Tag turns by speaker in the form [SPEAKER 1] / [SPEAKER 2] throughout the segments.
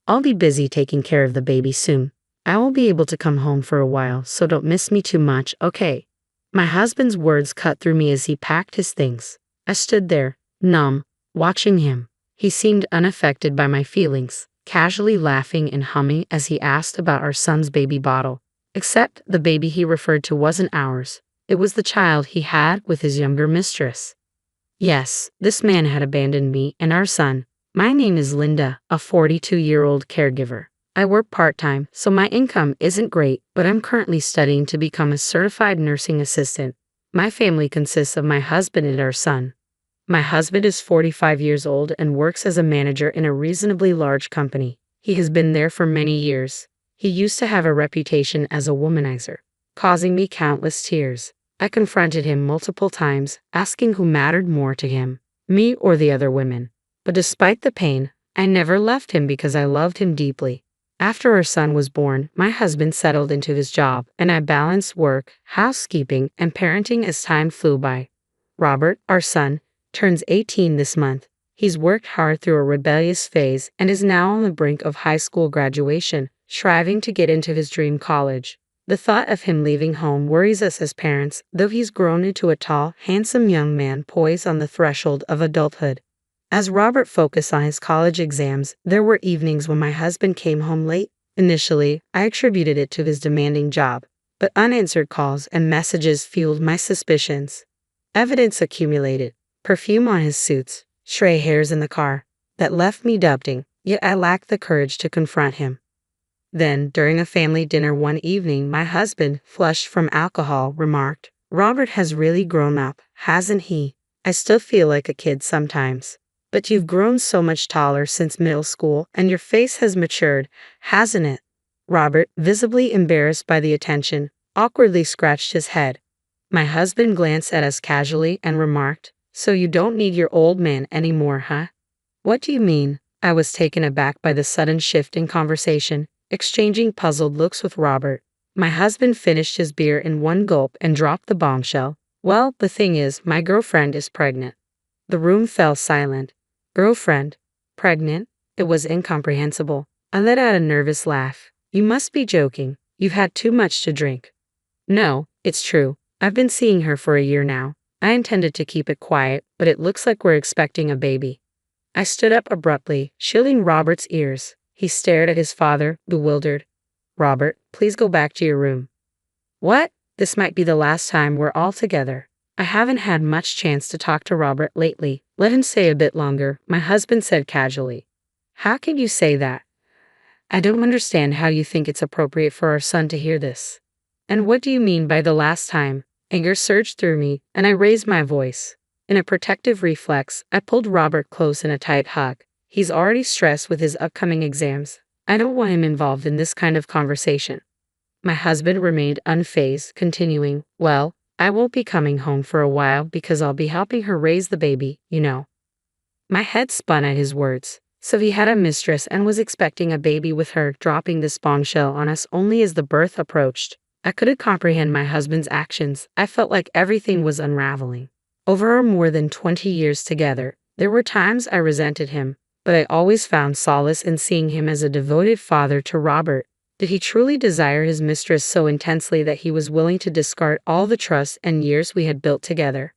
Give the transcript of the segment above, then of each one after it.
[SPEAKER 1] I'll be busy taking care of the baby soon. I won't be able to come home for a while, so don't miss me too much, okay? My husband's words cut through me as he packed his things. I stood there, numb, watching him. He seemed unaffected by my feelings, casually laughing and humming as he asked about our son's baby bottle. Except the baby he referred to wasn't ours. It was the child he had with his younger mistress. Yes, this man had abandoned me and our son. My name is Linda, a 42-year-old caregiver. I work part-time, so my income isn't great, but I'm currently studying to become a certified nursing assistant. My family consists of my husband and our son. My husband is 45 years old and works as a manager in a reasonably large company. He has been there for many years. He used to have a reputation as a womanizer, causing me countless tears. I confronted him multiple times, asking who mattered more to him, me or the other women. But despite the pain, I never left him because I loved him deeply. After our son was born, my husband settled into his job, and I balanced work, housekeeping, and parenting as time flew by. Robert, our son, turns 18 this month. He's worked hard through a rebellious phase and is now on the brink of high school graduation, striving to get into his dream college. The thought of him leaving home worries us as parents, though he's grown into a tall, handsome young man poised on the threshold of adulthood. As Robert focused on his college exams, there were evenings when my husband came home late. Initially, I attributed it to his demanding job, but unanswered calls and messages fueled my suspicions. Evidence accumulated, perfume on his suits, stray hairs in the car, that left me doubting, yet I lacked the courage to confront him. Then, during a family dinner one evening, my husband, flushed from alcohol, remarked, "Robert has really grown up, hasn't he? I still feel like a kid sometimes. But you've grown so much taller since middle school, and your face has matured, hasn't it?" Robert, visibly embarrassed by the attention, awkwardly scratched his head. My husband glanced at us casually and remarked, "So you don't need your old man anymore, huh?" "What do you mean?" I was taken aback by the sudden shift in conversation, exchanging puzzled looks with Robert. My husband finished his beer in one gulp and dropped the bombshell. "Well, the thing is, my girlfriend is pregnant." The room fell silent. Girlfriend? Pregnant? It was incomprehensible. I let out a nervous laugh. "You must be joking. You've had too much to drink." "No, it's true. I've been seeing her for a year now. I intended to keep it quiet, but it looks like we're expecting a baby." I stood up abruptly, shielding Robert's ears. He stared at his father, bewildered. "Robert, please go back to your room." "What? This might be the last time we're all together." I haven't had much chance to talk to Robert lately. Let him stay a bit longer, my husband said casually. "How can you say that? I don't understand how you think it's appropriate for our son to hear this." "And what do you mean by the last time?" Anger surged through me, and I raised my voice. In a protective reflex, I pulled Robert close in a tight hug. He's already stressed with his upcoming exams. I don't want him involved in this kind of conversation. My husband remained unfazed, continuing, "Well, I won't be coming home for a while because I'll be helping her raise the baby, you know." My head spun at his words. So he had a mistress and was expecting a baby with her, dropping this bombshell on us only as the birth approached. I couldn't comprehend my husband's actions. I felt like everything was unraveling. Over our more than 20 years together, there were times I resented him, but I always found solace in seeing him as a devoted father to Robert. Did he truly desire his mistress so intensely that he was willing to discard all the trust and years we had built together?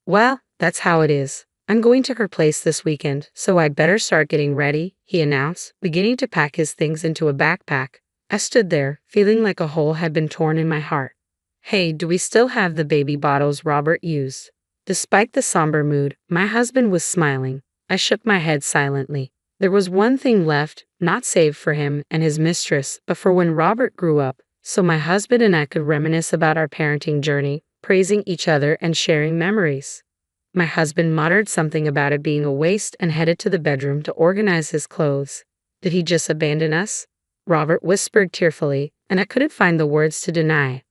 [SPEAKER 1] "Well, that's how it is. I'm going to her place this weekend, so I'd better start getting ready," he announced, beginning to pack his things into a backpack. I stood there, feeling like a hole had been torn in my heart. "Hey, do we still have the baby bottles Robert used?" Despite the somber mood, my husband was smiling. I shook my head silently. There was one thing left, not saved for him and his mistress, but for when Robert grew up, so my husband and I could reminisce about our parenting journey, praising each other and sharing memories. My husband muttered something about it being a waste and headed to the bedroom to organize his clothes. Did he just abandon us? Robert whispered tearfully, and I couldn't find the words to deny.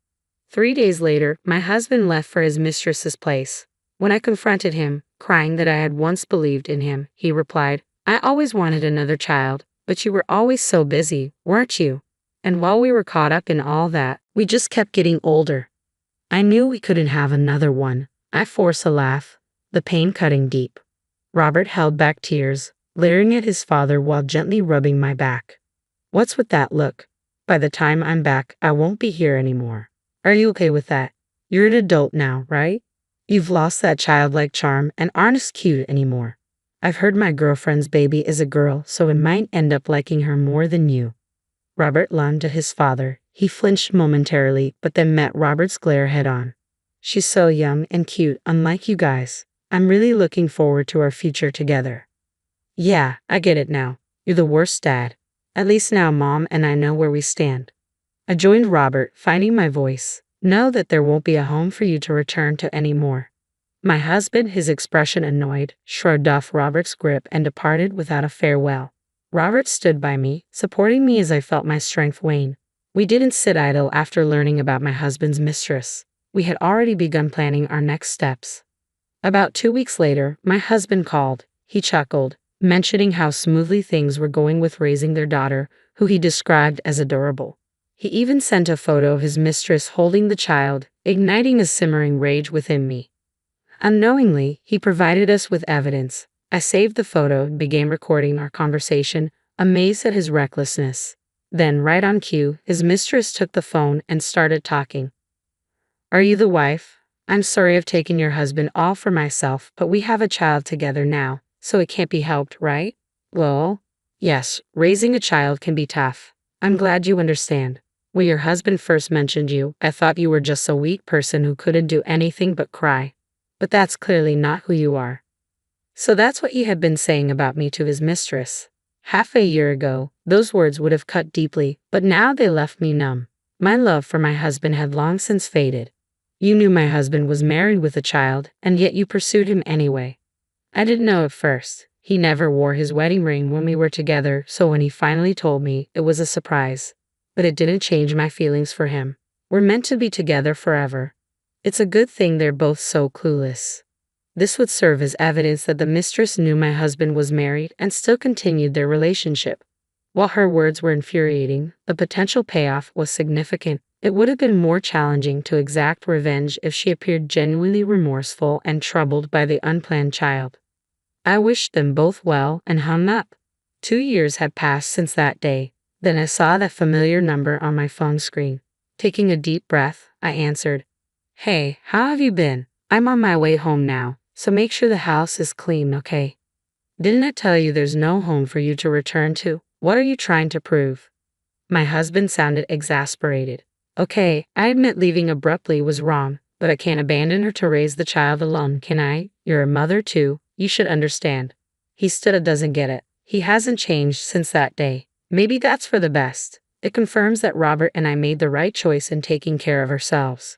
[SPEAKER 1] 3 days later, my husband left for his mistress's place. When I confronted him, crying that I had once believed in him, he replied, "I always wanted another child, but you were always so busy, weren't you?" And while we were caught up in all that, we just kept getting older. I knew we couldn't have another one. I forced a laugh, the pain cutting deep. Robert held back tears, leering at his father while gently rubbing my back. What's with that look? By the time I'm back, I won't be here anymore. Are you okay with that? You're an adult now, right? You've lost that childlike charm and aren't as cute anymore. I've heard my girlfriend's baby is a girl, so I might end up liking her more than you. Robert lunged at his father. He flinched momentarily, but then met Robert's glare head-on. She's so young and cute, unlike you guys. I'm really looking forward to our future together. Yeah, I get it now. You're the worst dad. At least now Mom and I know where we stand. I joined Robert, finding my voice. Know that there won't be a home for you to return to anymore. My husband, his expression annoyed, shrugged off Robert's grip and departed without a farewell. Robert stood by me, supporting me as I felt my strength wane. We didn't sit idle after learning about my husband's mistress. We had already begun planning our next steps. About 2 weeks later, my husband called. He chuckled, mentioning how smoothly things were going with raising their daughter, who he described as adorable. He even sent a photo of his mistress holding the child, igniting a simmering rage within me. Unknowingly, he provided us with evidence. I saved the photo and began recording our conversation, amazed at his recklessness. Then, right on cue, his mistress took the phone and started talking. Are you the wife? I'm sorry I've taken your husband all for myself, but we have a child together now, so it can't be helped, right? Well, yes, raising a child can be tough. I'm glad you understand. When your husband first mentioned you, I thought you were just a weak person who couldn't do anything but cry. But that's clearly not who you are. So that's what he had been saying about me to his mistress. Half a year ago, those words would have cut deeply, but now they left me numb. My love for my husband had long since faded. You knew my husband was married with a child, and yet you pursued him anyway. I didn't know at first. He never wore his wedding ring when we were together, so when he finally told me, it was a surprise. But it didn't change my feelings for him. We're meant to be together forever. It's a good thing they're both so clueless. This would serve as evidence that the mistress knew my husband was married and still continued their relationship. While her words were infuriating, the potential payoff was significant. It would have been more challenging to exact revenge if she appeared genuinely remorseful and troubled by the unplanned child. I wished them both well and hung up. 2 years had passed since that day. Then I saw that familiar number on my phone screen. Taking a deep breath, I answered. Hey, how have you been? I'm on my way home now, so make sure the house is clean, okay? Didn't I tell you there's no home for you to return to? What are you trying to prove? My husband sounded exasperated. Okay, I admit leaving abruptly was wrong, but I can't abandon her to raise the child alone, can I? You're a mother too, you should understand. He still doesn't get it. He hasn't changed since that day. Maybe that's for the best. It confirms that Robert and I made the right choice in taking care of ourselves.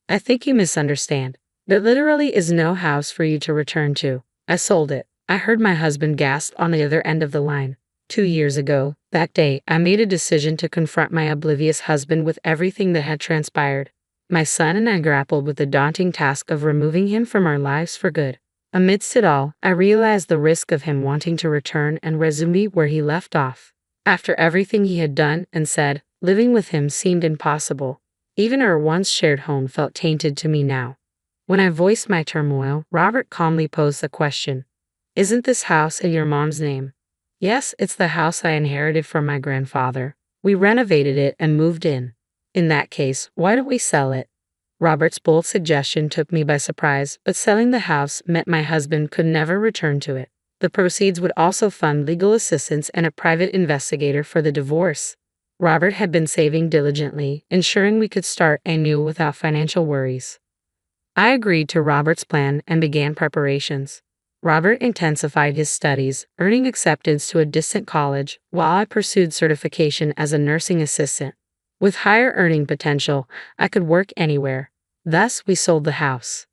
[SPEAKER 1] I think you misunderstand. There literally is no house for you to return to. I sold it. I heard my husband gasp on the other end of the line. 2 years ago, that day, I made a decision to confront my oblivious husband with everything that had transpired. My son and I grappled with the daunting task of removing him from our lives for good. Amidst it all, I realized the risk of him wanting to return and resume where he left off. After everything he had done and said, living with him seemed impossible. Even our once shared home felt tainted to me now. When I voiced my turmoil, Robert calmly posed the question. Isn't this house in your mom's name? Yes, it's the house I inherited from my grandfather. We renovated it and moved in. In that case, why don't we sell it? Robert's bold suggestion took me by surprise, but selling the house meant my husband could never return to it. The proceeds would also fund legal assistance and a private investigator for the divorce. Robert had been saving diligently, ensuring we could start anew without financial worries. I agreed to Robert's plan and began preparations. Robert intensified his studies, earning acceptance to a distant college, while I pursued certification as a nursing assistant. With higher earning potential, I could work anywhere. Thus, we sold the house.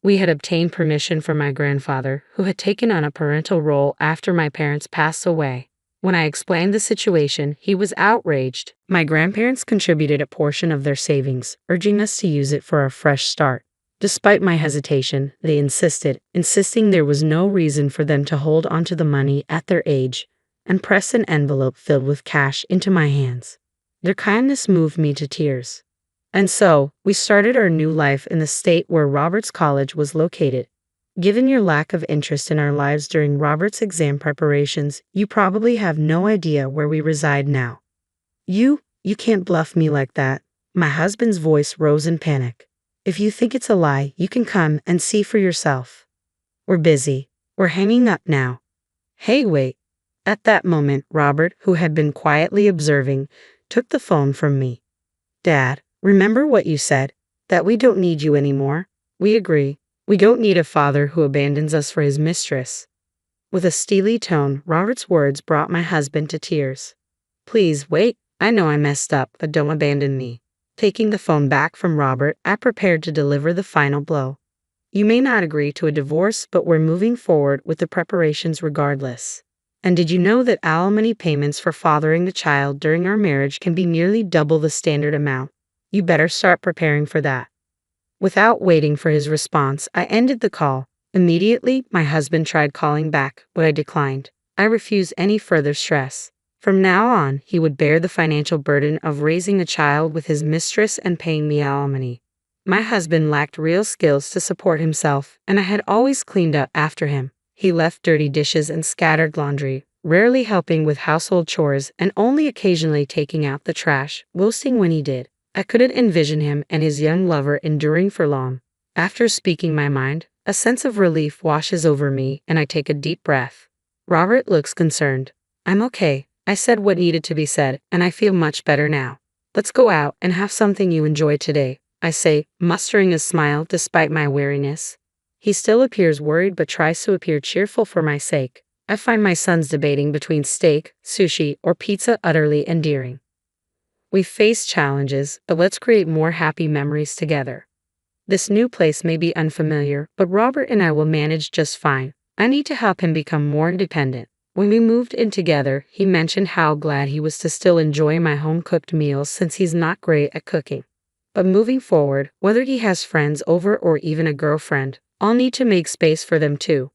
[SPEAKER 1] We had obtained permission from my grandfather, who had taken on a parental role after my parents passed away. When I explained the situation, he was outraged. My grandparents contributed a portion of their savings, urging us to use it for a fresh start. Despite my hesitation, they insisting there was no reason for them to hold onto the money at their age, and pressed an envelope filled with cash into my hands. Their kindness moved me to tears. And so, we started our new life in the state where Robert's college was located. Given your lack of interest in our lives during Robert's exam preparations, you probably have no idea where we reside now. You can't bluff me like that. My husband's voice rose in panic. If you think it's a lie, you can come and see for yourself. We're busy. We're hanging up now. Hey, wait. At that moment, Robert, who had been quietly observing, took the phone from me. Dad, remember what you said? That we don't need you anymore? We agree. We don't need a father who abandons us for his mistress. With a steely tone, Robert's words brought my husband to tears. Please wait. I know I messed up, but don't abandon me. Taking the phone back from Robert, I prepared to deliver the final blow. You may not agree to a divorce, but we're moving forward with the preparations regardless. And did you know that alimony payments for fathering the child during our marriage can be nearly double the standard amount? You better start preparing for that. Without waiting for his response, I ended the call. Immediately, my husband tried calling back, but I declined. I refuse any further stress. From now on, he would bear the financial burden of raising a child with his mistress and paying me alimony. My husband lacked real skills to support himself, and I had always cleaned up after him. He left dirty dishes and scattered laundry, rarely helping with household chores and only occasionally taking out the trash, boasting when he did. I couldn't envision him and his young lover enduring for long. After speaking my mind, a sense of relief washes over me and I take a deep breath. Robert looks concerned. I'm okay. I said what needed to be said, and I feel much better now. Let's go out and have something you enjoy today, I say, mustering a smile despite my weariness. He still appears worried but tries to appear cheerful for my sake. I find my sons debating between steak, sushi, or pizza utterly endearing. We face challenges, but let's create more happy memories together. This new place may be unfamiliar, but Robert and I will manage just fine. I need to help him become more independent. When we moved in together, he mentioned how glad he was to still enjoy my home-cooked meals since he's not great at cooking. But moving forward, whether he has friends over or even a girlfriend, I'll need to make space for them too.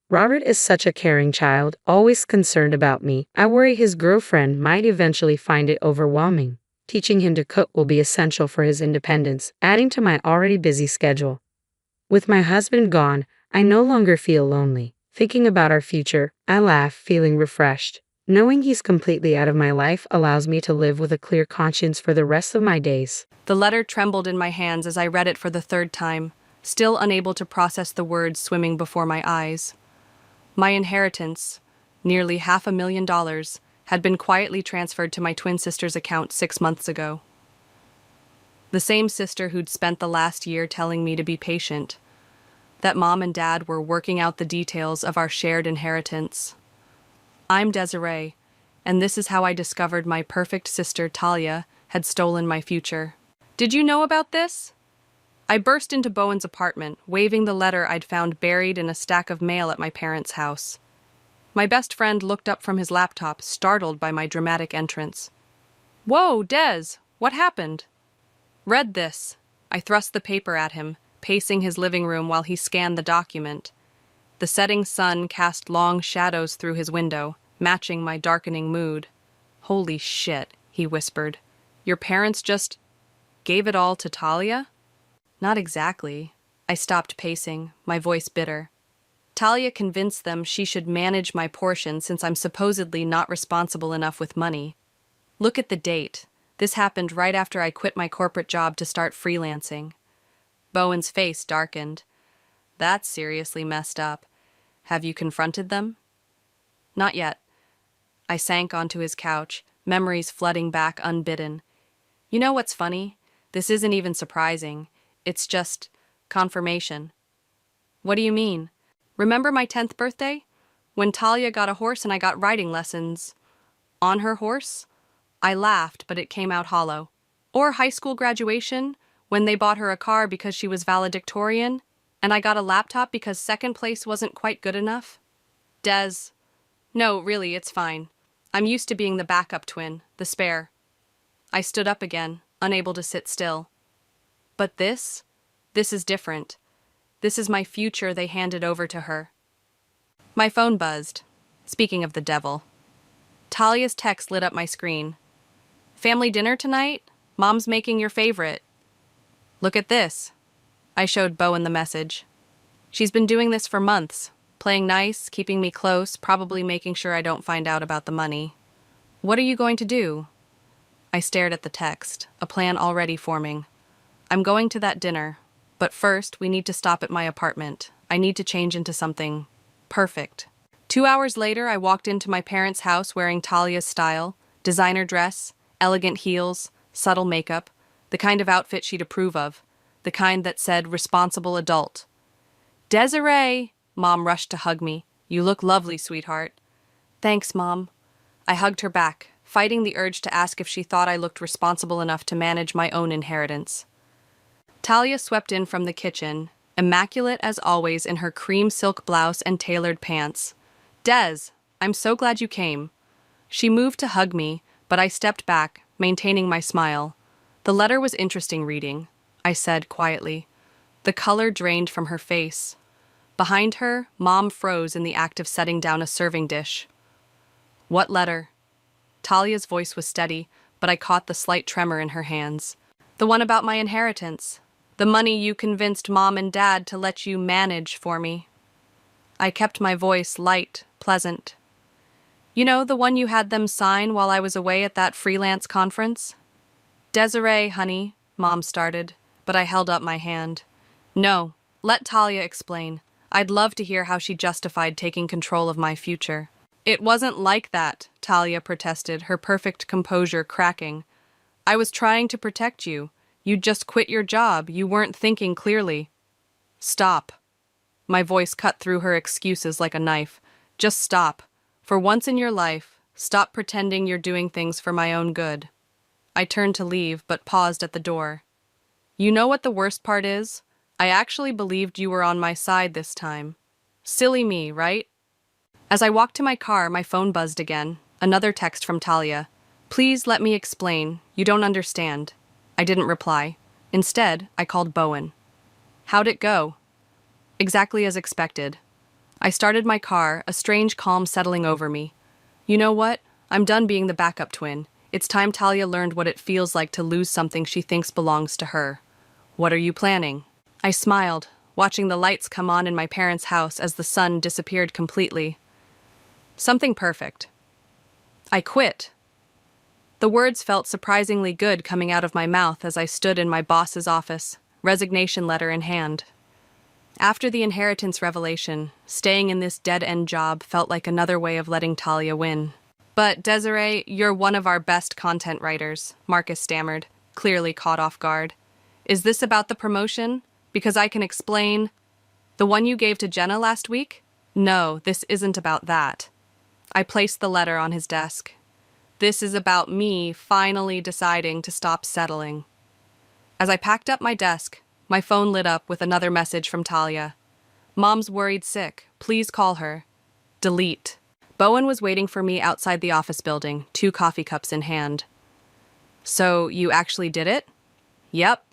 [SPEAKER 1] Robert is such a caring child, always concerned about me. I worry his girlfriend might eventually find it overwhelming. Teaching him to cook will be essential for his independence, adding to my already busy schedule. With my husband gone, I no longer feel lonely. Thinking about our future, I laugh, feeling refreshed. Knowing he's completely out of my life allows me to live with a clear conscience for the rest of my days.
[SPEAKER 2] The letter trembled in my hands as I read it for the third time, still unable to process the words swimming before my eyes. My inheritance, nearly $500,000, had been quietly transferred to my twin sister's account 6 months ago. The same sister who'd spent the last year telling me to be patient, that Mom and Dad were working out the details of our shared inheritance. I'm Desiree, and this is how I discovered my perfect sister Talia had stolen my future. Did you know about this? I burst into Bowen's apartment, waving the letter I'd found buried in a stack of mail at my parents' house. My best friend looked up from his laptop, startled by my dramatic entrance. Whoa, Des, what happened? Read this. I thrust the paper at him, pacing his living room while he scanned the document. The setting sun cast long shadows through his window, matching my darkening mood. Holy shit, he whispered. Your parents just gave it all to Talia? Not exactly. I stopped pacing, my voice bitter. Talia convinced them she should manage my portion since I'm supposedly not responsible enough with money. Look at the date. This happened right after I quit my corporate job to start freelancing. Bowen's face darkened. That's seriously messed up. Have you confronted them? Not yet. I sank onto his couch, memories flooding back unbidden. You know what's funny? This isn't even surprising. It's just confirmation. What do you mean? Remember my 10th birthday? When Talia got a horse and I got riding lessons on her horse? I laughed, but it came out hollow. Or high school graduation, when they bought her a car because she was valedictorian, and I got a laptop because second place wasn't quite good enough? Des. No, really, it's fine. I'm used to being the backup twin, the spare. I stood up again, unable to sit still. But this is different. This is my future they handed over to her. My phone buzzed. Speaking of the devil. Talia's text lit up my screen. Family dinner tonight? Mom's making your favorite. Look at this. I showed Bowen the message. She's been doing this for months, playing nice, keeping me close, probably making sure I don't find out about the money. What are you going to do? I stared at the text, a plan already forming. I'm going to that dinner, but first we need to stop at my apartment. I need to change into something perfect. 2 hours later, I walked into my parents' house wearing Talia's style, designer dress, elegant heels, subtle makeup, the kind of outfit she'd approve of, the kind that said responsible adult. Desiree! Mom rushed to hug me. You look lovely, sweetheart. Thanks, Mom. I hugged her back, fighting the urge to ask if she thought I looked responsible enough to manage my own inheritance. Talia swept in from the kitchen, immaculate as always in her cream silk blouse and tailored pants. Des, I'm so glad you came. She moved to hug me, but I stepped back, maintaining my smile. The letter was interesting reading, I said quietly. The color drained from her face. Behind her, Mom froze in the act of setting down a serving dish. What letter? Talia's voice was steady, but I caught the slight tremor in her hands. The one about my inheritance. The money you convinced Mom and Dad to let you manage for me. I kept my voice light, pleasant. You know, the one you had them sign while I was away at that freelance conference? Desiree, honey, Mom started, but I held up my hand. No, let Talia explain. I'd love to hear how she justified taking control of my future. It wasn't like that, Talia protested, her perfect composure cracking. I was trying to protect you. You'd just quit your job. You weren't thinking clearly. Stop. My voice cut through her excuses like a knife. Just stop. For once in your life, stop pretending you're doing things for my own good. I turned to leave, but paused at the door. You know what the worst part is? I actually believed you were on my side this time. Silly me, right? As I walked to my car, my phone buzzed again. Another text from Talia. Please let me explain. You don't understand. I didn't reply. Instead, I called Bowen. How'd it go? Exactly as expected. I started my car, a strange calm settling over me. You know what? I'm done being the backup twin. It's time Talia learned what it feels like to lose something she thinks belongs to her. What are you planning? I smiled, watching the lights come on in my parents' house as the sun disappeared completely. Something perfect. I quit. The words felt surprisingly good coming out of my mouth as I stood in my boss's office, resignation letter in hand. After the inheritance revelation, staying in this dead-end job felt like another way of letting Talia win. But Desiree, you're one of our best content writers, Marcus stammered, clearly caught off guard. Is this about the promotion? Because I can explain. The one you gave to Jenna last week? No, this isn't about that. I placed the letter on his desk. This is about me finally deciding to stop settling. As I packed up my desk, my phone lit up with another message from Talia. Mom's worried sick. Please call her. Delete. Bowen was waiting for me outside the office building, 2 coffee cups in hand. So, you actually did it? Yep.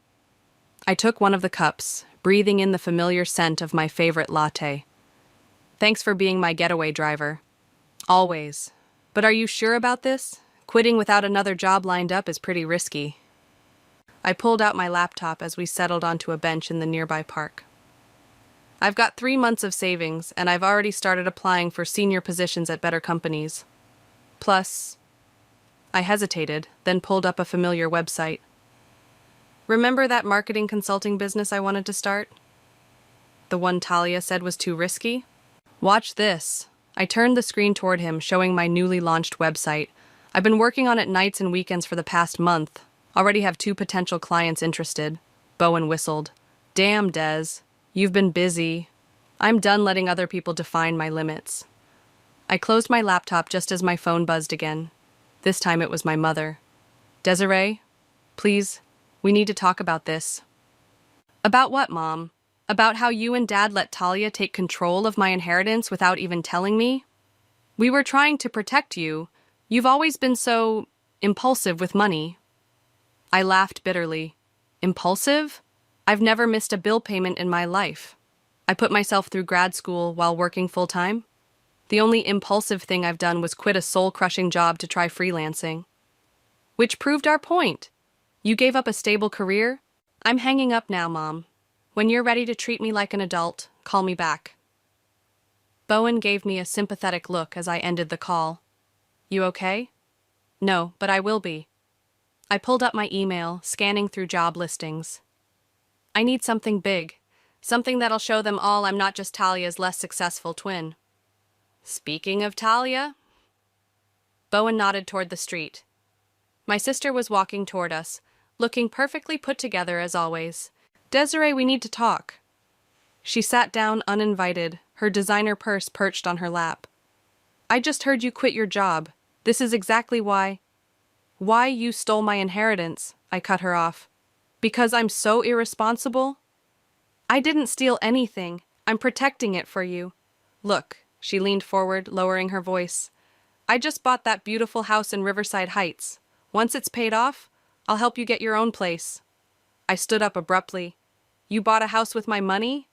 [SPEAKER 2] I took one of the cups, breathing in the familiar scent of my favorite latte. Thanks for being my getaway driver. Always. But are you sure about this? Quitting without another job lined up is pretty risky. I pulled out my laptop as we settled onto a bench in the nearby park. I've got 3 months of savings, and I've already started applying for senior positions at better companies. Plus, I hesitated, then pulled up a familiar website. Remember that marketing consulting business I wanted to start? The one Talia said was too risky? Watch this. I turned the screen toward him, showing my newly launched website. I've been working on it nights and weekends for the past month. Already have 2 potential clients interested. Bowen whistled. Damn, Des. You've been busy. I'm done letting other people define my limits. I closed my laptop just as my phone buzzed again. This time it was my mother. Desiree, please, we need to talk about this. About what, Mom? About how you and Dad let Talia take control of my inheritance without even telling me? We were trying to protect you. You've always been so impulsive with money. I laughed bitterly. Impulsive? I've never missed a bill payment in my life. I put myself through grad school while working full-time. The only impulsive thing I've done was quit a soul-crushing job to try freelancing. Which proved our point. You gave up a stable career? I'm hanging up now, Mom. When you're ready to treat me like an adult, Call me back. Bowen gave me a sympathetic look as I ended the call. You okay? No, but I will be. I pulled up my email, scanning through job listings. I need something big. Something that'll show them all I'm not just Talia's less successful twin. Speaking of Talia... Bowen nodded toward the street. My sister was walking toward us, looking perfectly put together as always. Desiree, we need to talk. She sat down uninvited, her designer purse perched on her lap. I just heard you quit your job. This is exactly why. Why you stole my inheritance, I cut her off. Because I'm so irresponsible? I didn't steal anything. I'm protecting it for you. Look, she leaned forward, lowering her voice. I just bought that beautiful house in Riverside Heights. Once it's paid off, I'll help you get your own place. I stood up abruptly. You bought a house with my money?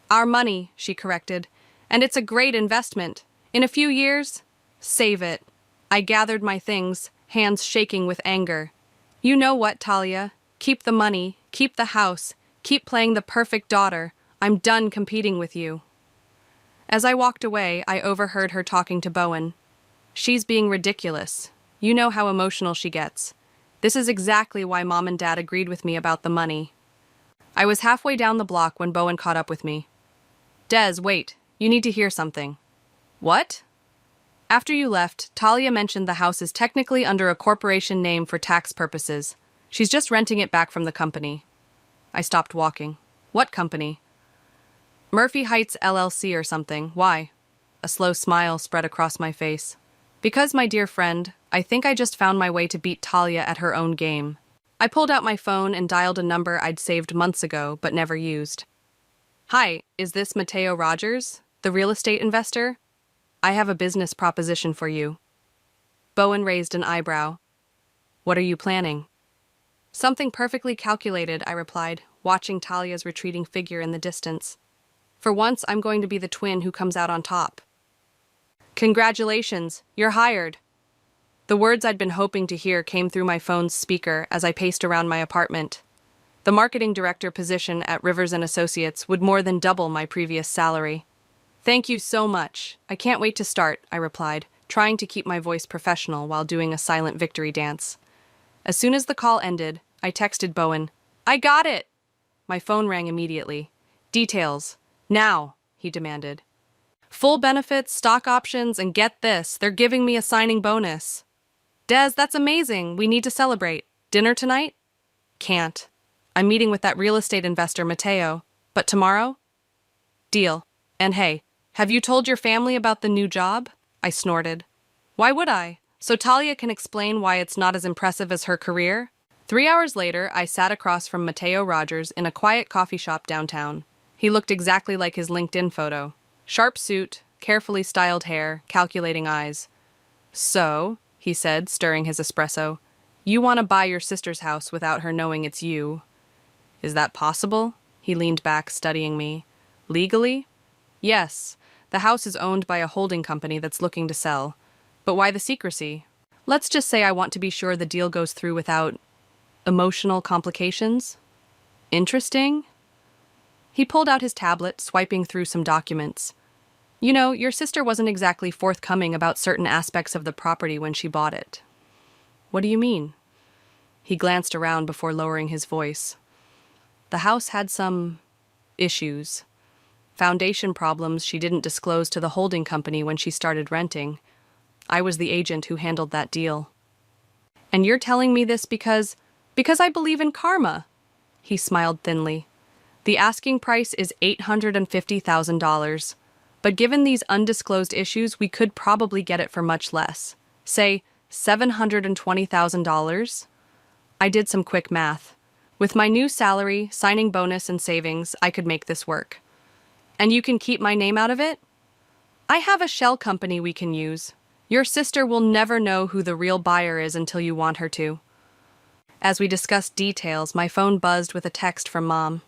[SPEAKER 2] Our money, she corrected. And it's a great investment. In a few years, save it. I gathered my things, hands shaking with anger. You know what, Talia? Keep the money, keep the house, keep playing the perfect daughter. I'm done competing with you. As I walked away, I overheard her talking to Bowen. She's being ridiculous. You know how emotional she gets. This is exactly why Mom and Dad agreed with me about the money. I was halfway down the block when Bowen caught up with me. Des, wait. You need to hear something. What? After you left, Talia mentioned the house is technically under a corporation name for tax purposes. She's just renting it back from the company. I stopped walking. What company? Murphy Heights LLC or something. Why? A slow smile spread across my face. Because, my dear friend, I think I just found my way to beat Talia at her own game. I pulled out my phone and dialed a number I'd saved months ago but never used. Hi, is this Mateo Rogers, the real estate investor? I have a business proposition for you. Bowen raised an eyebrow. What are you planning? Something perfectly calculated, I replied, watching Talia's retreating figure in the distance. For once, I'm going to be the twin who comes out on top. Congratulations, you're hired. The words I'd been hoping to hear came through my phone's speaker as I paced around my apartment. The marketing director position at Rivers & Associates would more than double my previous salary. Thank you so much. I can't wait to start, I replied, trying to keep my voice professional while doing a silent victory dance. As soon as the call ended, I texted Bowen. I got it! My phone rang immediately. Details. Now, he demanded. Full benefits, stock options, and get this, they're giving me a signing bonus. Des, that's amazing. We need to celebrate. Dinner tonight? Can't. I'm meeting with that real estate investor, Mateo. But tomorrow? Deal. And hey, have you told your family about the new job? I snorted. Why would I? So Talia can explain why it's not as impressive as her career? 3 hours later, I sat across from Mateo Rogers in a quiet coffee shop downtown. He looked exactly like his LinkedIn photo. Sharp suit, carefully styled hair, calculating eyes. So, he said, stirring his espresso, you want to buy your sister's house without her knowing it's you. Is that possible? He leaned back, studying me. Legally? Yes. The house is owned by a holding company that's looking to sell. But why the secrecy? Let's just say I want to be sure the deal goes through without emotional complications. Interesting? He pulled out his tablet, swiping through some documents. You know, your sister wasn't exactly forthcoming about certain aspects of the property when she bought it. What do you mean? He glanced around before lowering his voice. The house had some issues. Foundation problems she didn't disclose to the holding company when she started renting. I was the agent who handled that deal. And you're telling me this because I believe in karma. He smiled thinly. The asking price is $850,000. But given these undisclosed issues, we could probably get it for much less. Say, $720,000? I did some quick math. With my new salary, signing bonus, and savings, I could make this work. And you can keep my name out of it? I have a shell company we can use. Your sister will never know who the real buyer is until you want her to. As we discussed details, my phone buzzed with a text from Mom.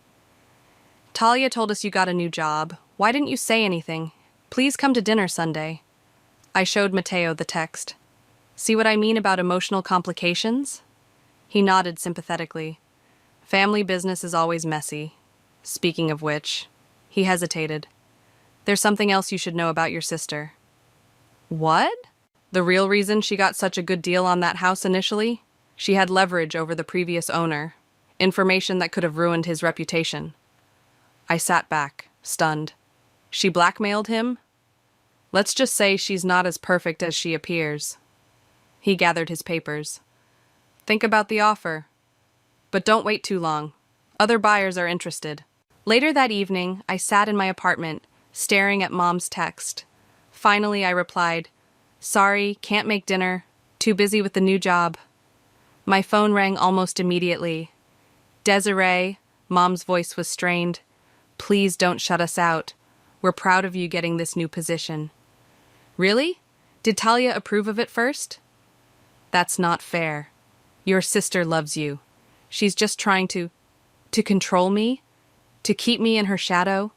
[SPEAKER 2] Talia told us you got a new job. Why didn't you say anything? Please come to dinner Sunday. I showed Mateo the text. See what I mean about emotional complications? He nodded sympathetically. Family business is always messy. Speaking of which, he hesitated. There's something else you should know about your sister. What? The real reason she got such a good deal on that house initially? She had leverage over the previous owner, information that could have ruined his reputation. I sat back, stunned. She blackmailed him? Let's just say she's not as perfect as she appears. He gathered his papers. Think about the offer. But don't wait too long. Other buyers are interested. Later that evening, I sat in my apartment, staring at Mom's text. Finally, I replied, "Sorry, can't make dinner. Too busy with the new job." My phone rang almost immediately. "Desiree," Mom's voice was strained. "Please don't shut us out. We're proud of you getting this new position." "Really? Did Talia approve of it first?" "That's not fair. Your sister loves you. She's just trying to control me, to keep me in her shadow,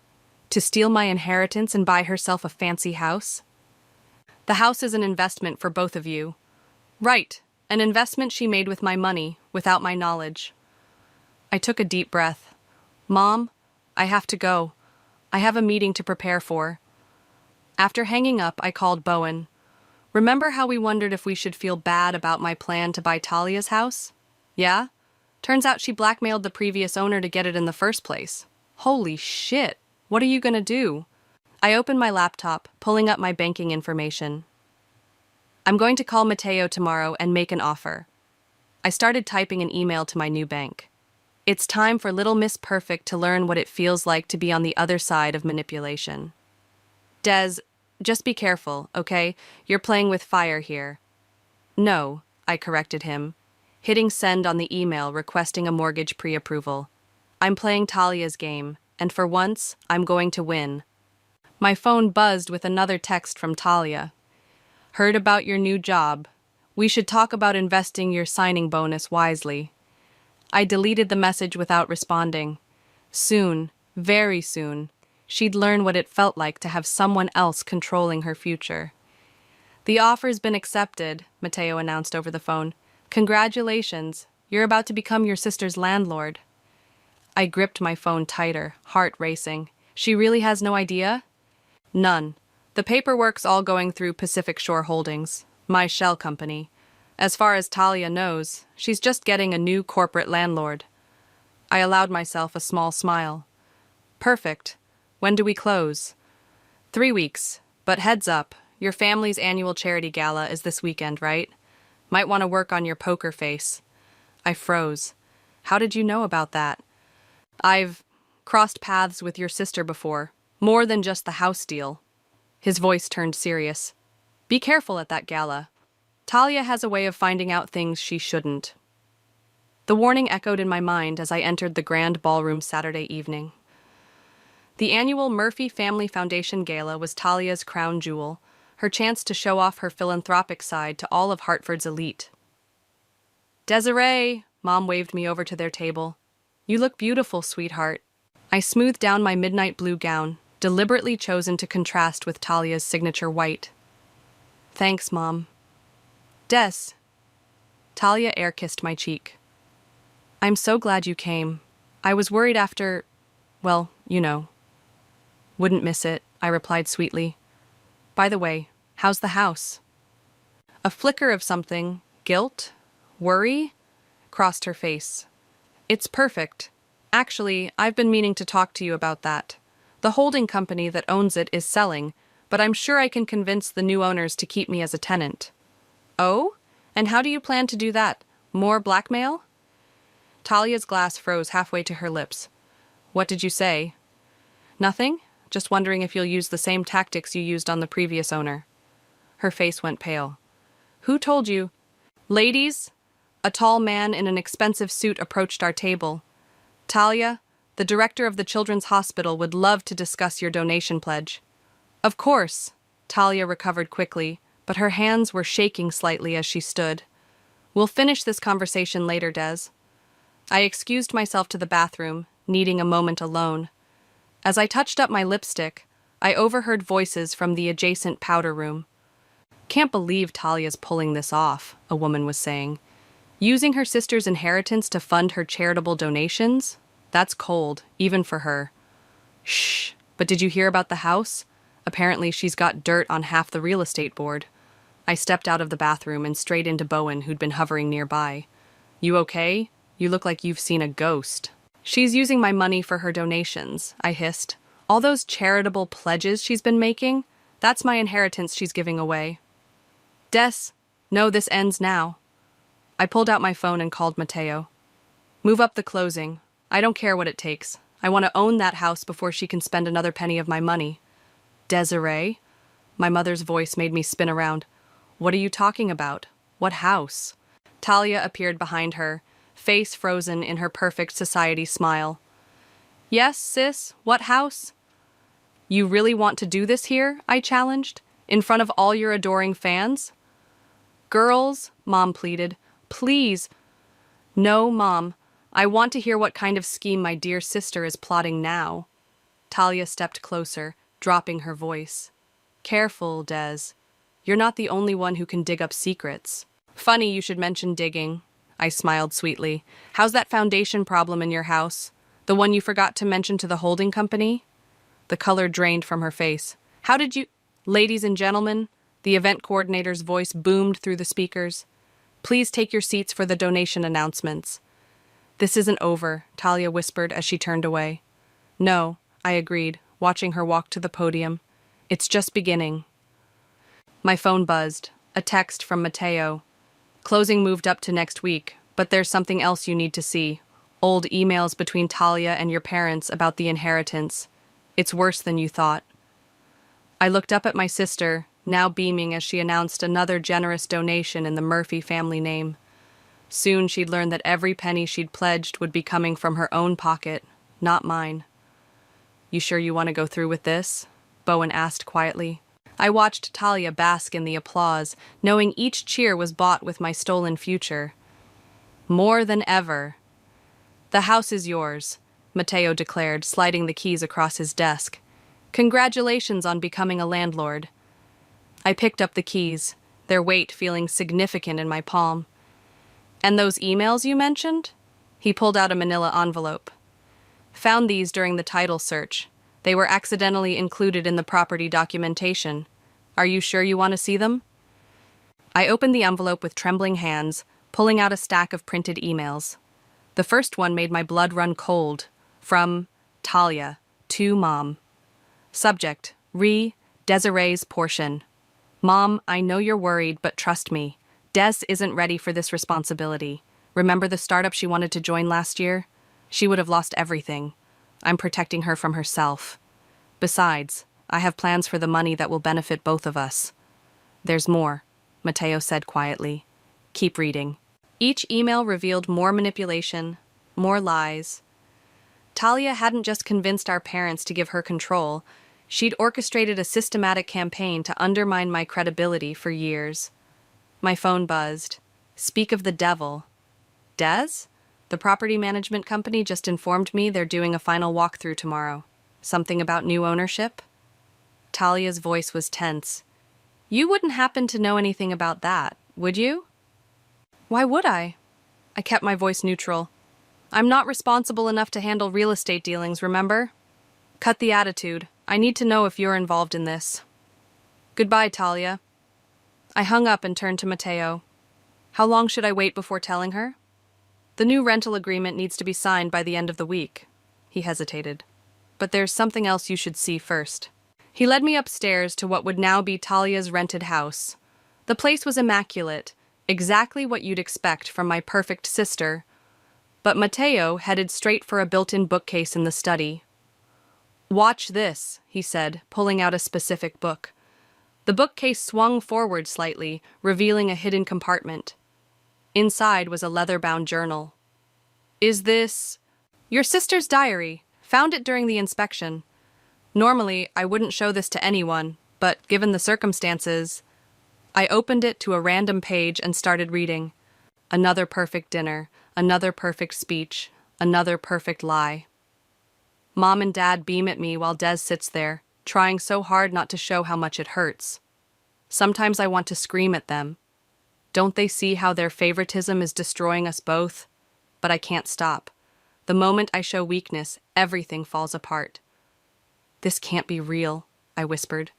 [SPEAKER 2] to steal my inheritance and buy herself a fancy house." "The house is an investment for both of you." "Right, an investment she made with my money, without my knowledge." I took a deep breath. "Mom, I have to go. I have a meeting to prepare for." After hanging up, I called Bowen. "Remember how we wondered if we should feel bad about my plan to buy Talia's house? Yeah? Turns out she blackmailed the previous owner to get it in the first place. Holy shit, what are you gonna do?" I opened my laptop, pulling up my banking information. "I'm going to call Mateo tomorrow and make an offer." I started typing an email to my new bank. It's time for little Miss Perfect to learn what it feels like to be on the other side of manipulation. "Des, just be careful, okay? You're playing with fire here." "No," I corrected him, hitting send on the email requesting a mortgage pre-approval. "I'm playing Talia's game, and for once, I'm going to win." My phone buzzed with another text from Talia. "Heard about your new job. We should talk about investing your signing bonus wisely." I deleted the message without responding. Soon, very soon, she'd learn what it felt like to have someone else controlling her future. "The offer's been accepted," Mateo announced over the phone. "Congratulations, you're about to become your sister's landlord." I gripped my phone tighter, heart racing. She really has no idea? None. The paperwork's all going through Pacific Shore Holdings, my shell company. As far as Talia knows, she's just getting a new corporate landlord. I allowed myself a small smile. "Perfect. When do we close?" 3 weeks, but heads up, your family's annual charity gala is this weekend, right? Might want to work on your poker face. I froze. How did you know about that? I've crossed paths with your sister before, more than just the house deal. His voice turned serious. Be careful at that gala. Talia has a way of finding out things she shouldn't. The warning echoed in my mind as I entered the grand ballroom Saturday evening. The annual Murphy Family Foundation Gala was Talia's crown jewel, her chance to show off her philanthropic side to all of Hartford's elite. "Desiree!" Mom waved me over to their table. "You look beautiful, sweetheart." I smoothed down my midnight blue gown, deliberately chosen to contrast with Talia's signature white. "Thanks, Mom." "Des." Talia air-kissed my cheek. "I'm so glad you came. I was worried after, well, you know." "Wouldn't miss it," I replied sweetly. "By the way, how's the house?" A flicker of something, guilt, worry, crossed her face. "It's perfect. Actually, I've been meaning to talk to you about that. The holding company that owns it is selling, but I'm sure I can convince the new owners to keep me as a tenant." "Oh? And how do you plan to do that? More blackmail?" Talia's glass froze halfway to her lips. "What did you say?" "Nothing. Just wondering if you'll use the same tactics you used on the previous owner." Her face went pale. "Who told you?" "Ladies!" A tall man in an expensive suit approached our table. "Talia, the director of the Children's Hospital would love to discuss your donation pledge." "Of course." Talia recovered quickly, but her hands were shaking slightly as she stood. "We'll finish this conversation later, Des." I excused myself to the bathroom, needing a moment alone. As I touched up my lipstick, I overheard voices from the adjacent powder room. "Can't believe Talia's pulling this off," a woman was saying. "Using her sister's inheritance to fund her charitable donations? That's cold, even for her." "Shh, but did you hear about the house? Apparently, she's got dirt on half the real estate board. I stepped out of the bathroom and straight into Bowen, who'd been hovering nearby. You okay? You look like you've seen a ghost. She's using my money for her donations, I hissed. All those charitable pledges she's been making, that's my inheritance she's giving away. Des, no, this ends now. I pulled out my phone and called Mateo. Move up the closing. I don't care what it takes. I want to own that house before she can spend another penny of my money. Desiree? My mother's voice made me spin around. What are you talking about? What house? Talia appeared behind her, face frozen in her perfect society smile. Yes, sis, what house? You really want to do this here? I challenged, in front of all your adoring fans? Girls, Mom pleaded, please. No, Mom, I want to hear what kind of scheme my dear sister is plotting now. Talia stepped closer, dropping her voice. Careful, Des. You're not the only one who can dig up secrets. Funny you should mention digging. I smiled sweetly. How's that foundation problem in your house? The one you forgot to mention to the holding company? The color drained from her face. How did you— Ladies and gentlemen, the event coordinator's voice boomed through the speakers. Please take your seats for the donation announcements. This isn't over, Talia whispered as she turned away. No, I agreed, watching her walk to the podium. It's just beginning. My phone buzzed. A text from Mateo. Closing moved up to next week, but there's something else you need to see. Old emails between Talia and your parents about the inheritance. It's worse than you thought. I looked up at my sister, now beaming as she announced another generous donation in the Murphy family name. Soon she'd learn that every penny she'd pledged would be coming from her own pocket, not mine. You sure you want to go through with this? Bowen asked quietly. I watched Talia bask in the applause, knowing each cheer was bought with my stolen future. More than ever. The house is yours, Mateo declared, sliding the keys across his desk. Congratulations on becoming a landlord. I picked up the keys, their weight feeling significant in my palm. And those emails you mentioned? He pulled out a manila envelope. Found these during the title search. They were accidentally included in the property documentation. Are you sure you want to see them? I opened the envelope with trembling hands, pulling out a stack of printed emails. The first one made my blood run cold. From Talia, to Mom. Subject, Desiree's portion. Mom, I know you're worried, but trust me. Des isn't ready for this responsibility. Remember the startup she wanted to join last year? She would have lost everything. I'm protecting her from herself. Besides, I have plans for the money that will benefit both of us. There's more, Mateo said quietly. Keep reading. Each email revealed more manipulation, more lies. Talia hadn't just convinced our parents to give her control. She'd orchestrated a systematic campaign to undermine my credibility for years. My phone buzzed. Speak of the devil. Des? The property management company just informed me they're doing a final walkthrough tomorrow. Something about new ownership? Talia's voice was tense. You wouldn't happen to know anything about that, would you? Why would I? I kept my voice neutral. I'm not responsible enough to handle real estate dealings, remember? Cut the attitude. I need to know if you're involved in this. Goodbye, Talia. I hung up and turned to Mateo. How long should I wait before telling her? The new rental agreement needs to be signed by the end of the week. He hesitated. But there's something else you should see first. He led me upstairs to what would now be Talia's rented house. The place was immaculate, exactly what you'd expect from my perfect sister. But Mateo headed straight for a built-in bookcase in the study. Watch this, he said, pulling out a specific book. The bookcase swung forward slightly, revealing a hidden compartment. Inside was a leather-bound journal. Is this— Your sister's diary. Found it during the inspection. Normally, I wouldn't show this to anyone, but given the circumstances— I opened it to a random page and started reading. Another perfect dinner, another perfect speech, another perfect lie. Mom and Dad beam at me while Des sits there, trying so hard not to show how much it hurts. Sometimes I want to scream at them. Don't they see how their favoritism is destroying us both? But I can't stop. The moment I show weakness, everything falls apart. This can't be real, I whispered.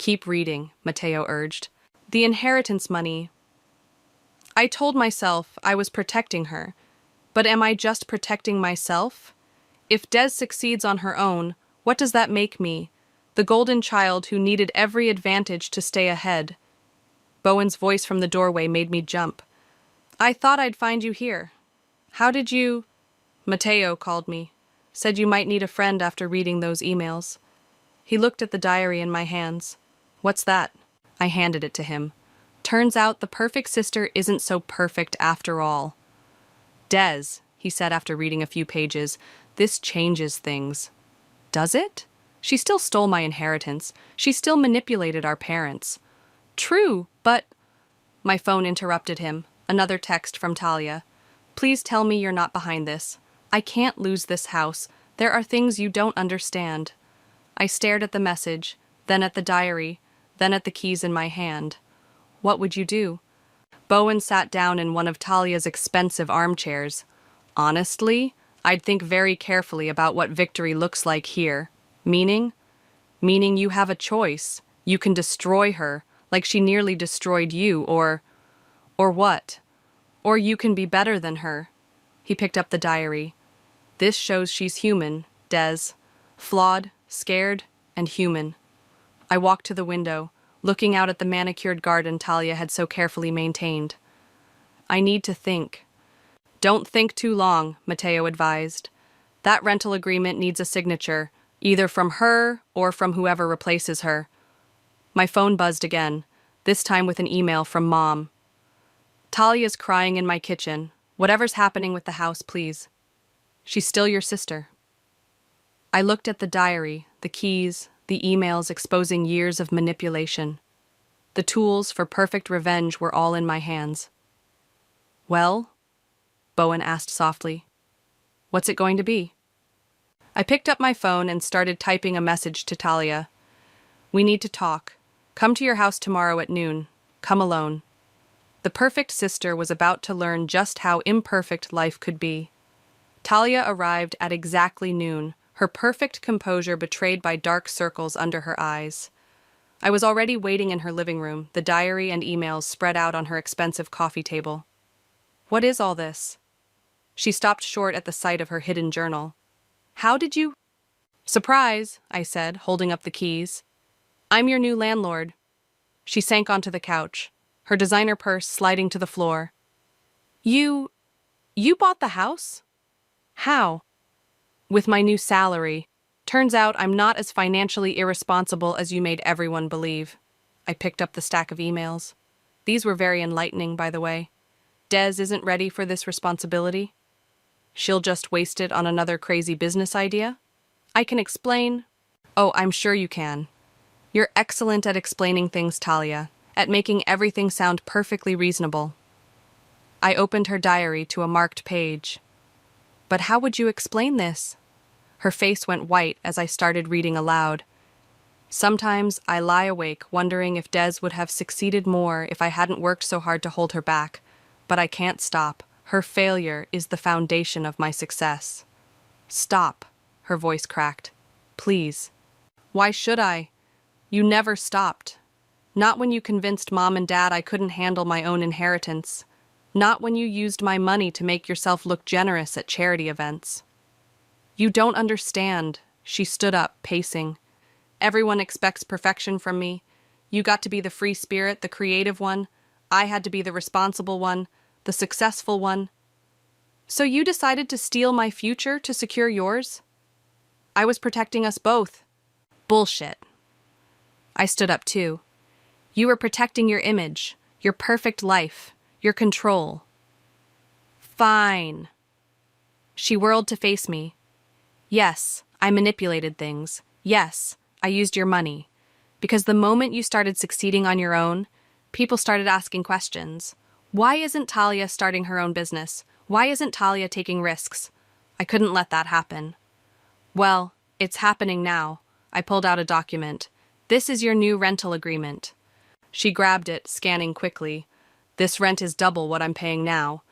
[SPEAKER 2] Keep reading, Mateo urged. The inheritance money. I told myself I was protecting her, but am I just protecting myself? If Des succeeds on her own, what does that make me? The golden child who needed every advantage to stay ahead. Bowen's voice from the doorway made me jump. I thought I'd find you here. How did you... Mateo called me. Said you might need a friend after reading those emails. He looked at the diary in my hands. What's that? I handed it to him. Turns out the perfect sister isn't so perfect after all. Des, he said after reading a few pages, this changes things. Does it? She still stole my inheritance. She still manipulated our parents. True, but... My phone interrupted him. Another text from Talia. Please tell me you're not behind this. I can't lose this house. There are things you don't understand. I stared at the message, then at the diary, then at the keys in my hand. What would you do? Bowen sat down in one of Talia's expensive armchairs. Honestly, I'd think very carefully about what victory looks like here. Meaning? Meaning you have a choice. You can destroy her, like she nearly destroyed you, or what? Or you can be better than her. He picked up the diary. This shows she's human, Des. Flawed, scared, and human. I walked to the window, looking out at the manicured garden Talia had so carefully maintained. I need to think. Don't think too long, Mateo advised. That rental agreement needs a signature, either from her or from whoever replaces her. My phone buzzed again, this time with an email from Mom. Talia's crying in my kitchen. Whatever's happening with the house, please. She's still your sister. I looked at the diary, the keys, the emails exposing years of manipulation. The tools for perfect revenge were all in my hands. Well? Bowen asked softly. What's it going to be? I picked up my phone and started typing a message to Talia. We need to talk. Come to your house tomorrow at noon. Come alone. The perfect sister was about to learn just how imperfect life could be. Talia arrived at exactly noon, her perfect composure betrayed by dark circles under her eyes. I was already waiting in her living room, the diary and emails spread out on her expensive coffee table. What is all this? She stopped short at the sight of her hidden journal. How did you... Surprise, I said, holding up the keys. I'm your new landlord. She sank onto the couch, her designer purse sliding to the floor. You bought the house? How? With my new salary. Turns out I'm not as financially irresponsible as you made everyone believe. I picked up the stack of emails. These were very enlightening, by the way. Des isn't ready for this responsibility. She'll just waste it on another crazy business idea? I can explain. Oh, I'm sure you can. You're excellent at explaining things, Talia, at making everything sound perfectly reasonable. I opened her diary to a marked page. But how would you explain this? Her face went white as I started reading aloud. Sometimes I lie awake wondering if Des would have succeeded more if I hadn't worked so hard to hold her back. But I can't stop. Her failure is the foundation of my success. Stop, her voice cracked. Please. Why should I? You never stopped. Not when you convinced Mom and Dad I couldn't handle my own inheritance. Not when you used my money to make yourself look generous at charity events. You don't understand. She stood up, pacing. Everyone expects perfection from me. You got to be the free spirit, the creative one. I had to be the responsible one, the successful one. So you decided to steal my future to secure yours? I was protecting us both. Bullshit. I stood up too. You were protecting your image, your perfect life, your control. Fine. She whirled to face me. Yes, I manipulated things. Yes, I used your money. Because the moment you started succeeding on your own, people started asking questions. Why isn't Talia starting her own business? Why isn't Talia taking risks? I couldn't let that happen. Well, it's happening now. I pulled out a document. This is your new rental agreement. She grabbed it, scanning quickly. This rent is double what I'm paying now.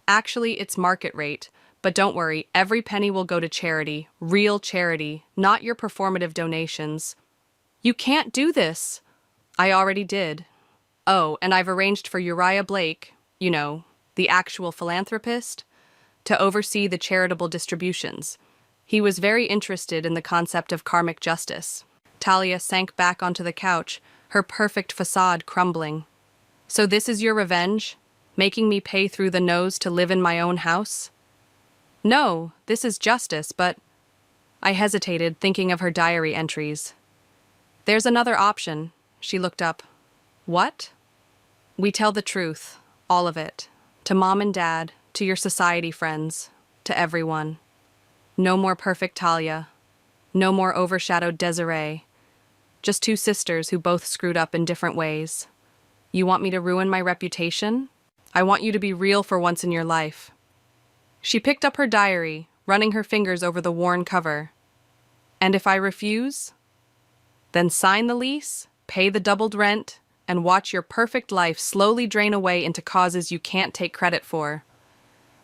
[SPEAKER 2] Actually, it's market rate. But don't worry, every penny will go to charity, real charity, not your performative donations. You can't do this. I already did. Oh, and I've arranged for Uriah Blake, the actual philanthropist, to oversee the charitable distributions. He was very interested in the concept of karmic justice. Talia sank back onto the couch, her perfect facade crumbling. So this is your revenge? Making me pay through the nose to live in my own house? No, this is justice, but... I hesitated, thinking of her diary entries. There's another option. She looked up. What? We tell the truth, all of it. To Mom and Dad, to your society friends, to everyone. No more perfect Talia. No more overshadowed Desiree. Just two sisters who both screwed up in different ways. You want me to ruin my reputation? I want you to be real for once in your life. She picked up her diary, running her fingers over the worn cover. And if I refuse? Then sign the lease, pay the doubled rent, and watch your perfect life slowly drain away into causes you can't take credit for.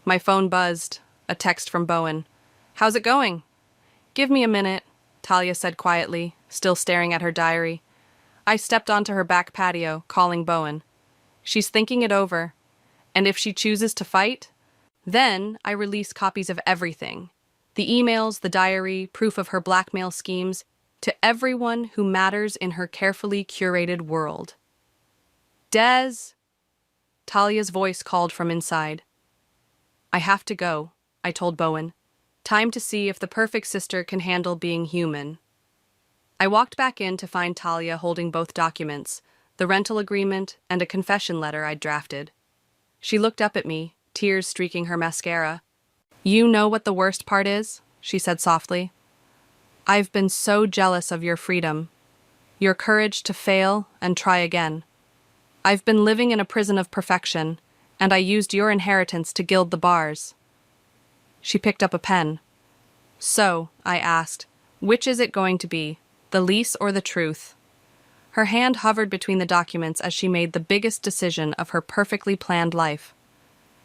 [SPEAKER 2] My phone buzzed, a text from Bowen. How's it going? Give me a minute, Talia said quietly, still staring at her diary. I stepped onto her back patio, calling Bowen. She's thinking it over, and if she chooses to fight, then I release copies of everything. The emails, the diary, proof of her blackmail schemes, to everyone who matters in her carefully curated world. Des! Talia's voice called from inside. I have to go, I told Bowen. Time to see if the perfect sister can handle being human. I walked back in to find Talia holding both documents, the rental agreement and a confession letter I'd drafted. She looked up at me, tears streaking her mascara. You know what the worst part is? She said softly. I've been so jealous of your freedom, your courage to fail and try again. I've been living in a prison of perfection, and I used your inheritance to gild the bars. She picked up a pen. So, I asked, which is it going to be, the lease or the truth? Her hand hovered between the documents as she made the biggest decision of her perfectly planned life.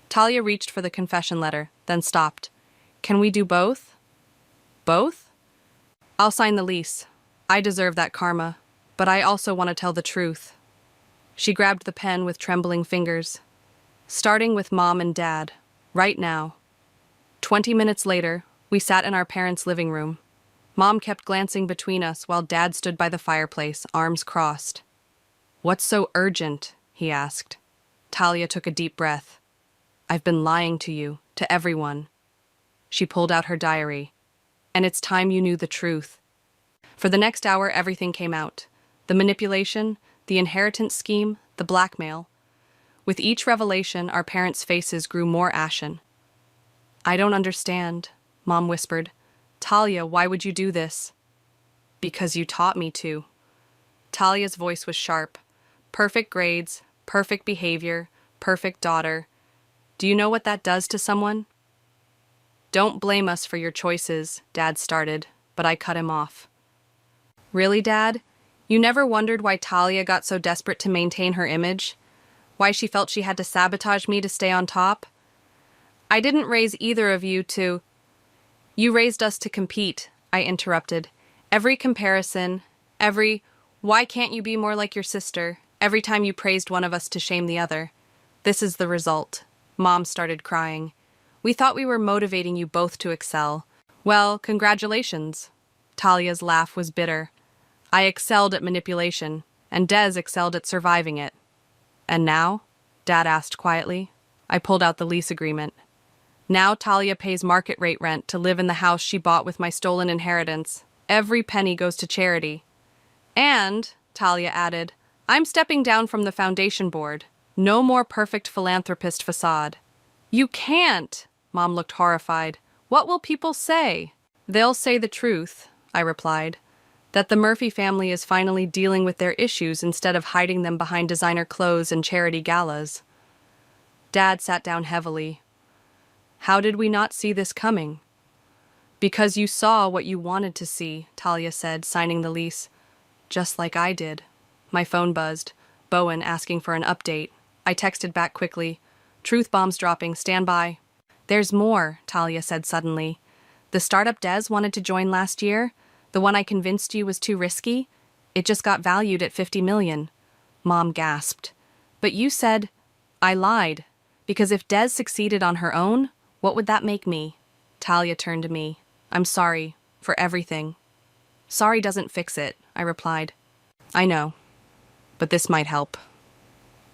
[SPEAKER 2] Talia reached for the confession letter, then stopped. Can we do both? Both? I'll sign the lease. I deserve that karma, but I also want to tell the truth. She grabbed the pen with trembling fingers. Starting with Mom and Dad, right now. 20 minutes later, we sat in our parents' living room. Mom kept glancing between us while Dad stood by the fireplace, arms crossed. What's so urgent? He asked. Talia took a deep breath. I've been lying to you, to everyone. She pulled out her diary. And it's time you knew the truth. For the next hour, everything came out. The manipulation, the inheritance scheme, the blackmail. With each revelation, our parents' faces grew more ashen. I don't understand, Mom whispered. Talia, why would you do this? Because you taught me to. Talia's voice was sharp. Perfect grades, perfect behavior, perfect daughter. Do you know what that does to someone? Don't blame us for your choices, Dad started, but I cut him off. Really, Dad? You never wondered why Talia got so desperate to maintain her image? Why she felt she had to sabotage me to stay on top? I didn't raise either of you to... You raised us to compete, I interrupted. Every comparison, every, why can't you be more like your sister, every time you praised one of us to shame the other. This is the result. Mom started crying. We thought we were motivating you both to excel. Well, congratulations. Talia's laugh was bitter. I excelled at manipulation, and Des excelled at surviving it. And now? Dad asked quietly. I pulled out the lease agreement. Now Talia pays market rate rent to live in the house she bought with my stolen inheritance. Every penny goes to charity. And, Talia added, I'm stepping down from the foundation board. No more perfect philanthropist facade. You can't! Mom looked horrified. What will people say? They'll say the truth, I replied. That the Murphy family is finally dealing with their issues instead of hiding them behind designer clothes and charity galas. Dad sat down heavily. How did we not see this coming? Because you saw what you wanted to see, Talia said, signing the lease. Just like I did. My phone buzzed. Bowen asking for an update. I texted back quickly. Truth bombs dropping, stand by. There's more, Talia said suddenly. The startup Des wanted to join last year, the one I convinced you was too risky, It just got valued at 50 million. Mom gasped. But you said, I lied. Because if Des succeeded on her own, what would that make me? Talia turned to me. I'm sorry. For everything. Sorry doesn't fix it, I replied. I know. But this might help.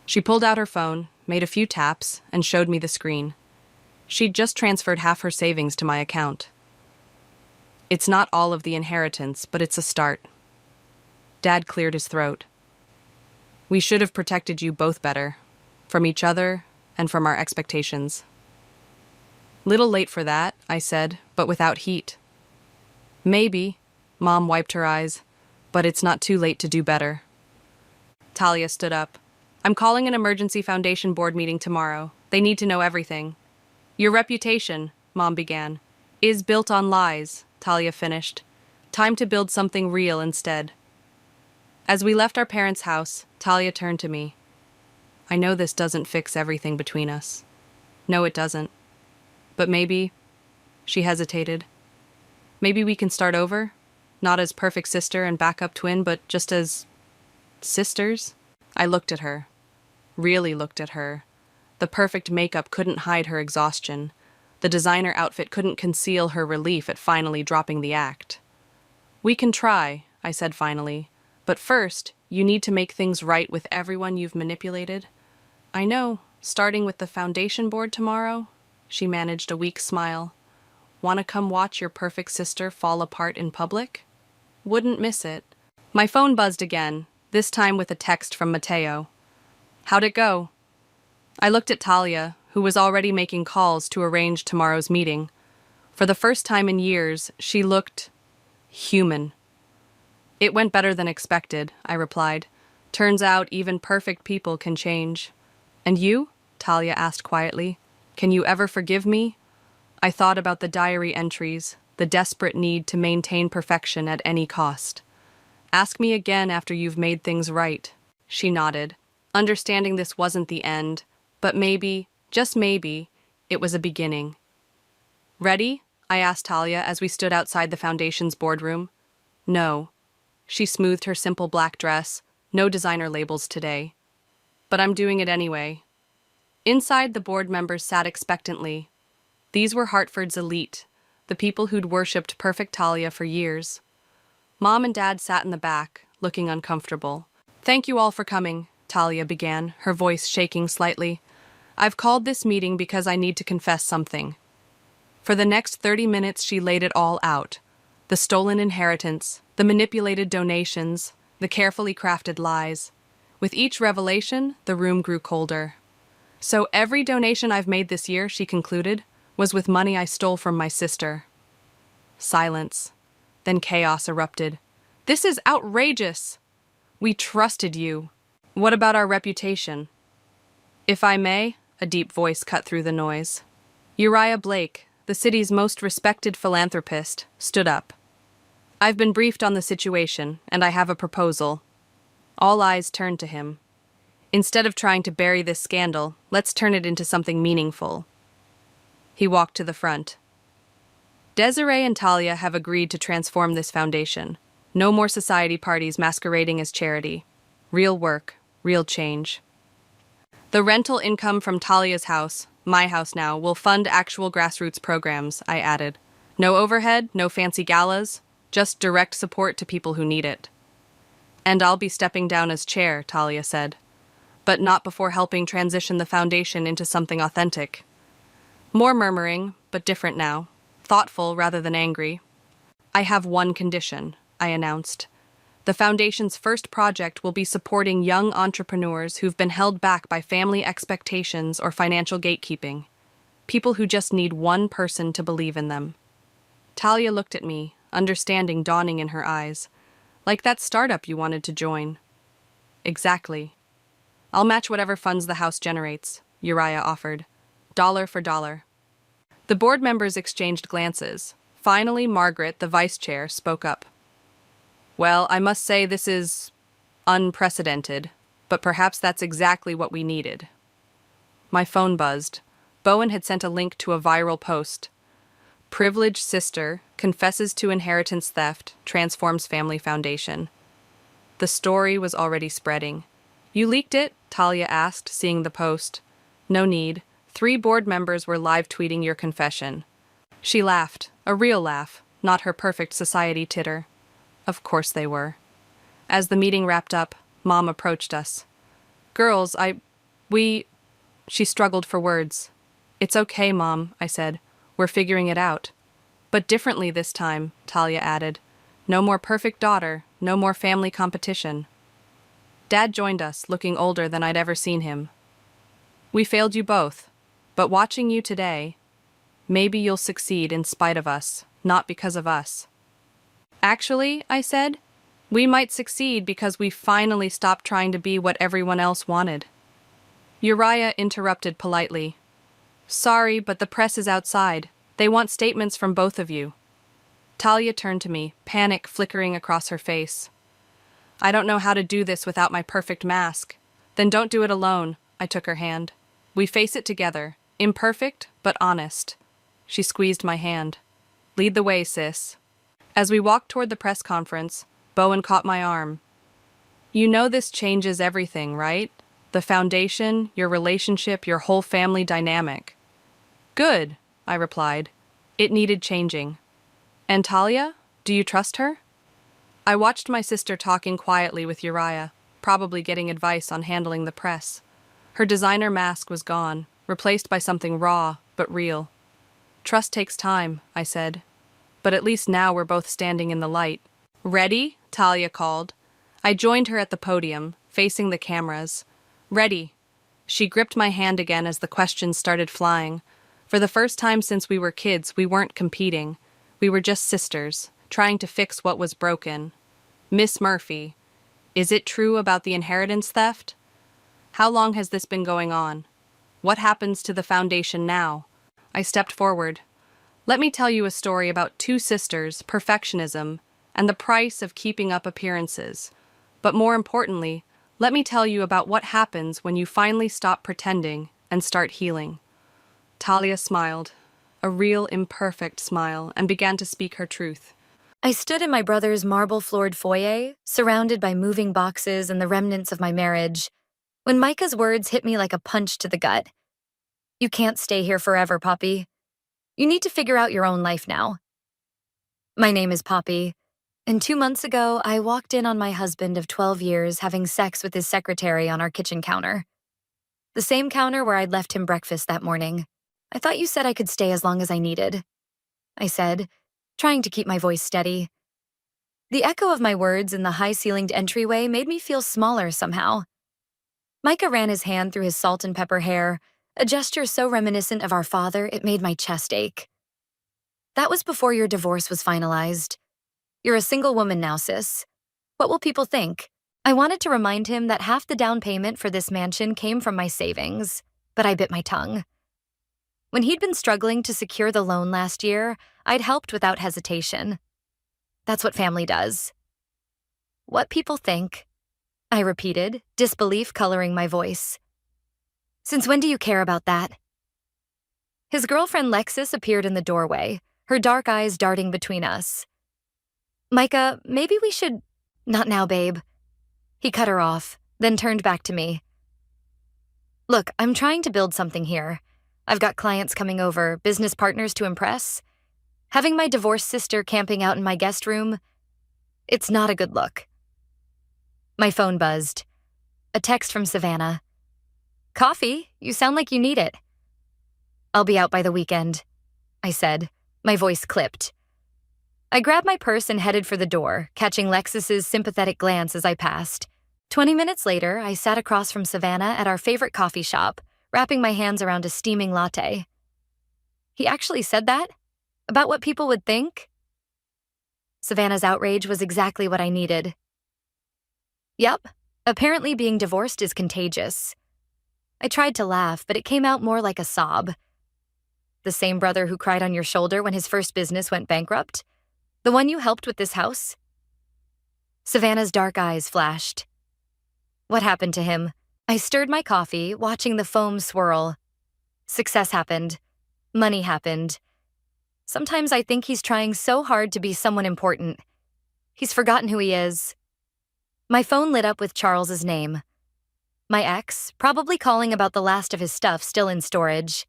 [SPEAKER 2] She pulled out her phone, made a few taps, and showed me the screen. She'd just transferred half her savings to my account. It's not all of the inheritance, but it's a start. Dad cleared his throat. We should have protected you both better, from each other and from our expectations. Little late for that, I said, but without heat. Maybe, Mom wiped her eyes, but it's not too late to do better. Talia stood up. I'm calling an emergency foundation board meeting tomorrow. They need to know everything. Your reputation, Mom began, is built on lies, Talia finished. Time to build something real instead. As we left our parents' house, Talia turned to me. I know this doesn't fix everything between us. No, it doesn't. But maybe, she hesitated, maybe we can start over? Not as perfect sister and backup twin, but just as sisters? I looked at her. Really looked at her. The perfect makeup couldn't hide her exhaustion. The designer outfit couldn't conceal her relief at finally dropping the act. We can try, I said finally. But first, you need to make things right with everyone you've manipulated. I know, starting with the foundation board tomorrow, she managed a weak smile. Want to come watch your perfect sister fall apart in public? Wouldn't miss it. My phone buzzed again, this time with a text from Mateo. How'd it go? I looked at Talia, who was already making calls to arrange tomorrow's meeting. For the first time in years, she looked human. It went better than expected, I replied. Turns out even perfect people can change. And you? Talia asked quietly. Can you ever forgive me? I thought about the diary entries, the desperate need to maintain perfection at any cost. Ask me again after you've made things right. She nodded, understanding this wasn't the end, but maybe, just maybe, it was a beginning. Ready? I asked Talia as we stood outside the foundation's boardroom. No. She smoothed her simple black dress, no designer labels today. But I'm doing it anyway. Inside, the board members sat expectantly. These were Hartford's elite, the people who'd worshipped perfect Talia for years. Mom and Dad sat in the back, looking uncomfortable. Thank you all for coming, Talia began, her voice shaking slightly. I've called this meeting because I need to confess something. For the next 30 minutes, she laid it all out. The stolen inheritance, the manipulated donations, the carefully crafted lies. With each revelation, the room grew colder. So every donation I've made this year, she concluded, was with money I stole from my sister. Silence. Then chaos erupted. This is outrageous! We trusted you. What about our reputation? If I may, a deep voice cut through the noise. Uriah Blake, the city's most respected philanthropist, stood up. I've been briefed on the situation, and I have a proposal. All eyes turned to him. Instead of trying to bury this scandal, let's turn it into something meaningful. He walked to the front. Desiree and Talia have agreed to transform this foundation. No more society parties masquerading as charity. Real work, real change. The rental income from Talia's house, my house now, will fund actual grassroots programs, I added. No overhead, no fancy galas, just direct support to people who need it. And I'll be stepping down as chair, Talia said. But not before helping transition the foundation into something authentic. More murmuring, but different now. Thoughtful rather than angry. I have one condition, I announced. The foundation's first project will be supporting young entrepreneurs who've been held back by family expectations or financial gatekeeping. People who just need one person to believe in them. Talia looked at me, understanding dawning in her eyes. Like that startup you wanted to join. Exactly. I'll match whatever funds the house generates, Uriah offered. Dollar for dollar. The board members exchanged glances. Finally, Margaret, the vice chair, spoke up. Well, I must say this is unprecedented, but perhaps that's exactly what we needed. My phone buzzed. Bowen had sent a link to a viral post. Privileged sister confesses to inheritance theft, transforms family foundation. The story was already spreading. You leaked it? Talia asked, seeing the post. No need. 3 board members were live tweeting your confession. She laughed, a real laugh, not her perfect society titter. Of course they were. As the meeting wrapped up, Mom approached us. Girls, She struggled for words. It's okay, Mom, I said. We're figuring it out. But differently this time, Talia added. No more perfect daughter, no more family competition. Dad joined us, looking older than I'd ever seen him. We failed you both, but watching you today, maybe you'll succeed in spite of us, not because of us. Actually, I said, we might succeed because we finally stopped trying to be what everyone else wanted. Uriah interrupted politely. Sorry, but the press is outside. They want statements from both of you. Talia turned to me, panic flickering across her face. I don't know how to do this without my perfect mask. Then don't do it alone, I took her hand. We face it together, imperfect but honest. She squeezed my hand. Lead the way, sis. As we walked toward the press conference, Bowen caught my arm. You know this changes everything, right? The foundation, your relationship, your whole family dynamic. Good, I replied. It needed changing. And Talia, do you trust her? I watched my sister talking quietly with Uriah, probably getting advice on handling the press. Her designer mask was gone, replaced by something raw but real. Trust takes time, I said. But at least now we're both standing in the light. Ready? Talia called. I joined her at the podium, facing the cameras. Ready. She gripped my hand again as the questions started flying. For the first time since we were kids, we weren't competing. We were just sisters, trying to fix what was broken. Miss Murphy, is it true about the inheritance theft? How long has this been going on? What happens to the foundation now? I stepped forward. Let me tell you a story about 2 sisters, perfectionism, and the price of keeping up appearances. But more importantly, let me tell you about what happens when you finally stop pretending and start healing. Talia smiled, a real imperfect smile, and began to speak her truth.
[SPEAKER 3] I stood in my brother's marble-floored foyer, surrounded by moving boxes and the remnants of my marriage, when Micah's words hit me like a punch to the gut. You can't stay here forever, Poppy. You need to figure out your own life now. My name is Poppy, and 2 months ago, I walked in on my husband of 12 years having sex with his secretary on our kitchen counter. The same counter where I'd left him breakfast that morning. I thought you said I could stay as long as I needed, I said, trying to keep my voice steady. The echo of my words in the high-ceilinged entryway made me feel smaller somehow. Micah ran his hand through his salt and pepper hair, a gesture so reminiscent of our father it made my chest ache. That was before your divorce was finalized. You're a single woman now, sis. What will people think? I wanted to remind him that half the down payment for this mansion came from my savings, but I bit my tongue. When he'd been struggling to secure the loan last year, I'd helped without hesitation. That's what family does. What people think, I repeated, disbelief coloring my voice. Since when do you care about that? His girlfriend Lexis appeared in the doorway, her dark eyes darting between us. Micah, maybe we should... Not now, babe. He cut her off, then turned back to me. Look, I'm trying to build something here. I've got clients coming over, business partners to impress. Having my divorced sister camping out in my guest room, it's not a good look. My phone buzzed. A text from Savannah. Coffee? You sound like you need it. I'll be out by the weekend, I said, my voice clipped. I grabbed my purse and headed for the door, catching Lexis's sympathetic glance as I passed. 20 minutes later, I sat across from Savannah at our favorite coffee shop, wrapping my hands around a steaming latte. He actually said that? About what people would think? Savannah's outrage was exactly what I needed. Yup, apparently being divorced is contagious. I tried to laugh, but it came out more like a sob. The same brother who cried on your shoulder when his first business went bankrupt? The one you helped with this house? Savannah's dark eyes flashed. What happened to him? I stirred my coffee, watching the foam swirl. Success happened. Money happened. Sometimes I think he's trying so hard to be someone important. He's forgotten who he is. My phone lit up with Charles's name. My ex, probably calling about the last of his stuff still in storage.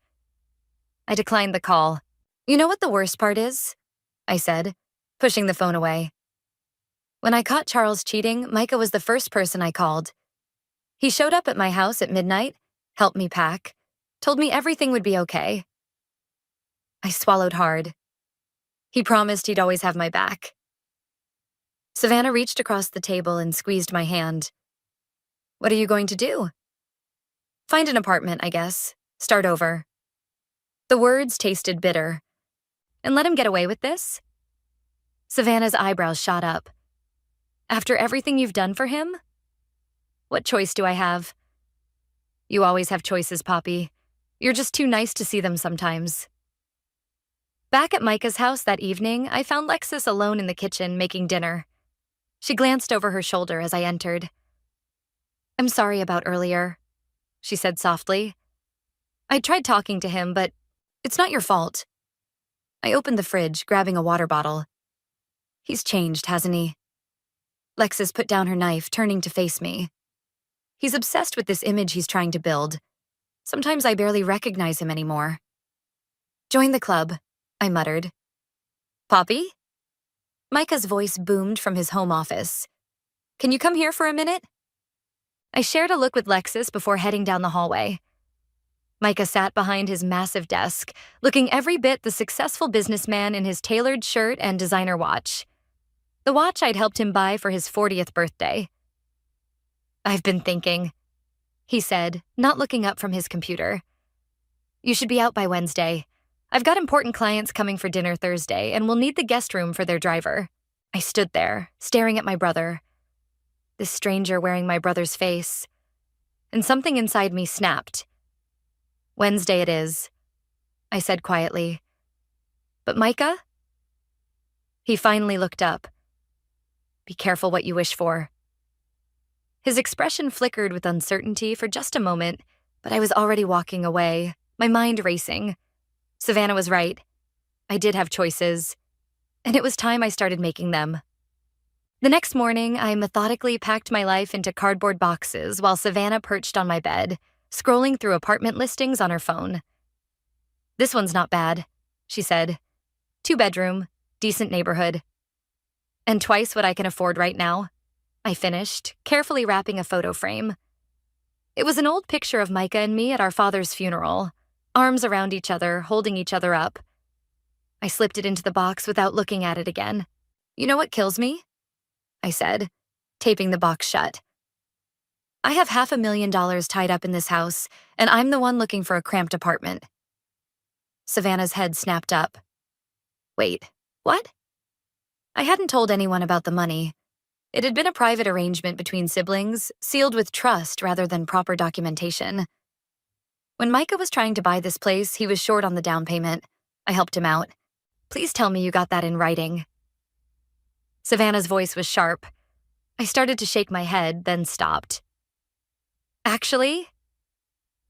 [SPEAKER 3] I declined the call. You know what the worst part is? I said, pushing the phone away. When I caught Charles cheating, Micah was the first person I called. He showed up at my house at midnight, helped me pack, told me everything would be okay. I swallowed hard. He promised he'd always have my back. Savannah reached across the table and squeezed my hand. What are you going to do? Find an apartment, I guess. Start over. The words tasted bitter. And let him get away with this? Savannah's eyebrows shot up. After everything you've done for him? What choice do I have? You always have choices, Poppy. You're just too nice to see them sometimes. Back at Micah's house that evening, I found Lexus alone in the kitchen making dinner. She glanced over her shoulder as I entered. I'm sorry about earlier, she said softly. I tried talking to him, but it's not your fault. I opened the fridge, grabbing a water bottle. He's changed, hasn't he? Lexus put down her knife, turning to face me. He's obsessed with this image he's trying to build. Sometimes I barely recognize him anymore. Join the club, I muttered. Poppy? Micah's voice boomed from his home office. Can you come here for a minute? I shared a look with Lexus before heading down the hallway. Micah sat behind his massive desk, looking every bit the successful businessman in his tailored shirt and designer watch. The watch I'd helped him buy for his 40th birthday. I've been thinking, he said, not looking up from his computer. You should be out by Wednesday. I've got important clients coming for dinner Thursday, and we'll need the guest room for their driver. I stood there, staring at my brother. This stranger wearing my brother's face. And something inside me snapped. Wednesday it is, I said quietly. But Micah? He finally looked up. Be careful what you wish for. His expression flickered with uncertainty for just a moment, but I was already walking away, my mind racing. Savannah was right. I did have choices, and it was time I started making them. The next morning, I methodically packed my life into cardboard boxes while Savannah perched on my bed, scrolling through apartment listings on her phone. This one's not bad, she said. 2-bedroom, decent neighborhood. And twice what I can afford right now, I finished, carefully wrapping a photo frame. It was an old picture of Micah and me at our father's funeral, arms around each other, holding each other up. I slipped it into the box without looking at it again. You know what kills me? I said, taping the box shut. I have $500,000 tied up in this house, and I'm the one looking for a cramped apartment. Savannah's head snapped up. Wait, what? I hadn't told anyone about the money. It had been a private arrangement between siblings, sealed with trust rather than proper documentation. When Micah was trying to buy this place, he was short on the down payment. I helped him out. Please tell me you got that in writing. Savannah's voice was sharp. I started to shake my head, then stopped. Actually,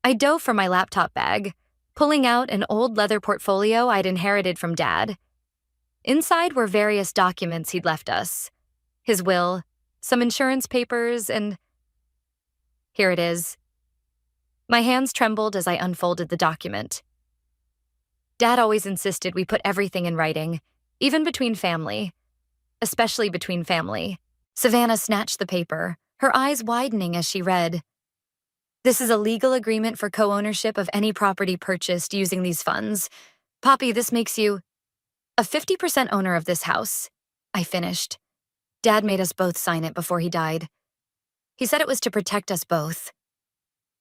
[SPEAKER 3] I dove for my laptop bag, pulling out an old leather portfolio I'd inherited from Dad. Inside were various documents he'd left us. His will, some insurance papers, and... Here it is. My hands trembled as I unfolded the document. Dad always insisted we put everything in writing, even between family. Especially between family. Savannah snatched the paper, her eyes widening as she read. This is a legal agreement for co-ownership of any property purchased using these funds. Poppy, this makes you a 50% owner of this house. I finished. Dad made us both sign it before he died. He said it was to protect us both.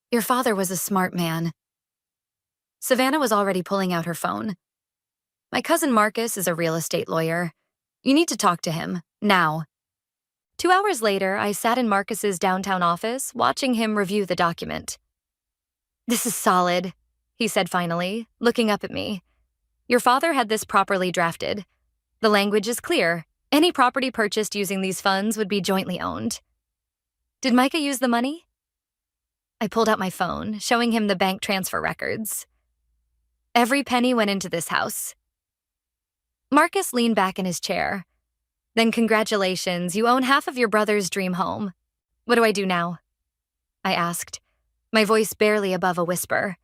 [SPEAKER 3] Your father was a smart man. Savannah was already pulling out her phone. My cousin Marcus is a real estate lawyer. You need to talk to him, now. 2 hours later, I sat in Marcus's downtown office, watching him review the document. This is solid, he said finally, looking up at me. Your father had this properly drafted. The language is clear. Any property purchased using these funds would be jointly owned. Did Micah use the money? I pulled out my phone, showing him the bank transfer records. Every penny went into this house. Marcus leaned back in his chair. Then congratulations, you own half of your brother's dream home. What do I do now? I asked, my voice barely above a whisper.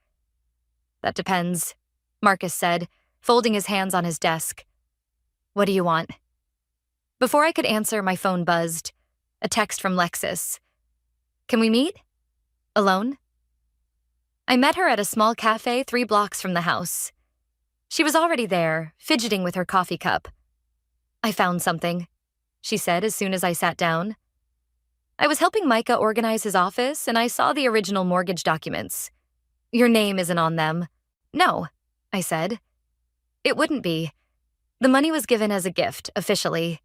[SPEAKER 3] That depends, Marcus said, folding his hands on his desk. What do you want? Before I could answer, my phone buzzed. A text from Lexus. Can we meet? Alone? I met her at a small cafe 3 blocks from the house. She was already there, fidgeting with her coffee cup. I found something, she said as soon as I sat down. I was helping Micah organize his office, and I saw the original mortgage documents. Your name isn't on them. No, I said. It wouldn't be. The money was given as a gift, officially.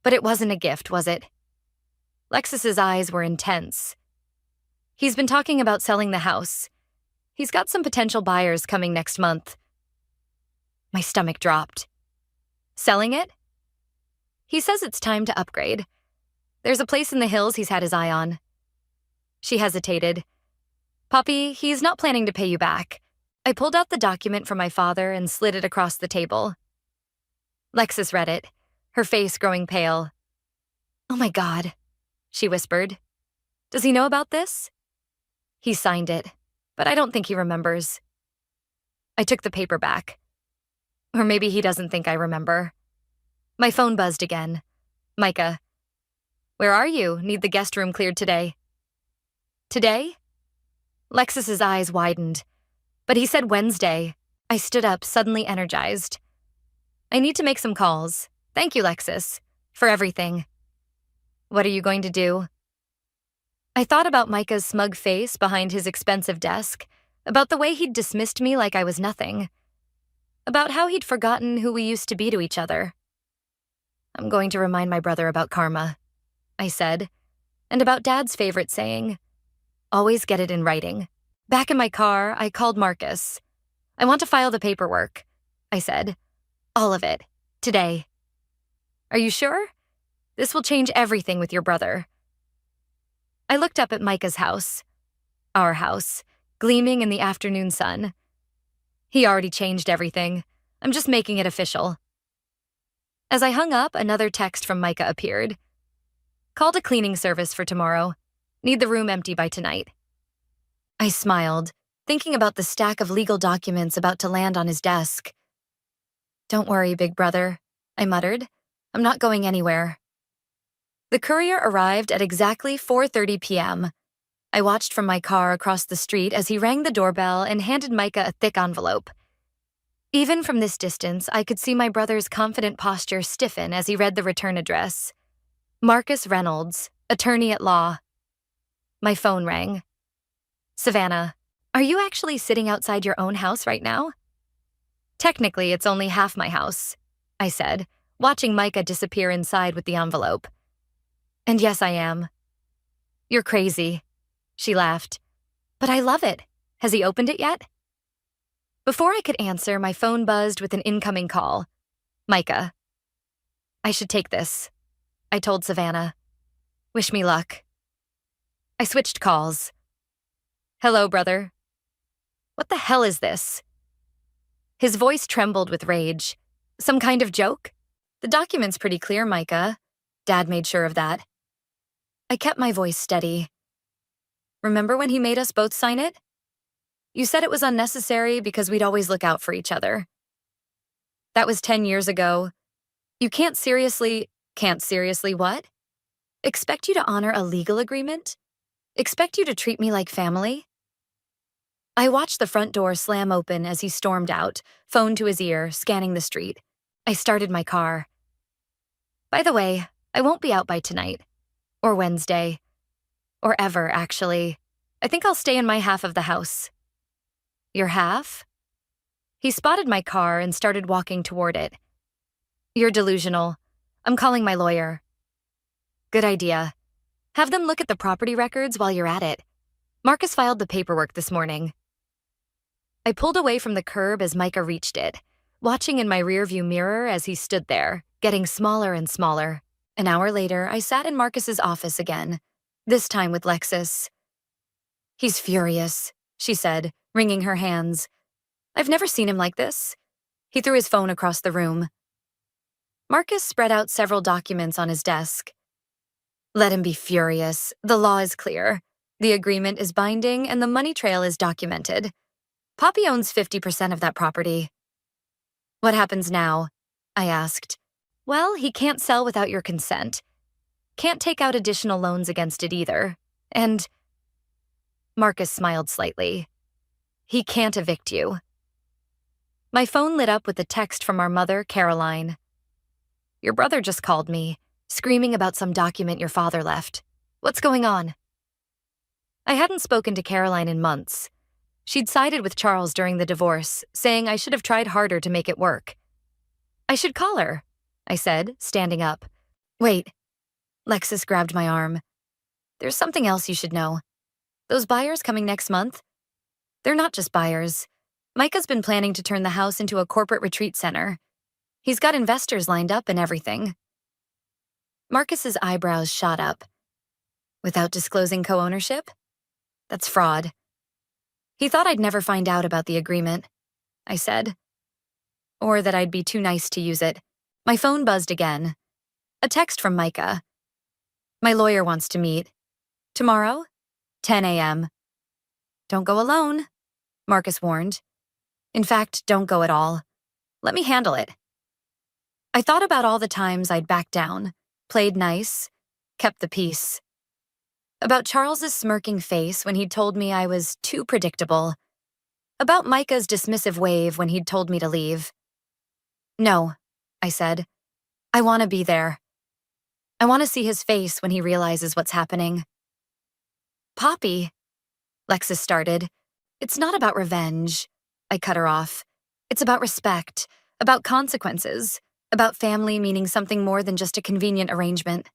[SPEAKER 3] But it wasn't a gift, was it? Lexus's eyes were intense. He's been talking about selling the house. He's got some potential buyers coming next month. My stomach dropped. Selling it? He says it's time to upgrade. There's a place in the hills he's had his eye on. She hesitated. Poppy, he's not planning to pay you back. I pulled out the document from my father and slid it across the table. Lexus read it, her face growing pale. Oh my God, she whispered. Does he know about this? He signed it, but I don't think he remembers. I took the paper back. Or maybe he doesn't think I remember. My phone buzzed again. Micah. Where are you? Need the guest room cleared today. Today? Lexus's eyes widened. But he said Wednesday. I stood up, suddenly energized. I need to make some calls. Thank you, Lexus, for everything. What are you going to do? I thought about Micah's smug face behind his expensive desk, about the way he'd dismissed me like I was nothing, about how he'd forgotten who we used to be to each other. I'm going to remind my brother about karma, I said, and about Dad's favorite saying, always get it in writing. Back in my car, I called Marcus. I want to file the paperwork, I said. All of it, today. Are you sure? This will change everything with your brother. I looked up at Micah's house, our house, gleaming in the afternoon sun. He already changed everything. I'm just making it official. As I hung up, another text from Micah appeared. Called a cleaning service for tomorrow. Need the room empty by tonight. I smiled, thinking about the stack of legal documents about to land on his desk. Don't worry, big brother, I muttered. I'm not going anywhere. The courier arrived at exactly 4:30 p.m. I watched from my car across the street as he rang the doorbell and handed Micah a thick envelope. Even from this distance, I could see my brother's confident posture stiffen as he read the return address. Marcus Reynolds, attorney at law. My phone rang. Savannah, are you actually sitting outside your own house right now? Technically, it's only half my house, I said, watching Micah disappear inside with the envelope. And yes, I am. You're crazy, she laughed. But I love it. Has he opened it yet? Before I could answer, my phone buzzed with an incoming call. Micah. I should take this, I told Savannah. Wish me luck. I switched calls. Hello, brother. What the hell is this? His voice trembled with rage. Some kind of joke? The document's pretty clear, Micah. Dad made sure of that. I kept my voice steady. Remember when he made us both sign it? You said it was unnecessary because we'd always look out for each other. That was 10 years ago. You can't seriously what? Expect you to honor a legal agreement? Expect you to treat me like family? I watched the front door slam open as he stormed out, phone to his ear, scanning the street. I started my car. By the way, I won't be out by tonight. Or Wednesday. Or ever, actually. I think I'll stay in my half of the house. Your half? He spotted my car and started walking toward it. You're delusional. I'm calling my lawyer. Good idea. Have them look at the property records while you're at it. Marcus filed the paperwork this morning. I pulled away from the curb as Micah reached it, watching in my rearview mirror as he stood there, getting smaller and smaller. An hour later, I sat in Marcus's office again, this time with Lexus. He's furious, she said, wringing her hands. I've never seen him like this. He threw his phone across the room. Marcus spread out several documents on his desk. Let him be furious. The law is clear. The agreement is binding and the money trail is documented. Poppy owns 50% of that property. What happens now? I asked. Well, he can't sell without your consent. Can't take out additional loans against it either. And Marcus smiled slightly. He can't evict you. My phone lit up with a text from our mother, Caroline. Your brother just called me, screaming about some document your father left. What's going on? I hadn't spoken to Caroline in months. She'd sided with Charles during the divorce, saying I should have tried harder to make it work. I should call her, I said, standing up. Wait. Lexus grabbed my arm. There's something else you should know. Those buyers coming next month? They're not just buyers. Micah's been planning to turn the house into a corporate retreat center. He's got investors lined up and everything. Marcus's eyebrows shot up. Without disclosing co-ownership? That's fraud. He thought I'd never find out about the agreement, I said. Or that I'd be too nice to use it. My phone buzzed again. A text from Micah. My lawyer wants to meet. Tomorrow, 10 a.m. Don't go alone, Marcus warned. In fact, don't go at all. Let me handle it. I thought about all the times I'd backed down, played nice, kept the peace. About Charles's smirking face when he'd told me I was too predictable. About Micah's dismissive wave when he'd told me to leave. No, I said. I want to be there. I want to see his face when he realizes what's happening. Poppy, Lexus started. It's not about revenge. I cut her off. It's about respect, about consequences, about family meaning something more than just a convenient arrangement.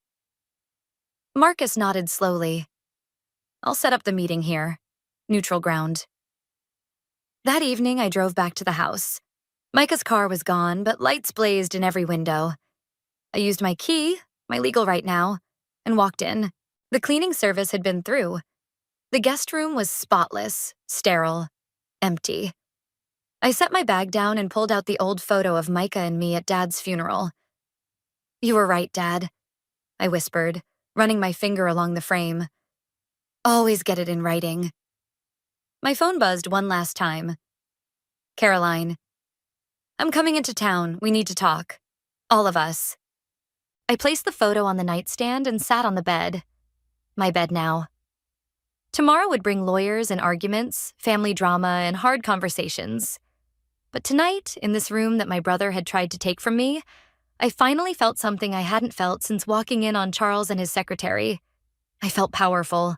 [SPEAKER 3] Marcus nodded slowly. I'll set up the meeting here. Neutral ground. That evening, I drove back to the house. Micah's car was gone, but lights blazed in every window. I used my key, my legal right now, and walked in. The cleaning service had been through. The guest room was spotless, sterile, empty. I set my bag down and pulled out the old photo of Micah and me at Dad's funeral. You were right, Dad, I whispered, running my finger along the frame. Always get it in writing. My phone buzzed one last time. Caroline. I'm coming into town. We need to talk. All of us. I placed the photo on the nightstand and sat on the bed. My bed now. Tomorrow would bring lawyers and arguments, family drama, and hard conversations. But tonight, in this room that my brother had tried to take from me, I finally felt something I hadn't felt since walking in on Charles and his secretary. I felt powerful.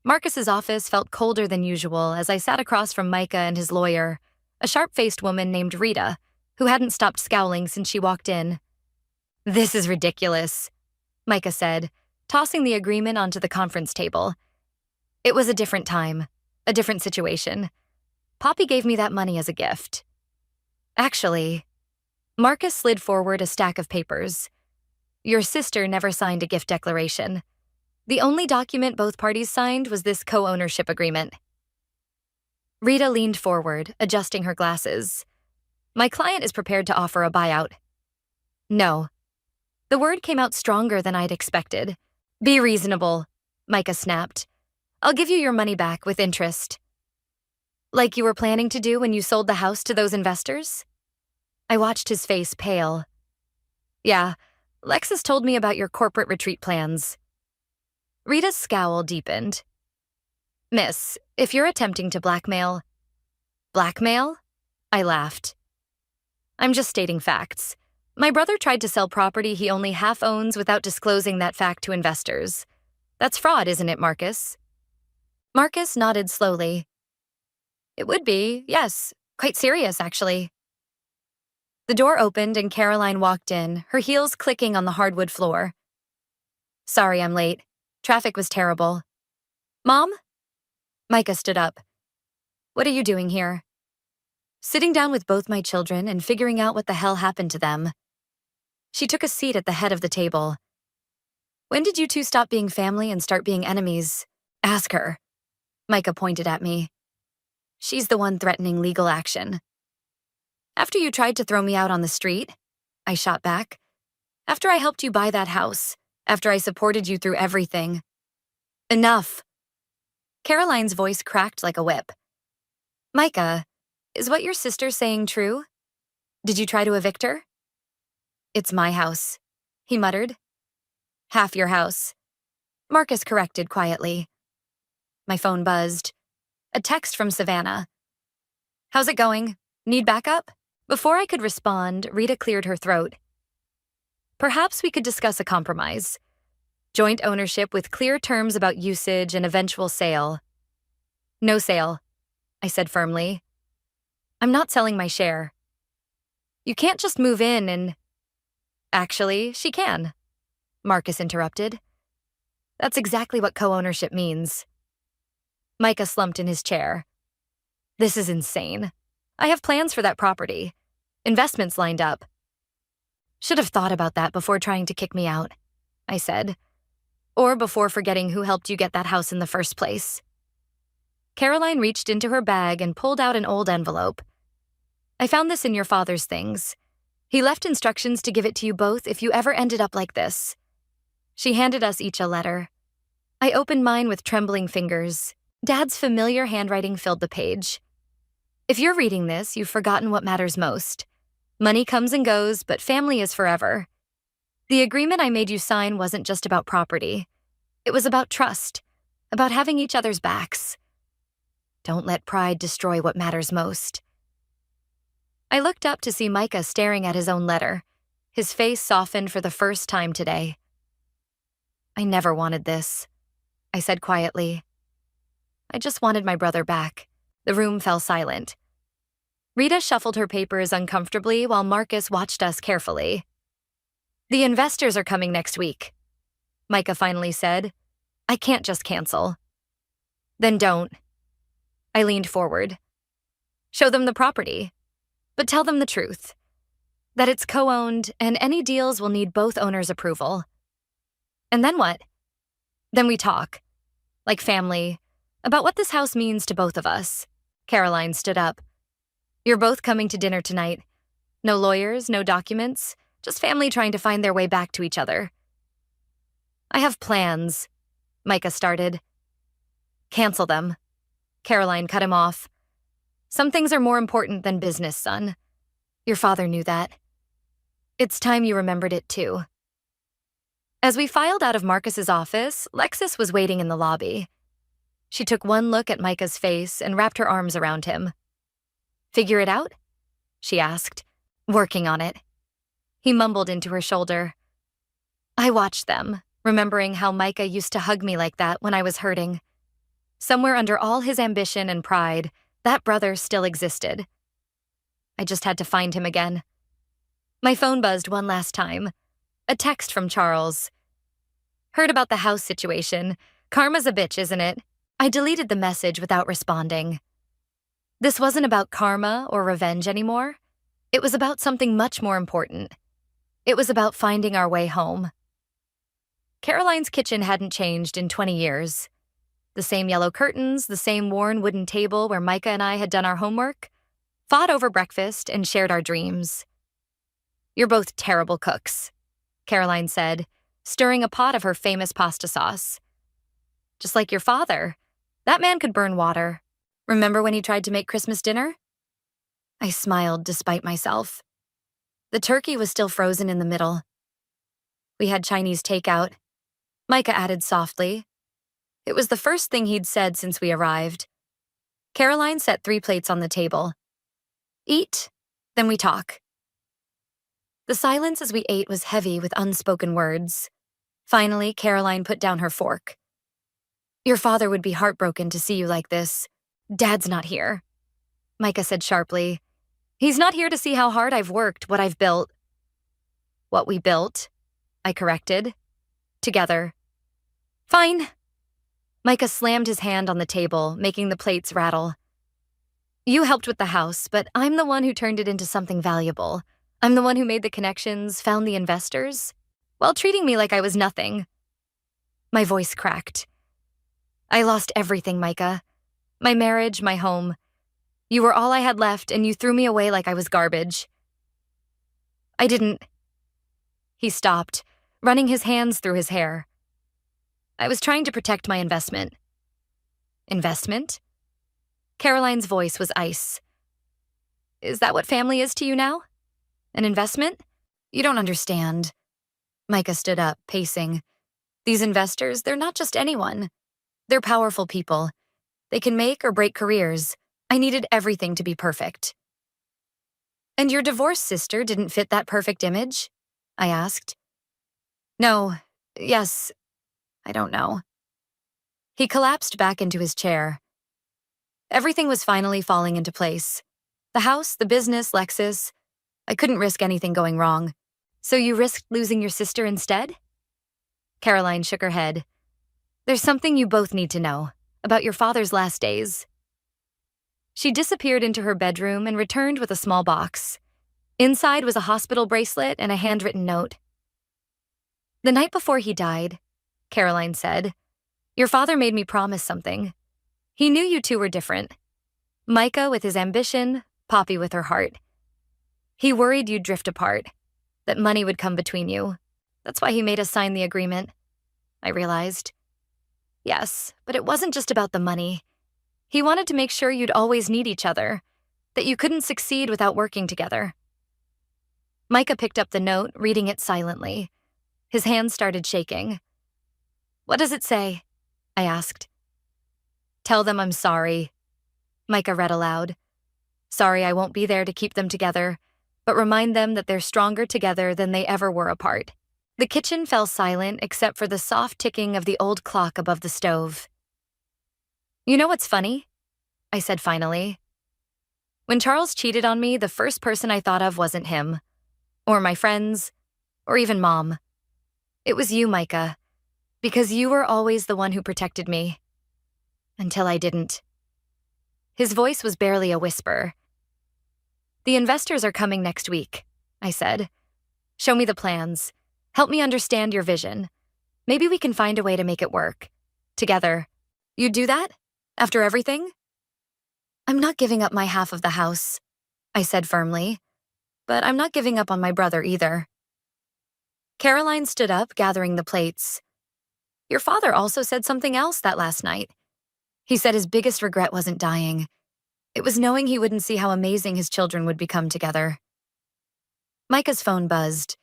[SPEAKER 3] Marcus's office felt colder than usual as I sat across from Micah and his lawyer, a sharp-faced woman named Rita, who hadn't stopped scowling since she walked in. This is ridiculous, Micah said, tossing the agreement onto the conference table. It was a different time, a different situation. Poppy gave me that money as a gift. Actually, Marcus slid forward a stack of papers. Your sister never signed a gift declaration. The only document both parties signed was this co-ownership agreement. Rita leaned forward, adjusting her glasses. My client is prepared to offer a buyout. No. The word came out stronger than I'd expected. Be reasonable, Micah snapped. I'll give you your money back with interest. Like you were planning to do when you sold the house to those investors? I watched his face pale. Yeah, Lexus told me about your corporate retreat plans. Rita's scowl deepened. Miss, if you're attempting to blackmail... Blackmail? I laughed. I'm just stating facts. My brother tried to sell property he only half owns without disclosing that fact to investors. That's fraud, isn't it, Marcus? Marcus nodded slowly. It would be, yes. Quite serious, actually. The door opened and Caroline walked in, her heels clicking on the hardwood floor. Sorry I'm late. Traffic was terrible. Mom? Micah stood up. What are you doing here? Sitting down with both my children and figuring out what the hell happened to them. She took a seat at the head of the table. When did you two stop being family and start being enemies? Ask her. Micah pointed at me. She's the one threatening legal action. After you tried to throw me out on the street, I shot back. After I helped you buy that house, after I supported you through everything. Enough. Caroline's voice cracked like a whip. Micah, is what your sister's saying true? Did you try to evict her? It's my house, he muttered. Half your house. Marcus corrected quietly. My phone buzzed. A text from Savannah. How's it going? Need backup? Before I could respond, Rita cleared her throat. Perhaps we could discuss a compromise. Joint ownership with clear terms about usage and eventual sale. No sale, I said firmly. I'm not selling my share. You can't just move in and... Actually, she can, Marcus interrupted. That's exactly what co-ownership means. Micah slumped in his chair. This is insane. I have plans for that property. Investments lined up. Should have thought about that before trying to kick me out, I said. Or before forgetting who helped you get that house in the first place. Caroline reached into her bag and pulled out an old envelope. I found this in your father's things. He left instructions to give it to you both if you ever ended up like this. She handed us each a letter. I opened mine with trembling fingers. Dad's familiar handwriting filled the page. If you're reading this, you've forgotten what matters most. Money comes and goes, but family is forever. The agreement I made you sign wasn't just about property. It was about trust, about having each other's backs. Don't let pride destroy what matters most. I looked up to see Micah staring at his own letter. His face softened for the first time today. I never wanted this, I said quietly. I just wanted my brother back. The room fell silent. Rita shuffled her papers uncomfortably while Marcus watched us carefully. The investors are coming next week, Micah finally said. I can't just cancel. Then don't. I leaned forward. Show them the property, but tell them the truth. That it's co-owned and any deals will need both owners' approval. And then what? Then we talk, like family, about what this house means to both of us. Caroline stood up. You're both coming to dinner tonight. No lawyers, no documents, just family trying to find their way back to each other. I have plans, Micah started. Cancel them. Caroline cut him off. Some things are more important than business, son. Your father knew that. It's time you remembered it too. As we filed out of Marcus's office, Lexis was waiting in the lobby. She took one look at Micah's face and wrapped her arms around him. Figure it out? She asked. Working on it. He mumbled into her shoulder. I watched them, remembering how Micah used to hug me like that when I was hurting. Somewhere under all his ambition and pride, that brother still existed. I just had to find him again. My phone buzzed one last time. A text from Charles. Heard about the house situation. Karma's a bitch, isn't it? I deleted the message without responding. This wasn't about karma or revenge anymore. It was about something much more important. It was about finding our way home. Caroline's kitchen hadn't changed in 20 years. The same yellow curtains, the same worn wooden table where Micah and I had done our homework, fought over breakfast, and shared our dreams. You're both terrible cooks, Caroline said, stirring a pot of her famous pasta sauce. Just like your father, that man could burn water. Remember when he tried to make Christmas dinner? I smiled despite myself. The turkey was still frozen in the middle. We had Chinese takeout. Micah added softly. It was the first thing he'd said since we arrived. Caroline set 3 plates on the table. Eat, then we talk. The silence as we ate was heavy with unspoken words. Finally, Caroline put down her fork. Your father would be heartbroken to see you like this. Dad's not here, Micah said sharply. He's not here to see how hard I've worked, what I've built. What we built, I corrected. Together. Fine. Micah slammed his hand on the table, making the plates rattle. You helped with the house, but I'm the one who turned it into something valuable. I'm the one who made the connections, found the investors, while treating me like I was nothing. My voice cracked. I lost everything, Micah. My marriage, my home. You were all I had left, and you threw me away like I was garbage. I didn't... He stopped, running his hands through his hair. I was trying to protect my investment. Investment? Caroline's voice was ice. Is that what family is to you now? An investment? You don't understand. Micah stood up, pacing. These investors, they're not just anyone. They're powerful people. They can make or break careers. I needed everything to be perfect. And your divorced sister didn't fit that perfect image? I asked. No, yes, I don't know. He collapsed back into his chair. Everything was finally falling into place. The house, the business, Lexus. I couldn't risk anything going wrong. So you risked losing your sister instead? Caroline shook her head. There's something you both need to know about your father's last days. She disappeared into her bedroom and returned with a small box. Inside was a hospital bracelet and a handwritten note. The night before he died, Caroline said, your father made me promise something. He knew you two were different. Micah with his ambition, Poppy with her heart. He worried you'd drift apart, that money would come between you. That's why he made us sign the agreement, I realized. Yes, but it wasn't just about the money. He wanted to make sure you'd always need each other, that you couldn't succeed without working together. Micah picked up the note, reading it silently. His hands started shaking. What does it say? I asked. Tell them I'm sorry. Micah read aloud. Sorry I won't be there to keep them together, but remind them that they're stronger together than they ever were apart. The kitchen fell silent except for the soft ticking of the old clock above the stove. You know what's funny? I said finally. When Charles cheated on me, the first person I thought of wasn't him, or my friends, or even Mom. It was you, Micah, because you were always the one who protected me. Until I didn't. His voice was barely a whisper. The investors are coming next week, I said. Show me the plans. Help me understand your vision. Maybe we can find a way to make it work. Together. You'd do that? After everything? I'm not giving up my half of the house, I said firmly. But I'm not giving up on my brother either. Caroline stood up, gathering the plates. Your father also said something else that last night. He said his biggest regret wasn't dying. It was knowing he wouldn't see how amazing his children would become together. Micah's phone buzzed.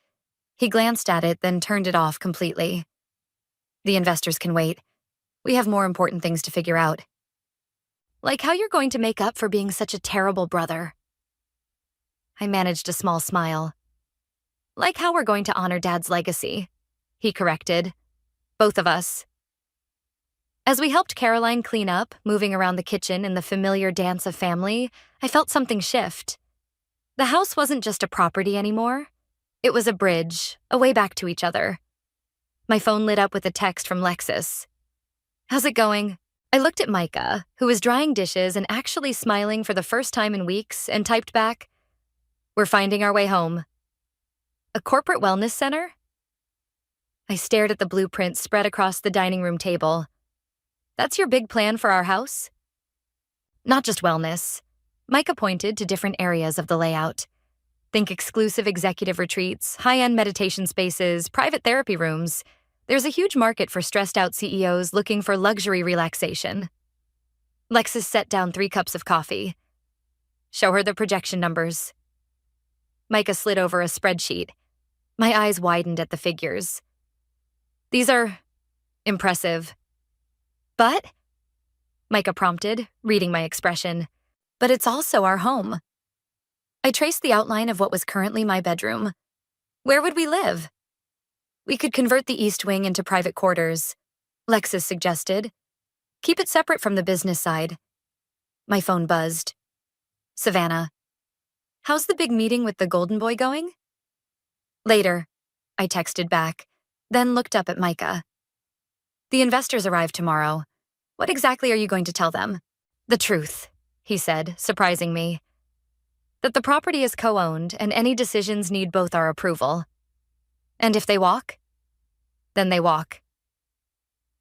[SPEAKER 3] He glanced at it, then turned it off completely. The investors can wait. We have more important things to figure out. Like how you're going to make up for being such a terrible brother. I managed a small smile. Like how we're going to honor Dad's legacy, he corrected. Both of us. As we helped Caroline clean up, moving around the kitchen in the familiar dance of family, I felt something shift. The house wasn't just a property anymore. It was a bridge, a way back to each other. My phone lit up with a text from Lexus. How's it going? I looked at Micah, who was drying dishes and actually smiling for the first time in weeks, and typed back, We're finding our way home. A corporate wellness center? I stared at the blueprint spread across the dining room table. That's your big plan for our house? Not just wellness. Micah pointed to different areas of the layout. Think exclusive executive retreats, high-end meditation spaces, private therapy rooms. There's a huge market for stressed-out CEOs looking for luxury relaxation. Lexus set down 3 cups of coffee. Show her the projection numbers. Micah slid over a spreadsheet. My eyes widened at the figures. These are impressive. But, Micah prompted, reading my expression, but it's also our home. I traced the outline of what was currently my bedroom. Where would we live? We could convert the east wing into private quarters, Lexus suggested. Keep it separate from the business side. My phone buzzed. Savannah. How's the big meeting with the Golden Boy going? Later, I texted back, then looked up at Micah. The investors arrive tomorrow. What exactly are you going to tell them? The truth, he said, surprising me. That the property is co-owned and any decisions need both our approval. And if they walk? Then they walk.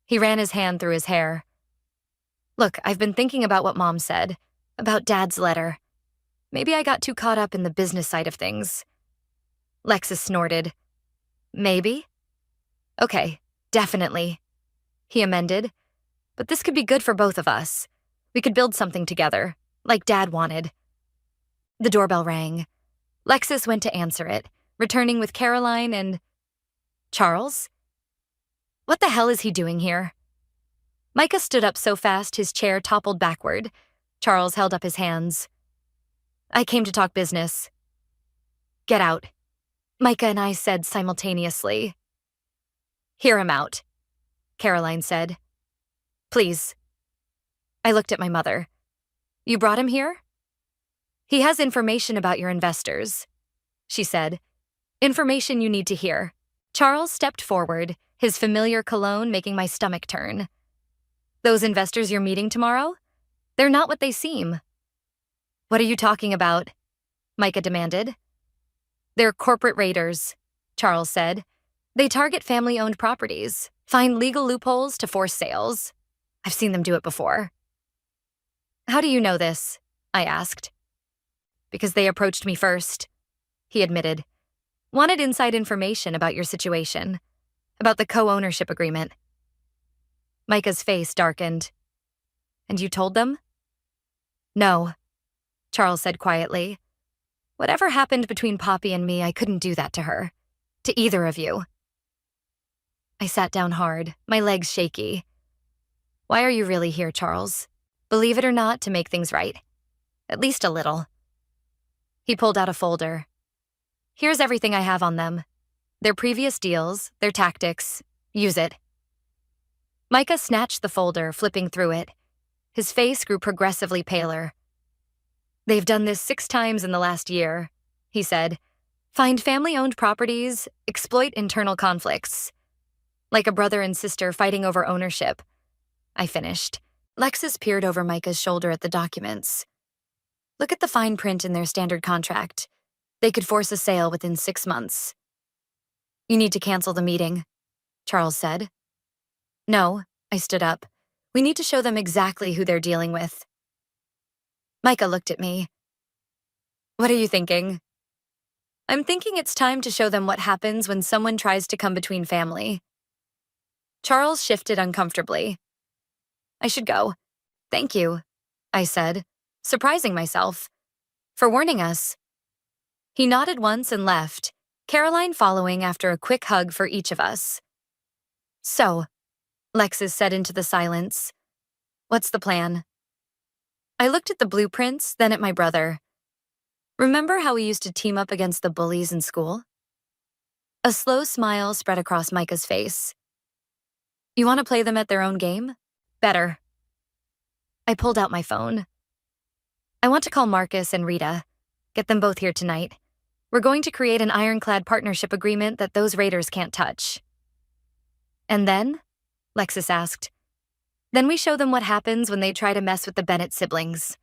[SPEAKER 3] He ran his hand through his hair. Look, I've been thinking about what Mom said, about Dad's letter. Maybe I got too caught up in the business side of things. Lexus snorted. Maybe? Okay, definitely, he amended. But this could be good for both of us. We could build something together, like Dad wanted. The doorbell rang. Lexus went to answer it, returning with Caroline and... Charles? What the hell is he doing here? Micah stood up so fast his chair toppled backward. Charles held up his hands. I came to talk business. Get out, Micah and I said simultaneously. Hear him out, Caroline said. Please. I looked at my mother. You brought him here? He has information about your investors, she said. Information you need to hear. Charles stepped forward, his familiar cologne making my stomach turn. Those investors you're meeting tomorrow? They're not what they seem. What are you talking about? Micah demanded. They're corporate raiders, Charles said. They target family-owned properties, find legal loopholes to force sales. I've seen them do it before. How do you know this? I asked. Because they approached me first, he admitted. Wanted inside information about your situation, about the co-ownership agreement. Micah's face darkened. And you told them? No, Charles said quietly. Whatever happened between Poppy and me, I couldn't do that to her. To either of you. I sat down hard, my legs shaky. Why are you really here, Charles? Believe it or not, to make things right. At least a little. He pulled out a folder. Here's everything I have on them. Their previous deals, their tactics. Use it. Micah snatched the folder, flipping through it. His face grew progressively paler. They've done this 6 times in the last year, he said. Find family-owned properties, exploit internal conflicts. Like a brother and sister fighting over ownership. I finished. Lexus peered over Micah's shoulder at the documents. Look at the fine print in their standard contract. They could force a sale within 6 months. You need to cancel the meeting, Charles said. No, I stood up. We need to show them exactly who they're dealing with. Micah looked at me. What are you thinking? I'm thinking it's time to show them what happens when someone tries to come between family. Charles shifted uncomfortably. I should go. Thank you, I said, surprising myself. For warning us. He nodded once and left, Caroline following after a quick hug for each of us. So, Lexus said into the silence, what's the plan? I looked at the blueprints, then at my brother. Remember how we used to team up against the bullies in school? A slow smile spread across Micah's face. You want to play them at their own game? Better. I pulled out my phone. I want to call Marcus and Rita. Get them both here tonight. We're going to create an ironclad partnership agreement that those raiders can't touch. And then? Lexus asked. Then we show them what happens when they try to mess with the Bennett siblings.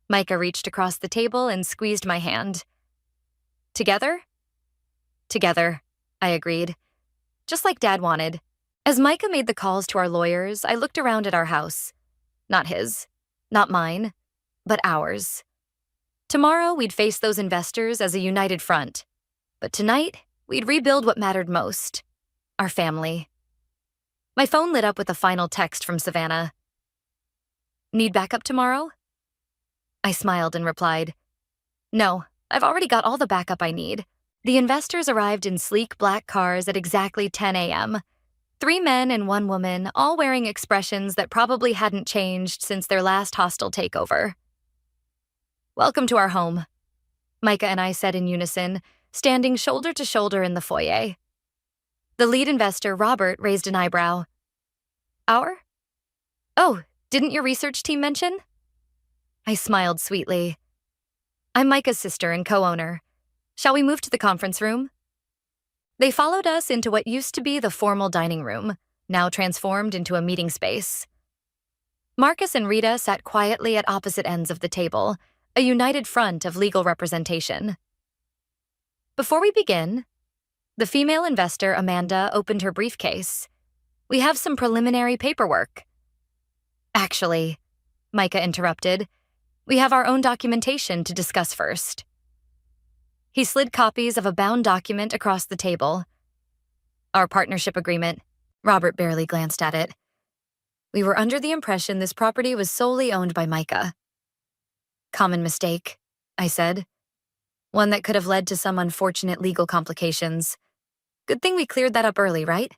[SPEAKER 3] Micah reached across the table and squeezed my hand. Together? Together, I agreed. Just like Dad wanted. As Micah made the calls to our lawyers, I looked around at our house. Not his, not mine, but ours. Tomorrow, we'd face those investors as a united front. But tonight, we'd rebuild what mattered most. Our family. My phone lit up with a final text from Savannah. Need backup tomorrow? I smiled and replied, No, I've already got all the backup I need. The investors arrived in sleek black cars at exactly 10 a.m. 3 men and 1 woman, all wearing expressions that probably hadn't changed since their last hostile takeover. Welcome to our home, Micah and I said in unison, standing shoulder to shoulder in the foyer. The lead investor, Robert, raised an eyebrow. Our? Oh, didn't your research team mention? I smiled sweetly. I'm Micah's sister and co-owner. Shall we move to the conference room? They followed us into what used to be the formal dining room, now transformed into a meeting space. Marcus and Rita sat quietly at opposite ends of the table, a united front of legal representation. Before we begin, the female investor, Amanda, opened her briefcase. We have some preliminary paperwork. Actually, Micah interrupted, we have our own documentation to discuss first. He slid copies of a bound document across the table. Our partnership agreement. Robert barely glanced at it. We were under the impression this property was solely owned by Micah. Common mistake, I said. One that could have led to some unfortunate legal complications. Good thing we cleared that up early, right?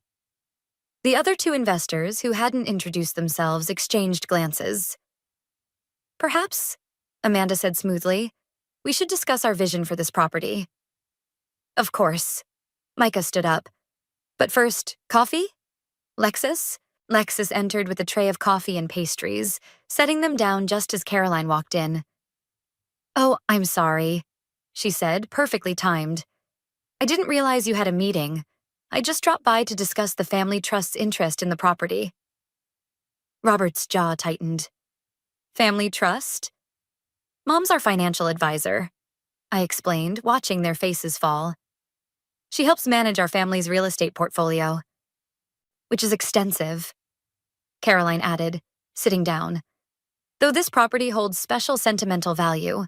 [SPEAKER 3] The other two investors, who hadn't introduced themselves, exchanged glances. Perhaps, Amanda said smoothly, we should discuss our vision for this property. Of course. Micah stood up. But first, coffee? Lexus? Lexus entered with a tray of coffee and pastries, setting them down just as Caroline walked in. Oh, I'm sorry, she said, perfectly timed. I didn't realize you had a meeting. I just dropped by to discuss the family trust's interest in the property. Robert's jaw tightened. Family trust? Mom's our financial advisor, I explained, watching their faces fall. She helps manage our family's real estate portfolio, which is extensive, Caroline added, sitting down. Though this property holds special sentimental value.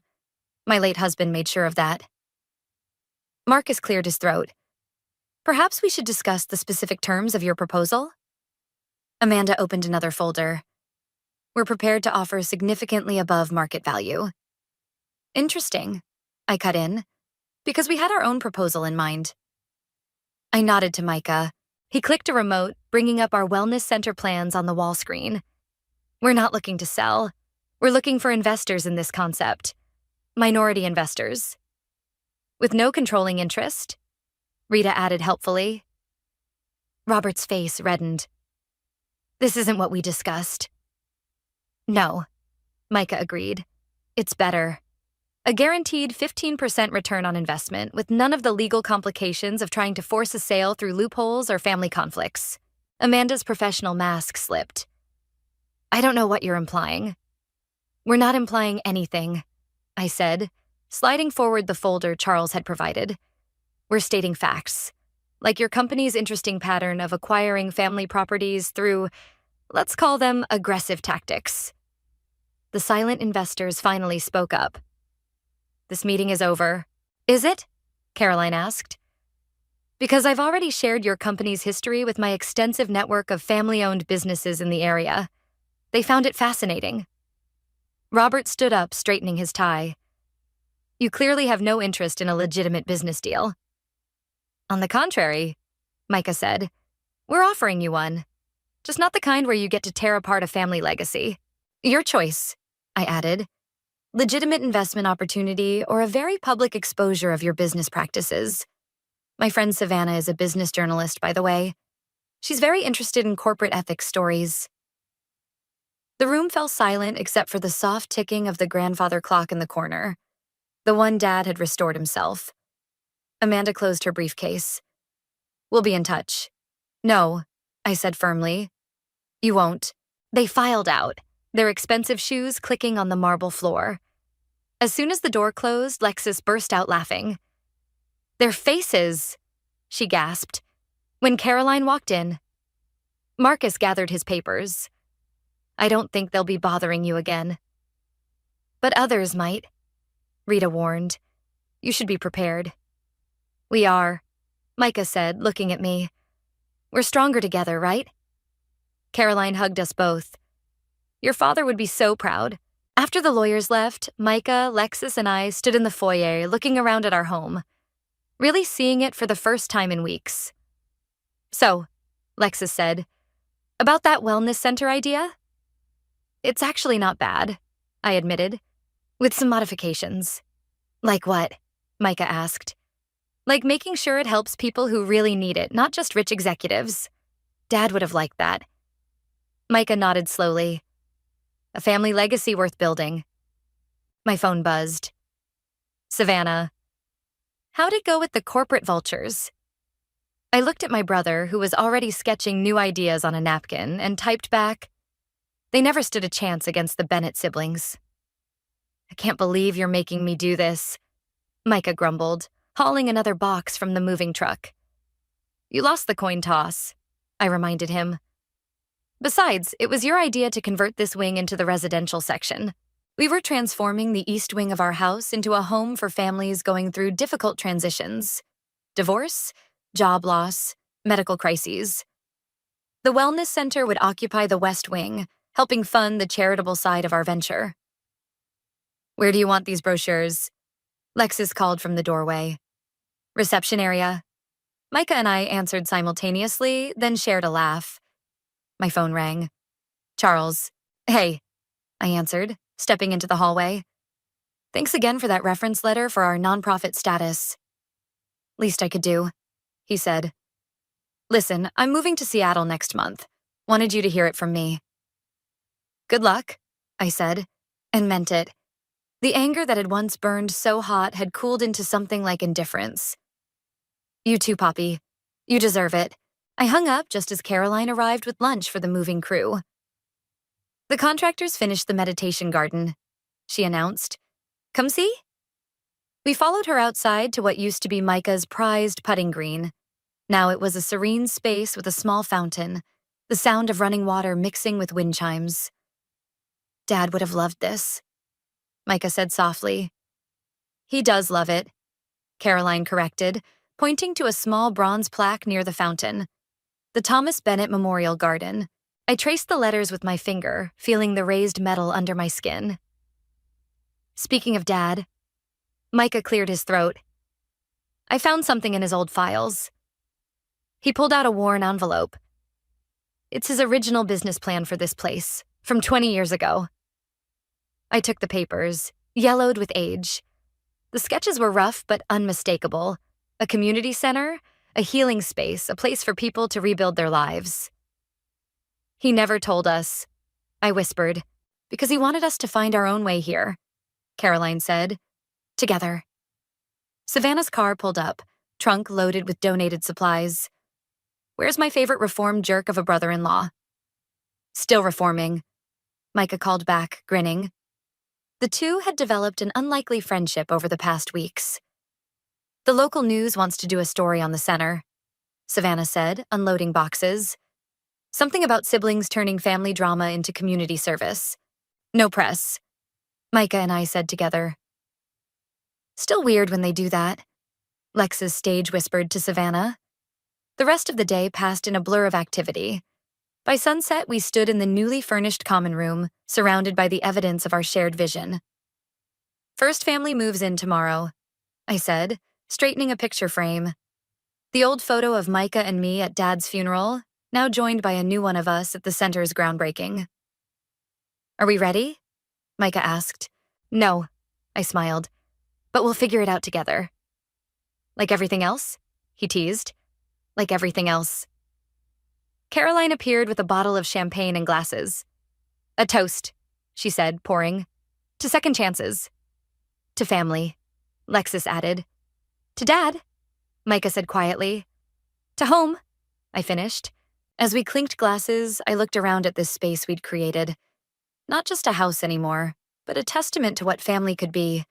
[SPEAKER 3] My late husband made sure of that. Marcus cleared his throat. Perhaps we should discuss the specific terms of your proposal? Amanda opened another folder. We're prepared to offer significantly above market value. Interesting, I cut in, because we had our own proposal in mind. I nodded to Micah. He clicked a remote, bringing up our wellness center plans on the wall screen. We're not looking to sell. We're looking for investors in this concept. Minority investors. With no controlling interest, Rita added helpfully. Robert's face reddened. This isn't what we discussed. No, Micah agreed. It's better. A guaranteed 15% return on investment with none of the legal complications of trying to force a sale through loopholes or family conflicts. Amanda's professional mask slipped. I don't know what you're implying. We're not implying anything, I said, sliding forward the folder Charles had provided. We're stating facts, like your company's interesting pattern of acquiring family properties through, let's call them aggressive tactics. The silent investors finally spoke up. This meeting is over. Is it? Caroline asked. Because I've already shared your company's history with my extensive network of family-owned businesses in the area. They found it fascinating. Robert stood up, straightening his tie. You clearly have no interest in a legitimate business deal. On the contrary, Micah said, we're offering you one. Just not the kind where you get to tear apart a family legacy. Your choice, I added. Legitimate investment opportunity or a very public exposure of your business practices. My friend Savannah is a business journalist, by the way. She's very interested in corporate ethics stories. The room fell silent except for the soft ticking of the grandfather clock in the corner. The one Dad had restored himself. Amanda closed her briefcase. We'll be in touch. No, I said firmly. You won't. They filed out, their expensive shoes clicking on the marble floor. As soon as the door closed, Lexus burst out laughing. Their faces, she gasped, when Caroline walked in. Marcus gathered his papers. I don't think they'll be bothering you again. But others might, Rita warned. You should be prepared. We are, Micah said, looking at me. We're stronger together, right? Caroline hugged us both. Your father would be so proud. After the lawyers left, Micah, Lexus, and I stood in the foyer looking around at our home, really seeing it for the first time in weeks. So, Lexus said, about that wellness center idea? It's actually not bad, I admitted, with some modifications. Like what? Micah asked. Like making sure it helps people who really need it, not just rich executives. Dad would have liked that. Micah nodded slowly. A family legacy worth building. My phone buzzed. Savannah. How'd it go with the corporate vultures? I looked at my brother, who was already sketching new ideas on a napkin, and typed back, they never stood a chance against the Bennett siblings. I can't believe you're making me do this, Micah grumbled, hauling another box from the moving truck. You lost the coin toss, I reminded him. Besides, it was your idea to convert this wing into the residential section. We were transforming the east wing of our house into a home for families going through difficult transitions. Divorce, job loss, medical crises. The wellness center would occupy the West Wing, helping fund the charitable side of our venture. "Where do you want these brochures?" Lexus called from the doorway. "Reception area." Micah and I answered simultaneously, then shared a laugh. My phone rang. "Charles." "Hey," I answered, stepping into the hallway. "Thanks again for that reference letter for our nonprofit status." "Least I could do," he said. "Listen, I'm moving to Seattle next month. Wanted you to hear it from me." "Good luck," I said, and meant it. The anger that had once burned so hot had cooled into something like indifference. "You too, Poppy. You deserve it." I hung up just as Caroline arrived with lunch for the moving crew. "The contractors finished the meditation garden," she announced. "Come see?" We followed her outside to what used to be Micah's prized putting green. Now it was a serene space with a small fountain, the sound of running water mixing with wind chimes. "Dad would have loved this," Micah said softly. "He does love it," Caroline corrected, pointing to a small bronze plaque near the fountain. "The Thomas Bennett Memorial Garden." I traced the letters with my finger, feeling the raised metal under my skin. "Speaking of Dad," Micah cleared his throat. "I found something in his old files." He pulled out a worn envelope. "It's his original business plan for this place, from 20 years ago." I took the papers, yellowed with age. The sketches were rough but unmistakable. A community center, a healing space, a place for people to rebuild their lives. "He never told us," I whispered, "because he wanted us to find our own way here," Caroline said. "Together." Savannah's car pulled up, trunk loaded with donated supplies. "Where's my favorite reformed jerk of a brother-in-law?" "Still reforming," Micah called back, grinning. The two had developed an unlikely friendship over the past weeks. "The local news wants to do a story on the center," Savannah said, unloading boxes. "Something about siblings turning family drama into community service. No press," Micah and I said together. "Still weird when they do that," Lex's stage whispered to Savannah. The rest of the day passed in a blur of activity. By sunset, we stood in the newly furnished common room, surrounded by the evidence of our shared vision. "First family moves in tomorrow," I said, straightening a picture frame. The old photo of Micah and me at Dad's funeral, now joined by a new one of us at the center's groundbreaking. "Are we ready?" Micah asked. "No," I smiled, "but we'll figure it out together." "Like everything else?" he teased. "Like everything else." Caroline appeared with a bottle of champagne and glasses. "A toast," she said, pouring. "To second chances." "To family," Lexus added. "To Dad," Micah said quietly. "To home," I finished. As we clinked glasses, I looked around at this space we'd created. Not just a house anymore, but a testament to what family could be,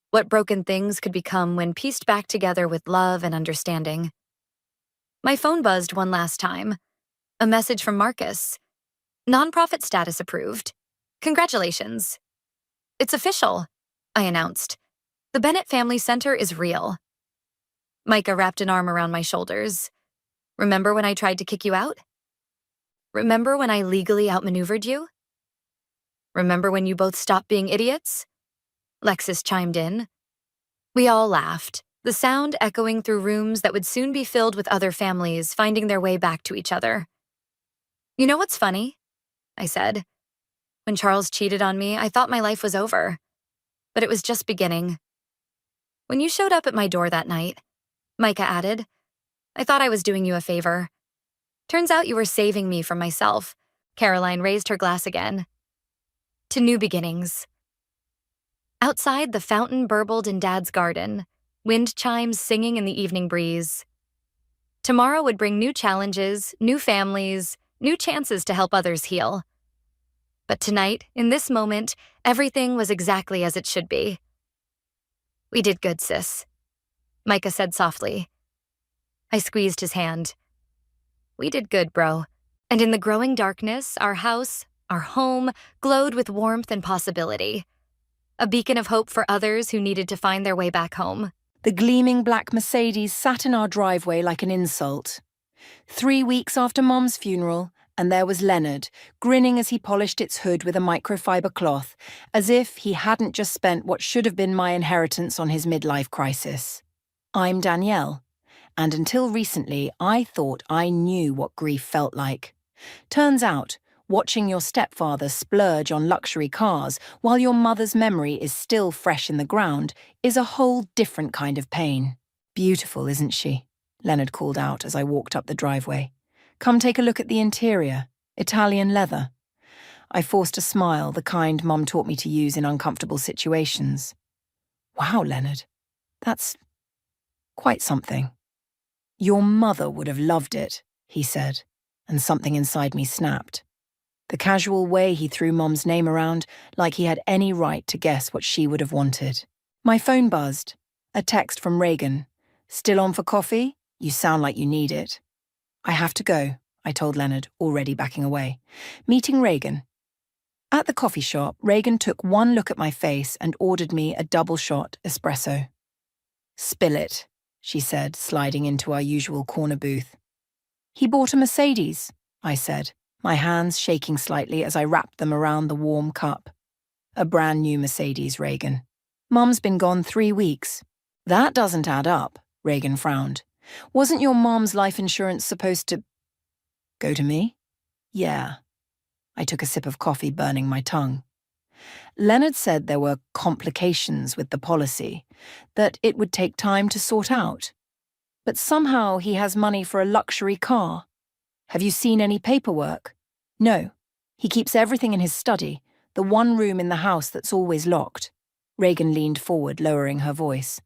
[SPEAKER 3] what broken things could become when pieced back together with love and understanding. My phone buzzed one last time. A message from Marcus. "Nonprofit status approved. Congratulations." "It's official," I announced. "The Bennett Family Center is real." Micah wrapped an arm around my shoulders. "Remember when I tried to kick you out? Remember when I legally outmaneuvered you? Remember when you both stopped being idiots?" Lexus chimed in. We all laughed, the sound echoing through rooms that would soon be filled with other families finding their way back to each other. "You know what's funny?" I said. "When Charles cheated on me, I thought my life was over. But it was just beginning. When you showed up at my door that night," Micah added, "I thought I was doing you a favor. Turns out you were saving me from myself." Caroline raised her glass again. "To new beginnings." Outside, the fountain burbled in Dad's garden, wind chimes singing in the evening breeze. Tomorrow would bring new challenges, new families, new chances to help others heal. But tonight, in this moment, everything was exactly as it should be. "We did good, sis," Micah said softly. I squeezed his hand. "We did good, bro." And in the growing darkness, our house, our home, glowed with warmth and possibility. A beacon of hope for others who needed to find their way back home.
[SPEAKER 4] The gleaming black Mercedes sat in our driveway like an insult. 3 weeks after Mom's funeral, and there was Leonard, grinning as he polished its hood with a microfiber cloth, as if he hadn't just spent what should have been my inheritance on his midlife crisis. I'm Danielle, and until recently I thought I knew what grief felt like. Turns out, watching your stepfather splurge on luxury cars while your mother's memory is still fresh in the ground is a whole different kind of pain. Beautiful, isn't she? Leonard called out as I walked up the driveway. Come take a look at the interior. Italian leather. I forced a smile, the kind Mum taught me to use in uncomfortable situations. Wow, Leonard. That's quite something. Your mother would have loved it, he said, and something inside me snapped. The casual way he threw Mom's name around, like he had any right to guess what she would have wanted. My phone buzzed. A text from Reagan. Still on for coffee? You sound like you need it. I have to go, I told Leonard, already backing away. Meeting Reagan. At the coffee shop, Reagan took one look at my face and ordered me a double-shot espresso. Spill it, she said, sliding into our usual corner booth. He bought a Mercedes, I said, my hands shaking slightly as I wrapped them around the warm cup. A brand new Mercedes, Reagan. Mum's been gone 3 weeks. That doesn't add up, Reagan frowned. Wasn't your mom's life insurance supposed to go to me? Yeah. I took a sip of coffee, burning my tongue. Leonard said there were complications with the policy, that it would take time to sort out. But somehow he has money for a luxury car. Have you seen any paperwork? No. He keeps everything in his study, the one room in the house that's always locked. Reagan leaned forward, lowering her voice.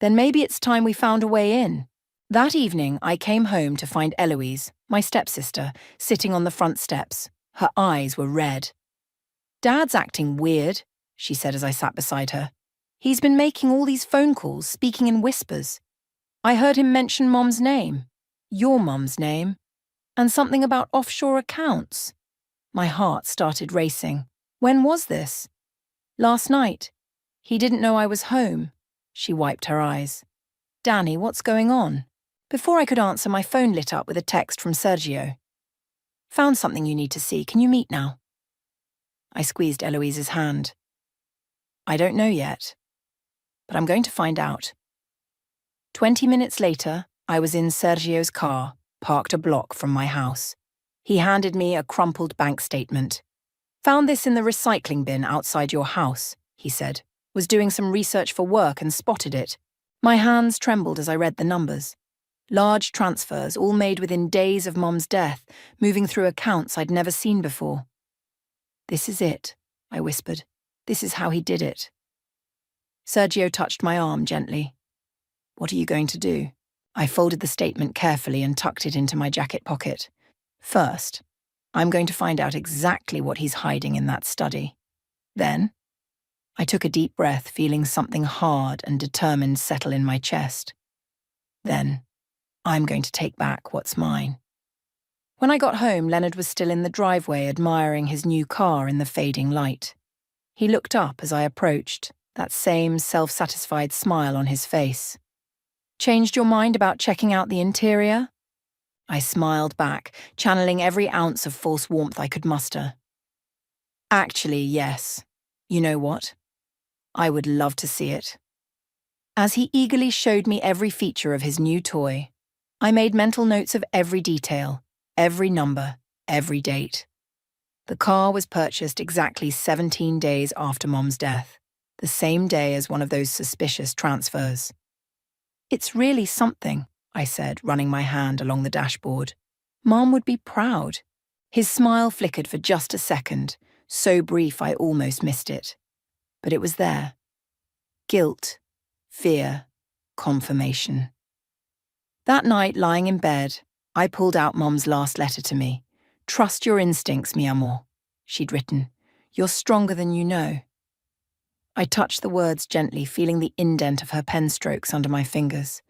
[SPEAKER 4] Then maybe it's time we found a way in. That evening, I came home to find Eloise, my stepsister, sitting on the front steps. Her eyes were red. Dad's acting weird, she said as I sat beside her. He's been making all these phone calls, speaking in whispers. I heard him mention Mom's name, your Mom's name, and something about offshore accounts. My heart started racing. When was this? Last night. He didn't know I was home. She wiped her eyes. Danny, what's going on? Before I could answer, my phone lit up with a text from Sergio. Found something you need to see. Can you meet now? I squeezed Eloise's hand. I don't know yet, but I'm going to find out. 20 minutes later, I was in Sergio's car, parked a block from my house. He handed me a crumpled bank statement. Found this in the recycling bin outside your house, he said. Was doing some research for work and spotted it. My hands trembled as I read the numbers. Large transfers, all made within days of Mom's death, moving through accounts I'd never seen before. This is it, I whispered. This is how he did it. Sergio touched my arm gently. What are you going to do? I folded the statement carefully and tucked it into my jacket pocket. First, I'm going to find out exactly what he's hiding in that study. Then, I took a deep breath, feeling something hard and determined settle in my chest. Then, I'm going to take back what's mine. When I got home, Leonard was still in the driveway admiring his new car in the fading light. He looked up as I approached, that same self-satisfied smile on his face. Changed your mind about checking out the interior? I smiled back, channeling every ounce of false warmth I could muster. Actually, yes. You know what? I would love to see it. As he eagerly showed me every feature of his new toy, I made mental notes of every detail, every number, every date. The car was purchased exactly 17 days after Mom's death, the same day as one of those suspicious transfers. It's really something, I said, running my hand along the dashboard. Mom would be proud. His smile flickered for just a second, so brief I almost missed it. But it was there. Guilt, fear, confirmation. That night, lying in bed, I pulled out Mom's last letter to me. Trust your instincts, mi amor, she'd written. You're stronger than you know. I touched the words gently, feeling the indent of her pen strokes under my fingers.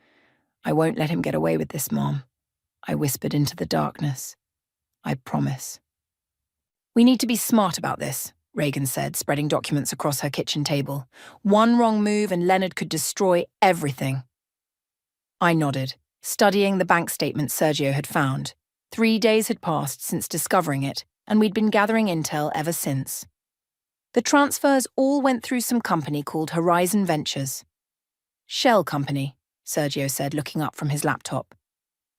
[SPEAKER 4] I won't let him get away with this, Mom, I whispered into the darkness. I promise. We need to be smart about this, Reagan said, spreading documents across her kitchen table. One wrong move and Leonard could destroy everything. I nodded. studying the bank statement Sergio had found. 3 days had passed since discovering it, and we'd been gathering intel ever since. The transfers all went through some company called Horizon Ventures. Shell company, Sergio said, looking up from his laptop.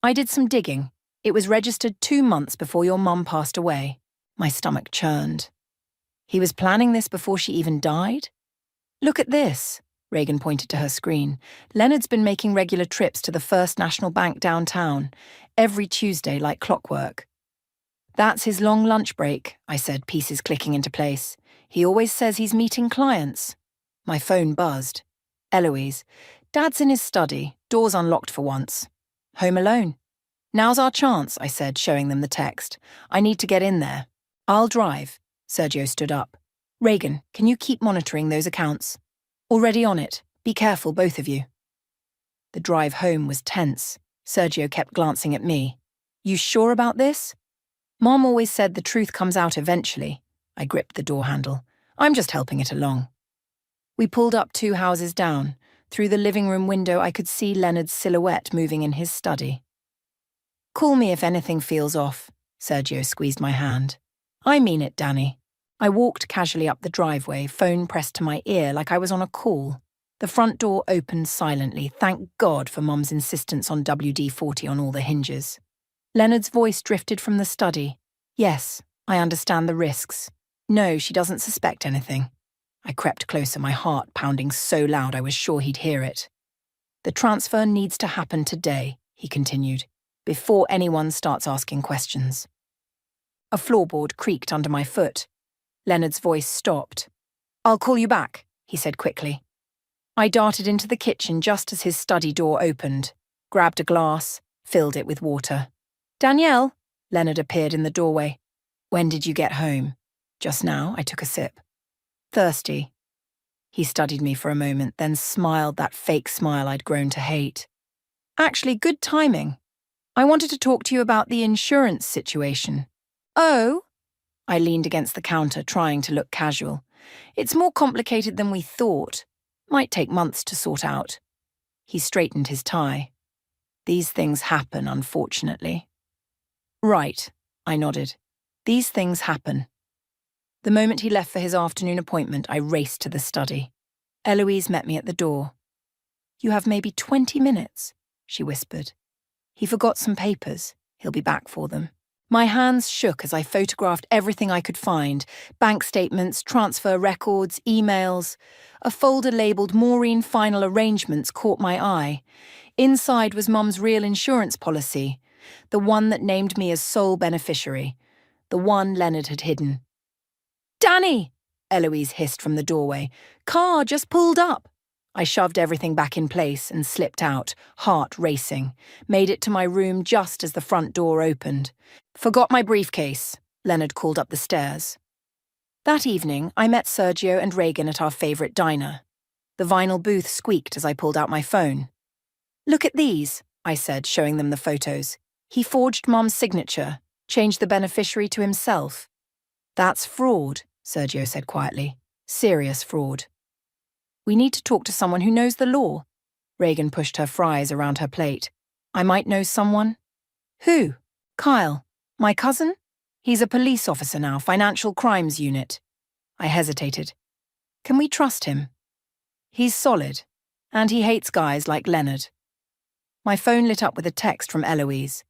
[SPEAKER 4] I did some digging. It was registered 2 months before your mum passed away. My stomach churned. He was planning this before she even died? Look at this. Reagan pointed to her screen. Leonard's been making regular trips to the First National Bank downtown, every Tuesday like clockwork. That's his long lunch break, I said, pieces clicking into place. He always says he's meeting clients. My phone buzzed. Eloise. Dad's in his study, doors unlocked for once. Home alone. Now's our chance, I said, showing them the text. I need to get in there. I'll drive. Sergio stood up. Reagan, can you keep monitoring those accounts? Already on it. Be careful, both of you. The drive home was tense. Sergio kept glancing at me. You sure about this? Mom always said the truth comes out eventually. I gripped the door handle. I'm just helping it along. We pulled up 2 houses down. Through the living room window, I could see Leonard's silhouette moving in his study. Call me if anything feels off. Sergio squeezed my hand. I mean it, Danny. I walked casually up the driveway, phone pressed to my ear like I was on a call. The front door opened silently, thank God for Mum's insistence on WD-40 on all the hinges. Leonard's voice drifted from the study. Yes, I understand the risks. No, she doesn't suspect anything. I crept closer, my heart pounding so loud I was sure he'd hear it. The transfer needs to happen today, he continued, before anyone starts asking questions. A floorboard creaked under my foot. Leonard's voice stopped. I'll call you back, he said quickly. I darted into the kitchen just as his study door opened, grabbed a glass, filled it with water. Danielle, Leonard appeared in the doorway. When did you get home? Just now, I took a sip. Thirsty. He studied me for a moment, then smiled that fake smile I'd grown to hate. Actually, good timing. I wanted to talk to you about the insurance situation. Oh? I leaned against the counter, trying to look casual. It's more complicated than we thought. Might take months to sort out. He straightened his tie. These things happen, unfortunately. Right, I nodded. These things happen. The moment he left for his afternoon appointment, I raced to the study. Eloise met me at the door. You have maybe 20 minutes, she whispered. He forgot some papers. He'll be back for them. My hands shook as I photographed everything I could find. Bank statements, transfer records, emails. A folder labelled Maureen Final Arrangements caught my eye. Inside was Mum's real insurance policy. The one that named me as sole beneficiary. The one Leonard had hidden. Danny! Eloise hissed from the doorway. Car just pulled up. I shoved everything back in place and slipped out, heart racing. Made it to my room just as the front door opened. Forgot my briefcase, Leonard called up the stairs. That evening, I met Sergio and Reagan at our favourite diner. The vinyl booth squeaked as I pulled out my phone. Look at these, I said, showing them the photos. He forged Mum's signature, changed the beneficiary to himself. That's fraud, Sergio said quietly. Serious fraud. We need to talk to someone who knows the law. Reagan pushed her fries around her plate. I might know someone. Who? Kyle. My cousin? He's a police officer now, Financial Crimes Unit. I hesitated. Can we trust him? He's solid, and he hates guys like Leonard. My phone lit up with a text from Eloise.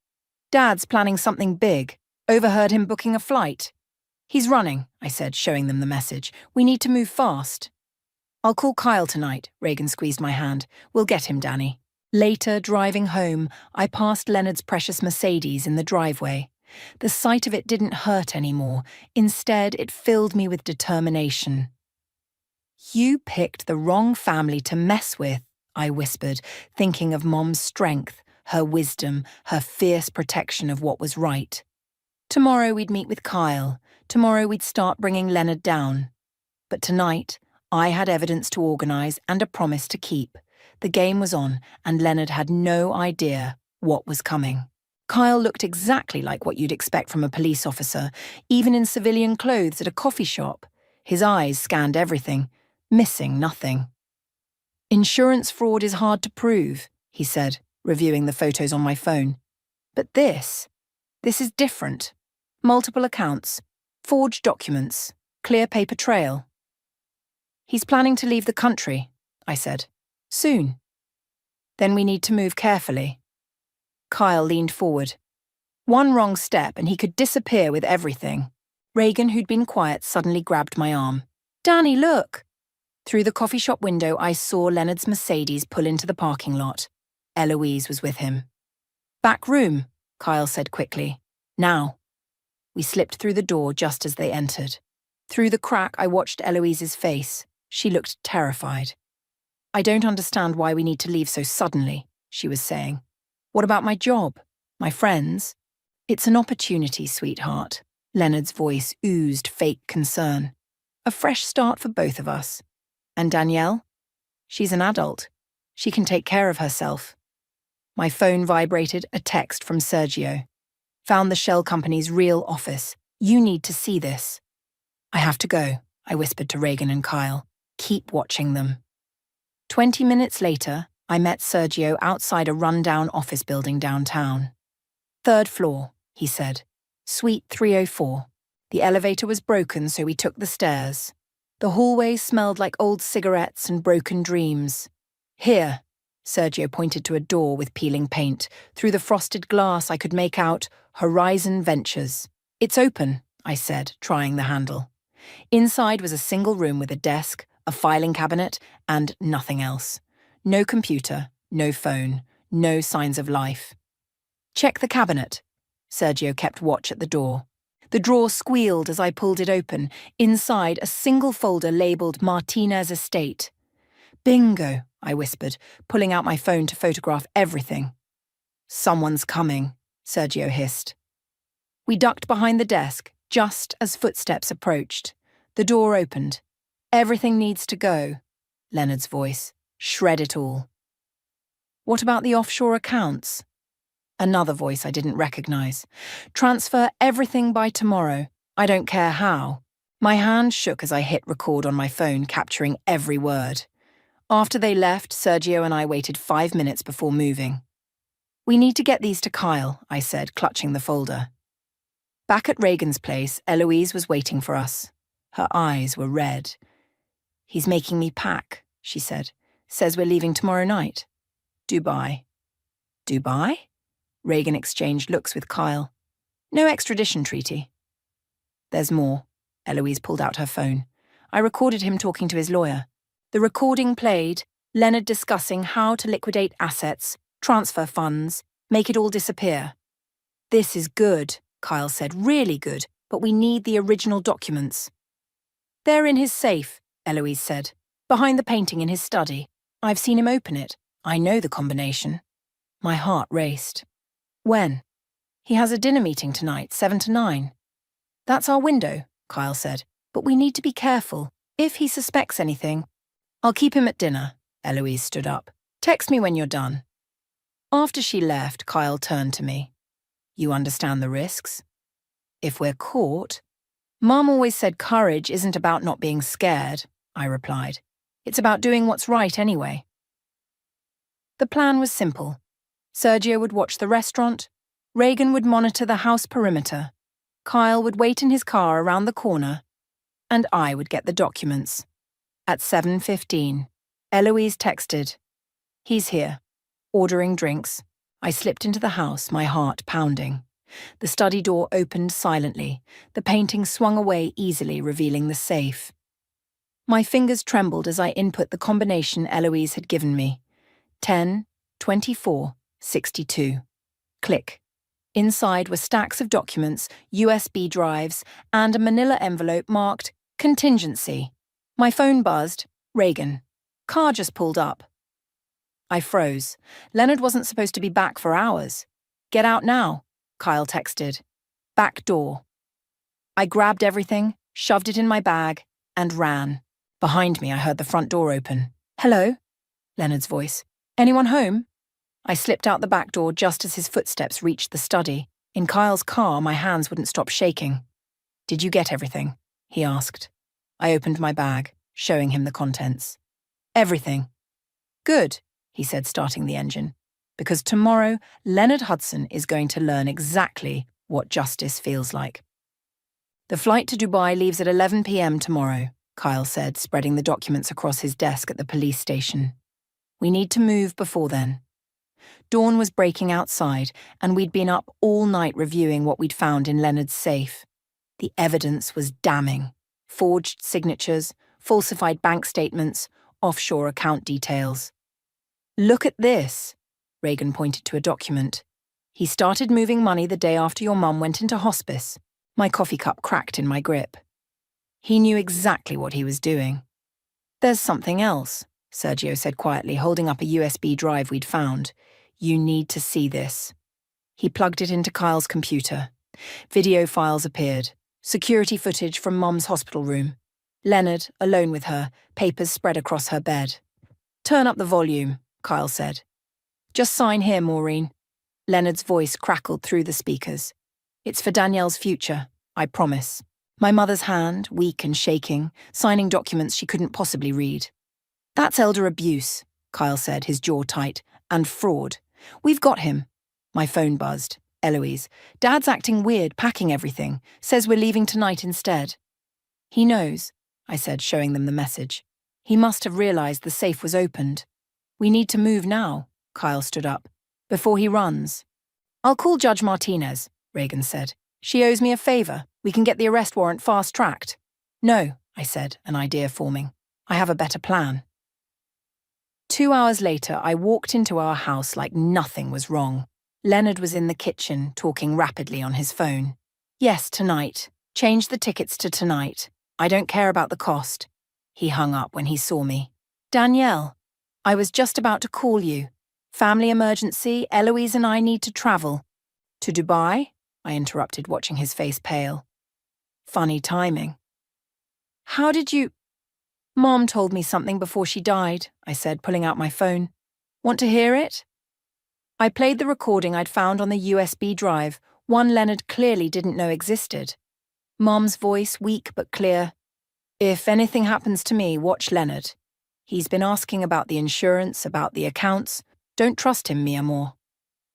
[SPEAKER 4] Dad's planning something big. Overheard him booking a flight. He's running, I said, showing them the message. We need to move fast. I'll call Kyle tonight, Reagan squeezed my hand. We'll get him, Danny. Later, driving home, I passed Leonard's precious Mercedes in the driveway. The sight of it didn't hurt anymore. Instead, it filled me with determination. You picked the wrong family to mess with, I whispered, thinking of Mom's strength, her wisdom, her fierce protection of what was right. Tomorrow we'd meet with Kyle. Tomorrow we'd start bringing Leonard down. But tonight, I had evidence to organise and a promise to keep. The game was on, and Leonard had no idea what was coming. Kyle looked exactly like what you'd expect from a police officer, even in civilian clothes at a coffee shop. His eyes scanned everything, missing nothing. Insurance fraud is hard to prove, he said. reviewing the photos on my phone. But this is different. Multiple accounts, forged documents, clear paper trail. He's planning to leave the country, I said. Soon. Then we need to move carefully. Kyle leaned forward. One wrong step and he could disappear with everything. Reagan, who'd been quiet, suddenly grabbed my arm. Danny, look! Through the coffee shop window, I saw Leonard's Mercedes pull into the parking lot. Eloise was with him. Back room, Kyle said quickly. Now. We slipped through the door just as they entered. Through the crack, I watched Eloise's face. She looked terrified. I don't understand why we need to leave so suddenly, she was saying. What about my job? My friends? It's an opportunity, sweetheart. Leonard's voice oozed fake concern. A fresh start for both of us. And Danielle? She's an adult. She can take care of herself. My phone vibrated, a text from Sergio. Found the shell company's real office. You need to see this. I have to go, I whispered to Reagan and Kyle. Keep watching them. 20 minutes later, I met Sergio outside a rundown office building downtown. Third floor, he said. Suite 304. The elevator was broken, so we took the stairs. The hallway smelled like old cigarettes and broken dreams. Here, Sergio pointed to a door with peeling paint. Through the frosted glass, I could make out Horizon Ventures. It's open, I said, trying the handle. Inside was a single room with a desk, a filing cabinet, and nothing else. No computer, no phone, no signs of life. Check the cabinet. Sergio kept watch at the door. The drawer squealed as I pulled it open. Inside, a single folder labelled Martinez Estate. Bingo, I whispered, pulling out my phone to photograph everything. Someone's coming, Sergio hissed. We ducked behind the desk, just as footsteps approached. The door opened. Everything needs to go, Leonard's voice. Shred it all. What about the offshore accounts? Another voice I didn't recognize. Transfer everything by tomorrow. I don't care how. My hand shook as I hit record on my phone, capturing every word. After they left, Sergio and I waited 5 minutes before moving. We need to get these to Kyle, I said, clutching the folder. Back at Reagan's place, Eloise was waiting for us. Her eyes were red. He's making me pack, she said. Says we're leaving tomorrow night. Dubai. Dubai? Reagan exchanged looks with Kyle. No extradition treaty. There's more. Eloise pulled out her phone. I recorded him talking to his lawyer. The recording played, Leonard discussing how to liquidate assets, transfer funds, make it all disappear. This is good, Kyle said, really good, but we need the original documents. They're in his safe, Eloise said, behind the painting in his study. I've seen him open it. I know the combination. My heart raced. When? He has a dinner meeting tonight, 7 to 9. That's our window, Kyle said, but we need to be careful. If he suspects anything, I'll keep him at dinner. Eloise stood up. Text me when you're done. After she left, Kyle turned to me. You understand the risks? If we're caught... Mom always said courage isn't about not being scared, I replied. It's about doing what's right anyway. The plan was simple. Sergio would watch the restaurant, Reagan would monitor the house perimeter, Kyle would wait in his car around the corner, and I would get the documents. At 7:15, Eloise texted, He's here, ordering drinks. I slipped into the house, my heart pounding. The study door opened silently. The painting swung away easily, revealing the safe. My fingers trembled as I input the combination Eloise had given me. 10, 24, 62. Click. Inside were stacks of documents, USB drives, and a manila envelope marked Contingency. My phone buzzed. Reagan. Car just pulled up. I froze. Leonard wasn't supposed to be back for hours. Get out now, Kyle texted. Back door. I grabbed everything, shoved it in my bag, and ran. Behind me, I heard the front door open. Hello? Leonard's voice. Anyone home? I slipped out the back door just as his footsteps reached the study. In Kyle's car, my hands wouldn't stop shaking. Did you get everything? He asked. I opened my bag, showing him the contents. Everything. Good, he said, starting the engine. because tomorrow Leonard Hudson is going to learn exactly what justice feels like. The flight to Dubai leaves at 11 p.m. tomorrow, Kyle said, spreading the documents across his desk at the police station. We need to move before then. Dawn was breaking outside, and we'd been up all night reviewing what we'd found in Leonard's safe. The evidence was damning. Forged signatures, falsified bank statements, offshore account details. Look at this, Reagan pointed to a document. He started moving money the day after your mum went into hospice. My coffee cup cracked in my grip. He knew exactly what he was doing. There's something else, Sergio said quietly, holding up a USB drive we'd found. You need to see this. He plugged it into Kyle's computer. Video files appeared. Security footage from Mum's hospital room. Leonard, alone with her, papers spread across her bed. Turn up the volume, Kyle said. Just sign here, Maureen. Leonard's voice crackled through the speakers. It's for Danielle's future, I promise. My mother's hand, weak and shaking, signing documents she couldn't possibly read. That's elder abuse, Kyle said, his jaw tight, and fraud. We've got him. My phone buzzed. Eloise. Dad's acting weird, packing everything. Says we're leaving tonight instead. He knows, I said, showing them the message. He must have realized the safe was opened. We need to move now, Kyle stood up, before he runs. I'll call Judge Martinez, Reagan said. She owes me a favor. We can get the arrest warrant fast-tracked. No, I said, an idea forming. I have a better plan. 2 hours later, I walked into our house like nothing was wrong. Leonard was in the kitchen, talking rapidly on his phone. Yes, tonight. Change the tickets to tonight. I don't care about the cost. He hung up when he saw me. Danielle, I was just about to call you. Family emergency, Eloise and I need to travel. To Dubai? I interrupted, watching his face pale. Funny timing. How did you... Mom told me something before she died, I said, pulling out my phone. Want to hear it? I played the recording I'd found on the USB drive, one Leonard clearly didn't know existed. Mom's voice, weak but clear. If anything happens to me, watch Leonard. He's been asking about the insurance, about the accounts. Don't trust him, mi amor.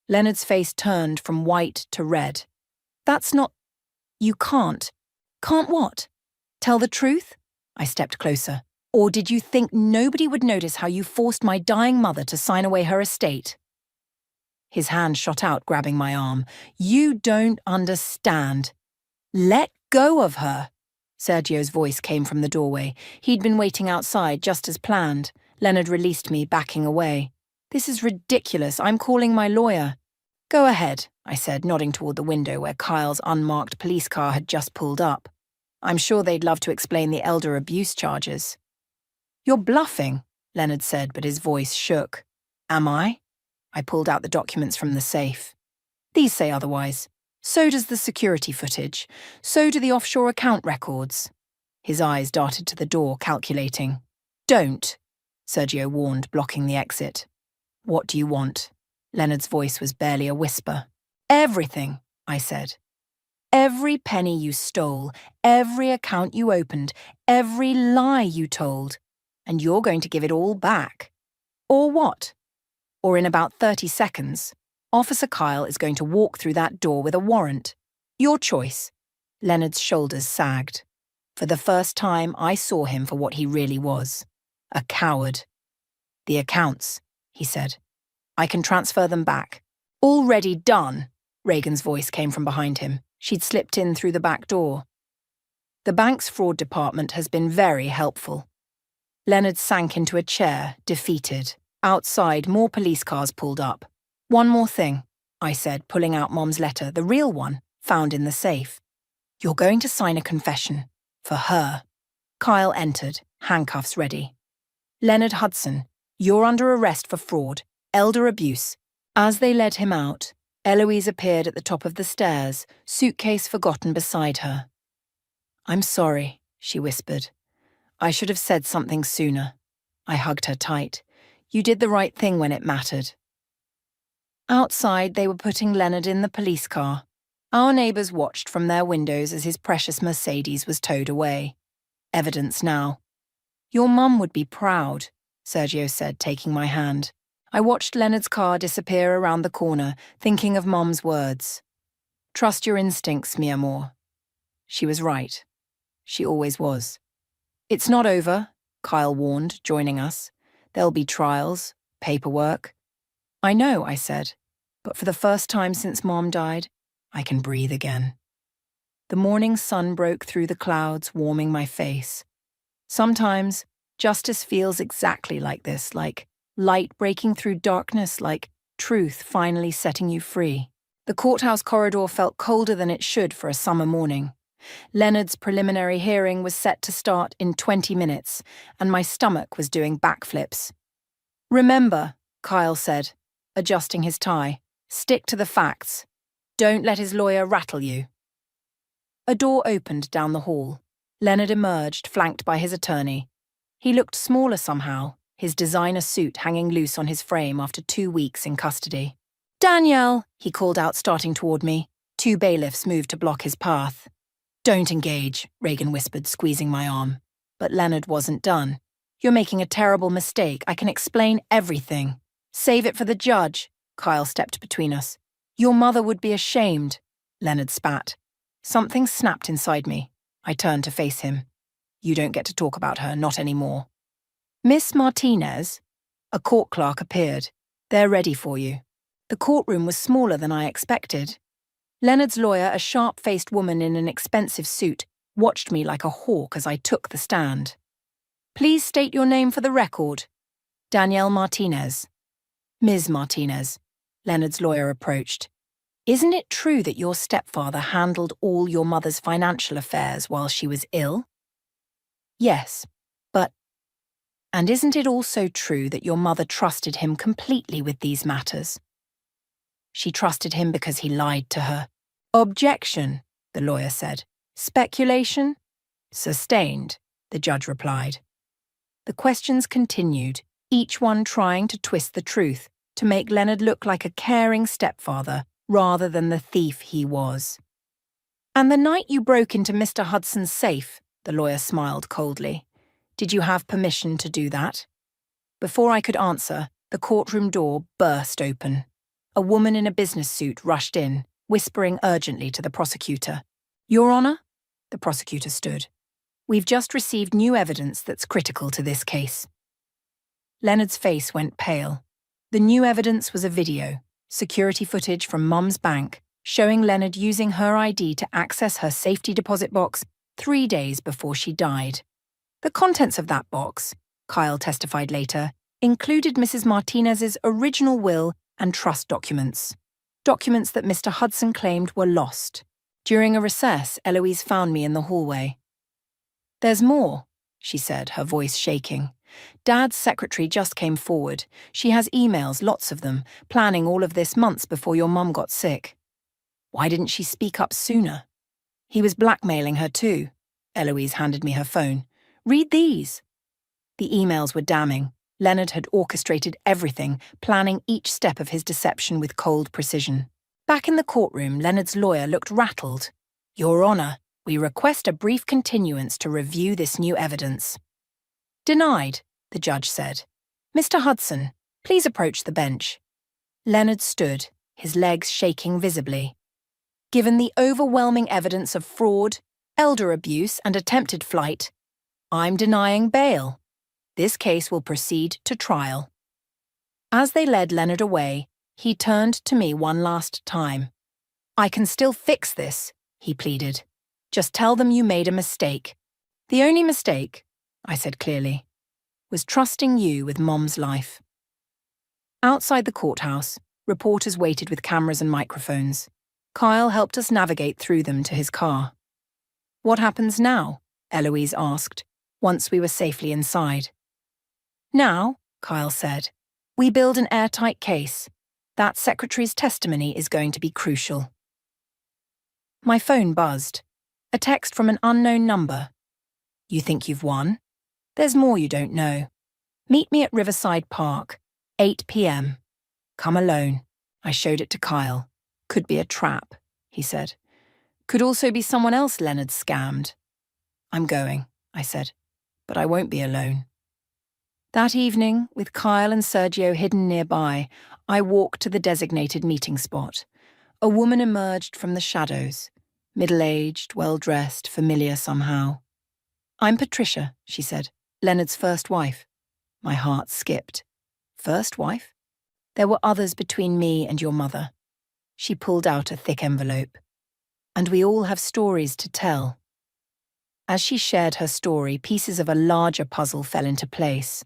[SPEAKER 4] Leonard's face turned from white to red. That's not... You can't. Can't what? Tell the truth? I stepped closer. Or did you think nobody would notice how you forced my dying mother to sign away her estate? His hand shot out, grabbing my arm. You don't understand. Let go of her. Sergio's voice came from the doorway. He'd been waiting outside, just as planned. Leonard released me, backing away. This is ridiculous. I'm calling my lawyer. Go ahead, I said, nodding toward the window where Kyle's unmarked police car had just pulled up. I'm sure they'd love to explain the elder abuse charges. You're bluffing, Leonard said, but his voice shook. Am I? I pulled out the documents from the safe. These say otherwise. So does the security footage. So do the offshore account records. His eyes darted to the door, calculating. Don't, Sergio warned, blocking the exit. What do you want? Leonard's voice was barely a whisper. Everything, I said. Every penny you stole, every account you opened, every lie you told. And you're going to give it all back. Or what? Or in about 30 seconds, Officer Kyle is going to walk through that door with a warrant. Your choice. Leonard's shoulders sagged. For the first time, I saw him for what he really was. A coward. The accounts, he said. I can transfer them back. Already done, Reagan's voice came from behind him. She'd slipped in through the back door. The bank's fraud department has been very helpful. Leonard sank into a chair, defeated. Outside, more police cars pulled up. One more thing, I said, pulling out Mom's letter, the real one, found in the safe. You're going to sign a confession. For her. Kyle entered, handcuffs ready. Leonard Hudson, you're under arrest for fraud, elder abuse. As they led him out, Eloise appeared at the top of the stairs, suitcase forgotten beside her. I'm sorry, she whispered. I should have said something sooner. I hugged her tight. You did the right thing when it mattered. Outside, they were putting Leonard in the police car. Our neighbours watched from their windows as his precious Mercedes was towed away. Evidence now. Your mum would be proud, Sergio said, taking my hand. I watched Leonard's car disappear around the corner, thinking of Mom's words. Trust your instincts, mi amor. She was right. She always was. It's not over, Kyle warned, joining us. There'll be trials, paperwork. I know, I said, but for the first time since Mom died, I can breathe again. The morning sun broke through the clouds, warming my face. Sometimes, justice feels exactly like this, like light breaking through darkness, like truth finally setting you free. The courthouse corridor felt colder than it should for a summer morning. Leonard's preliminary hearing was set to start in 20 minutes, and my stomach was doing backflips. Remember, Kyle said, adjusting his tie, stick to the facts. Don't let his lawyer rattle you. A door opened down the hall. Leonard emerged, flanked by his attorney. He looked smaller somehow, his designer suit hanging loose on his frame after 2 weeks in custody. Danielle, he called out, starting toward me. 2 bailiffs moved to block his path. Don't engage, Reagan whispered, squeezing my arm. But Leonard wasn't done. You're making a terrible mistake. I can explain everything. Save it for the judge. Kyle stepped between us. Your mother would be ashamed, Leonard spat. Something snapped inside me. I turned to face him. You don't get to talk about her, not anymore. Miss Martinez? A court clerk appeared. They're ready for you. The courtroom was smaller than I expected. Leonard's lawyer, a sharp-faced woman in an expensive suit, watched me like a hawk as I took the stand. Please state your name for the record. Danielle Martinez. Ms. Martinez, Leonard's lawyer approached. Isn't it true that your stepfather handled all your mother's financial affairs while she was ill? Yes, but... And isn't it also true that your mother trusted him completely with these matters? She trusted him because he lied to her. Objection, the lawyer said. Speculation? Sustained, the judge replied. The questions continued, each one trying to twist the truth, to make Leonard look like a caring stepfather rather than the thief he was. And the night you broke into Mr. Hudson's safe, the lawyer smiled coldly. Did you have permission to do that? Before I could answer, the courtroom door burst open. A woman in a business suit rushed in, whispering urgently to the prosecutor. Your Honor? The prosecutor stood. We've just received new evidence that's critical to this case. Leonard's face went pale. The new evidence was a video, security footage from Mum's bank, showing Leonard using her ID to access her safety deposit box 3 days before she died. The contents of that box, Kyle testified later, included Mrs. Martinez's original will and trust documents. Documents that Mr. Hudson claimed were lost. During a recess, Eloise found me in the hallway. There's more, she said, her voice shaking. Dad's secretary just came forward. She has emails, lots of them, planning all of this months before your mum got sick. Why didn't she speak up sooner? He was blackmailing her too. Eloise handed me her phone. Read these. The emails were damning. Leonard had orchestrated everything, planning each step of his deception with cold precision. Back in the courtroom, Leonard's lawyer looked rattled. Your Honor, we request a brief continuance to review this new evidence. Denied, the judge said. Mr. Hudson, please approach the bench. Leonard stood, his legs shaking visibly. Given the overwhelming evidence of fraud, elder abuse, and attempted flight, I'm denying bail. This case will proceed to trial. As they led Leonard away, he turned to me one last time. I can still fix this, he pleaded. Just tell them you made a mistake. The only mistake, I said clearly, was trusting you with Mom's life. Outside the courthouse, reporters waited with cameras and microphones. Kyle helped us navigate through them to his car. What happens now? Eloise asked, once we were safely inside. Now, Kyle said, we build an airtight case. That secretary's testimony is going to be crucial. My phone buzzed. A text from an unknown number. You think you've won? There's more you don't know. Meet me at Riverside Park, 8 p.m. Come alone. I showed it to Kyle. Could be a trap, he said. Could also be someone else Leonard scammed. I'm going, I said, but I won't be alone. That evening, with Kyle and Sergio hidden nearby, I walked to the designated meeting spot. A woman emerged from the shadows, middle-aged, well-dressed, familiar somehow. "I'm Patricia," she said, "Leonard's first wife." My heart skipped. First wife? There were others between me and your mother. She pulled out a thick envelope. And we all have stories to tell. As she shared her story, pieces of a larger puzzle fell into place.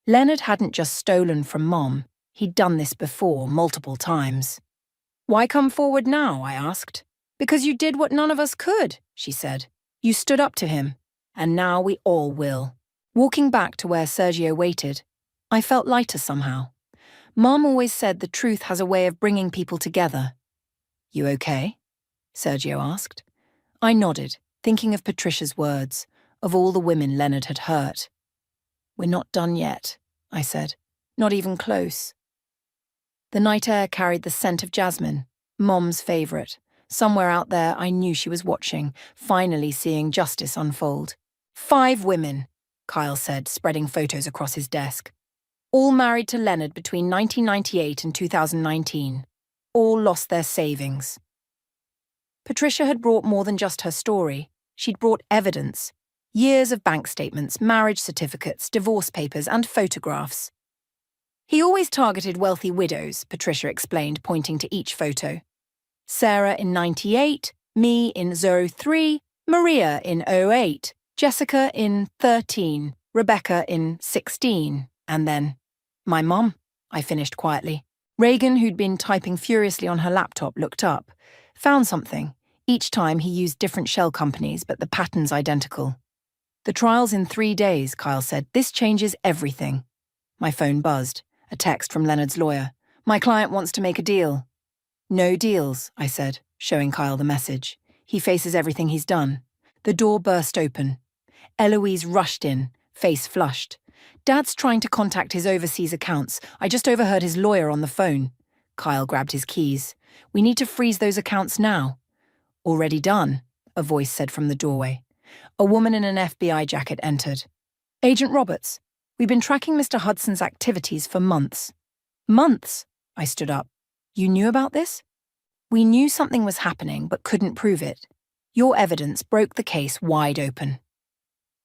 [SPEAKER 4] Leonard hadn't just stolen from Mom. He'd done this before, multiple times. "Why come forward now?" I asked. "Because you did what none of us could," she said. "You stood up to him, and now we all will." Walking back to where Sergio waited, I felt lighter somehow. Mom always said the truth has a way of bringing people together. "You okay?" Sergio asked. I nodded, thinking of Patricia's words, of all the women Leonard had hurt. "We're not done yet," I said. "Not even close." The night air carried the scent of jasmine, Mom's favourite. Somewhere out there I knew she was watching, finally seeing justice unfold. 5 women, Kyle said, spreading photos across his desk. All married to Leonard between 1998 and 2019. All lost their savings. Patricia had brought more than just her story. She'd brought evidence. Years of bank statements, marriage certificates, divorce papers, and photographs. "He always targeted wealthy widows," Patricia explained, pointing to each photo. "Sarah in 98, me in 03, Maria in 08, Jessica in 13, Rebecca in 16, and then my mum," I finished quietly. Reagan, who'd been typing furiously on her laptop, looked up. Found something. Each time he used different shell companies, but the pattern's identical. "The trial's in 3 days," Kyle said. "This changes everything." My phone buzzed. A text from Leonard's lawyer. "My client wants to make a deal." "No deals," I said, showing Kyle the message. "He faces everything he's done." The door burst open. Eloise rushed in, face flushed. "Dad's trying to contact his overseas accounts. I just overheard his lawyer on the phone." Kyle grabbed his keys. "We need to freeze those accounts now." "Already done," a voice said from the doorway. A woman in an FBI jacket entered. "Agent Roberts, we've been tracking Mr. Hudson's activities for months." "Months?" I stood up. "You knew about this?" "We knew something was happening, but couldn't prove it. Your evidence broke the case wide open."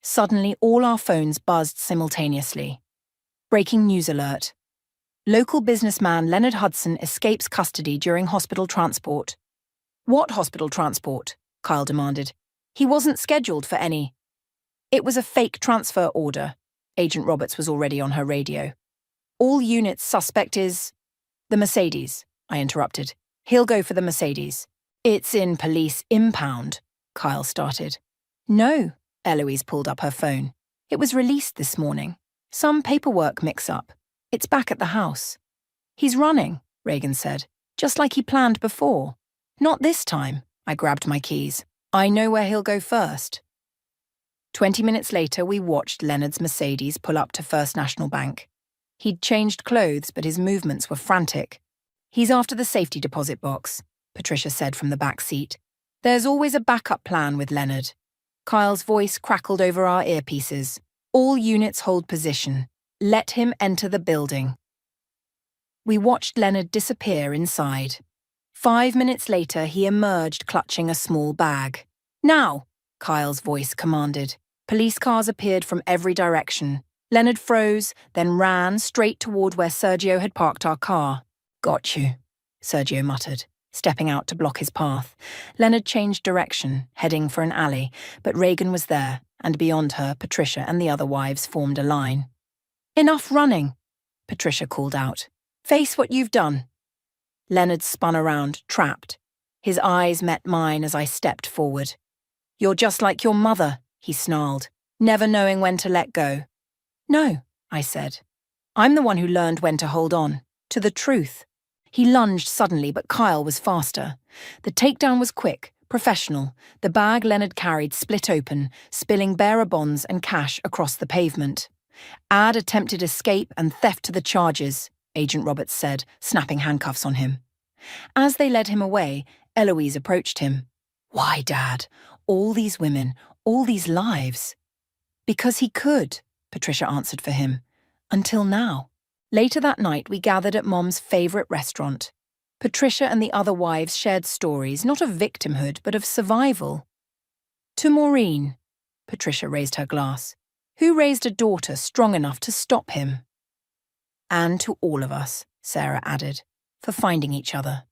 [SPEAKER 4] Suddenly, all our phones buzzed simultaneously. Breaking news alert. Local businessman Leonard Hudson escapes custody during hospital transport. "What hospital transport?" Kyle demanded. "He wasn't scheduled for any." "It was a fake transfer order." Agent Roberts was already on her radio. "All units suspect is—" "The Mercedes," I interrupted. "He'll go for the Mercedes." "It's in police impound," Kyle started. "No," Eloise pulled up her phone. "It was released this morning. Some paperwork mix-up. It's back at the house." "He's running," Reagan said, "just like he planned before." "Not this time." I grabbed my keys. "I know where he'll go first." 20 minutes later, we watched Leonard's Mercedes pull up to First National Bank. He'd changed clothes, but his movements were frantic. "He's after the safety deposit box," Patricia said from the back seat. "There's always a backup plan with Leonard." Kyle's voice crackled over our earpieces. "All units hold position. Let him enter the building." We watched Leonard disappear inside. 5 minutes later, he emerged clutching a small bag. "Now!" Kyle's voice commanded. Police cars appeared from every direction. Leonard froze, then ran straight toward where Sergio had parked our car. "Got you," Sergio muttered, stepping out to block his path. Leonard changed direction, heading for an alley, but Reagan was there, and beyond her, Patricia and the other wives formed a line. "Enough running," Patricia called out. "Face what you've done." Leonard spun around, trapped. His eyes met mine as I stepped forward. "You're just like your mother," he snarled, never knowing when to let go. "No," I said. "I'm the one who learned when to hold on, to the truth." He lunged suddenly, but Kyle was faster. The takedown was quick, professional. The bag Leonard carried split open, spilling bearer bonds and cash across the pavement. "Add attempted escape and theft to the charges," Agent Roberts said, snapping handcuffs on him. As they led him away, Eloise approached him. "Why, Dad? All these women, all these lives?" "Because he could," Patricia answered for him. Until now. Later that night, we gathered at Mom's favourite restaurant. Patricia and the other wives shared stories, not of victimhood, but of survival. To Maureen, Patricia raised her glass, who raised a daughter strong enough to stop him. And to all of us, Sarah added, for finding each other.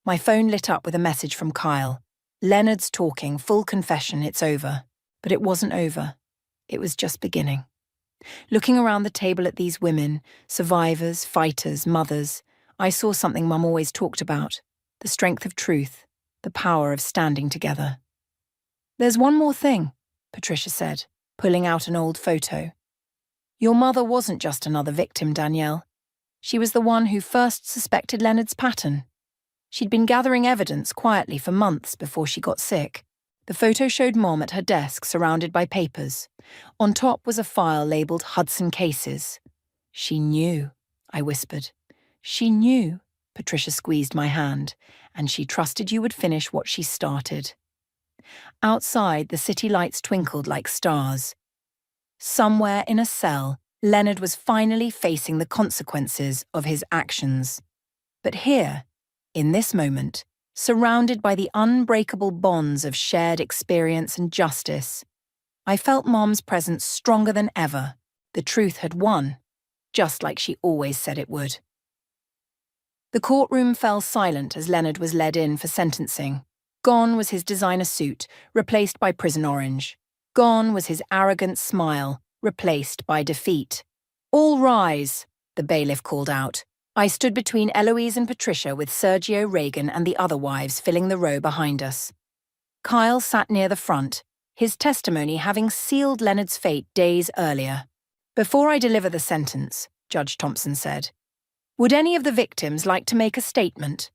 [SPEAKER 4] My phone lit up with a message from Kyle. Leonard's talking, full confession, it's over. But it wasn't over. It was just beginning. Looking around the table at these women, survivors, fighters, mothers, I saw something Mum always talked about, the strength of truth, the power of standing together. There's one more thing, Patricia said, pulling out an old photo. Your mother wasn't just another victim, Danielle. She was the one who first suspected Leonard's pattern. She'd been gathering evidence quietly for months before she got sick. The photo showed Mom at her desk surrounded by papers. On top was a file labelled Hudson Cases. She knew, I whispered. She knew, Patricia squeezed my hand, and she trusted you would finish what she started. Outside, the city lights twinkled like stars. Somewhere in a cell, Leonard was finally facing the consequences of his actions. But here, in this moment, surrounded by the unbreakable bonds of shared experience and justice, I felt Mom's presence stronger than ever. The truth had won, just like she always said it would. The courtroom fell silent as Leonard was led in for sentencing. Gone was his designer suit, replaced by prison orange. Gone was his arrogant smile, replaced by defeat. All rise, the bailiff called out. I stood between Eloise and Patricia with Sergio, Reagan and the other wives filling the row behind us. Kyle sat near the front, his testimony having sealed Leonard's fate days earlier. Before I deliver the sentence, Judge Thompson said, would any of the victims like to make a statement?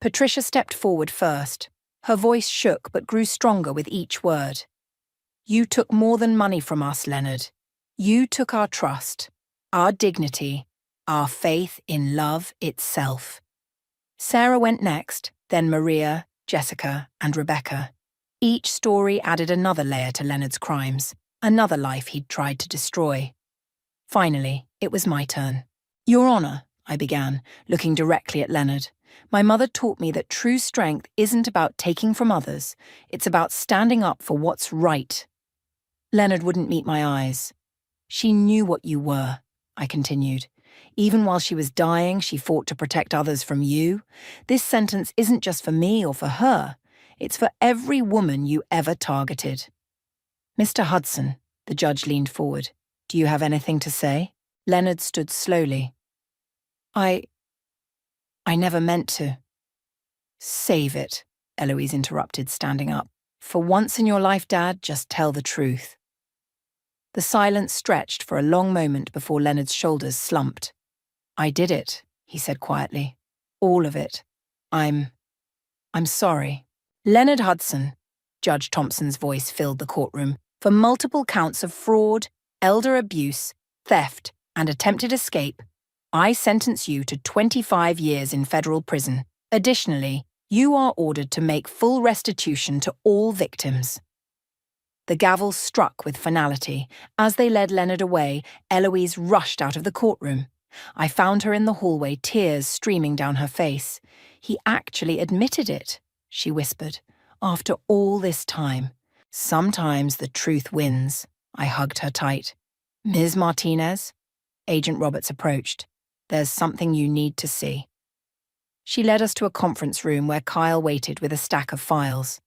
[SPEAKER 4] Patricia stepped forward first. Her voice shook but grew stronger with each word. You took more than money from us, Leonard. You took our trust, our dignity, our faith in love itself. Sarah went next, then Maria, Jessica, and Rebecca. Each story added another layer to Leonard's crimes, another life he'd tried to destroy. Finally, it was my turn. Your Honour, I began, looking directly at Leonard. My mother taught me that true strength isn't about taking from others, it's about standing up for what's right. Leonard wouldn't meet my eyes. She knew what you were, I continued. Even while she was dying, she fought to protect others from you. This sentence isn't just for me or for her. It's for every woman you ever targeted. Mr. Hudson, the judge leaned forward. Do you have anything to say? Leonard stood slowly. I never meant to. Save it, Eloise interrupted, standing up. For once in your life, Dad, just tell the truth. The silence stretched for a long moment before Leonard's shoulders slumped. I did it, he said quietly. All of it. I'm sorry. Leonard Hudson, Judge Thompson's voice filled the courtroom, for multiple counts of fraud, elder abuse, theft, and attempted escape, I sentence you to 25 years in federal prison. Additionally, you are ordered to make full restitution to all victims. The gavel struck with finality. As they led Leonard away, Eloise rushed out of the courtroom. I found her in the hallway, tears streaming down her face. He actually admitted it, she whispered. After all this time, sometimes the truth wins. I hugged her tight. Ms. Martinez? Agent Roberts approached. There's something you need to see. She led us to a conference room where Kyle waited with a stack of files.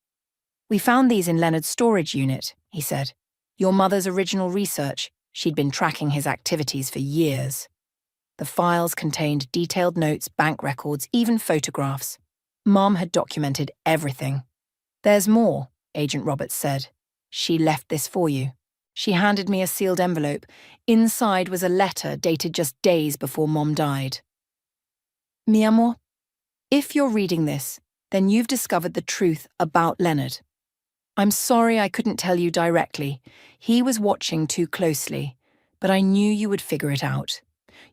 [SPEAKER 4] We found these in Leonard's storage unit, he said. Your mother's original research. She'd been tracking his activities for years. The files contained detailed notes, bank records, even photographs. Mom had documented everything. There's more, Agent Roberts said. She left this for you. She handed me a sealed envelope. Inside was a letter dated just days before Mom died. Mi amor, if you're reading this, then you've discovered the truth about Leonard. I'm sorry I couldn't tell you directly. He was watching too closely, but I knew you would figure it out.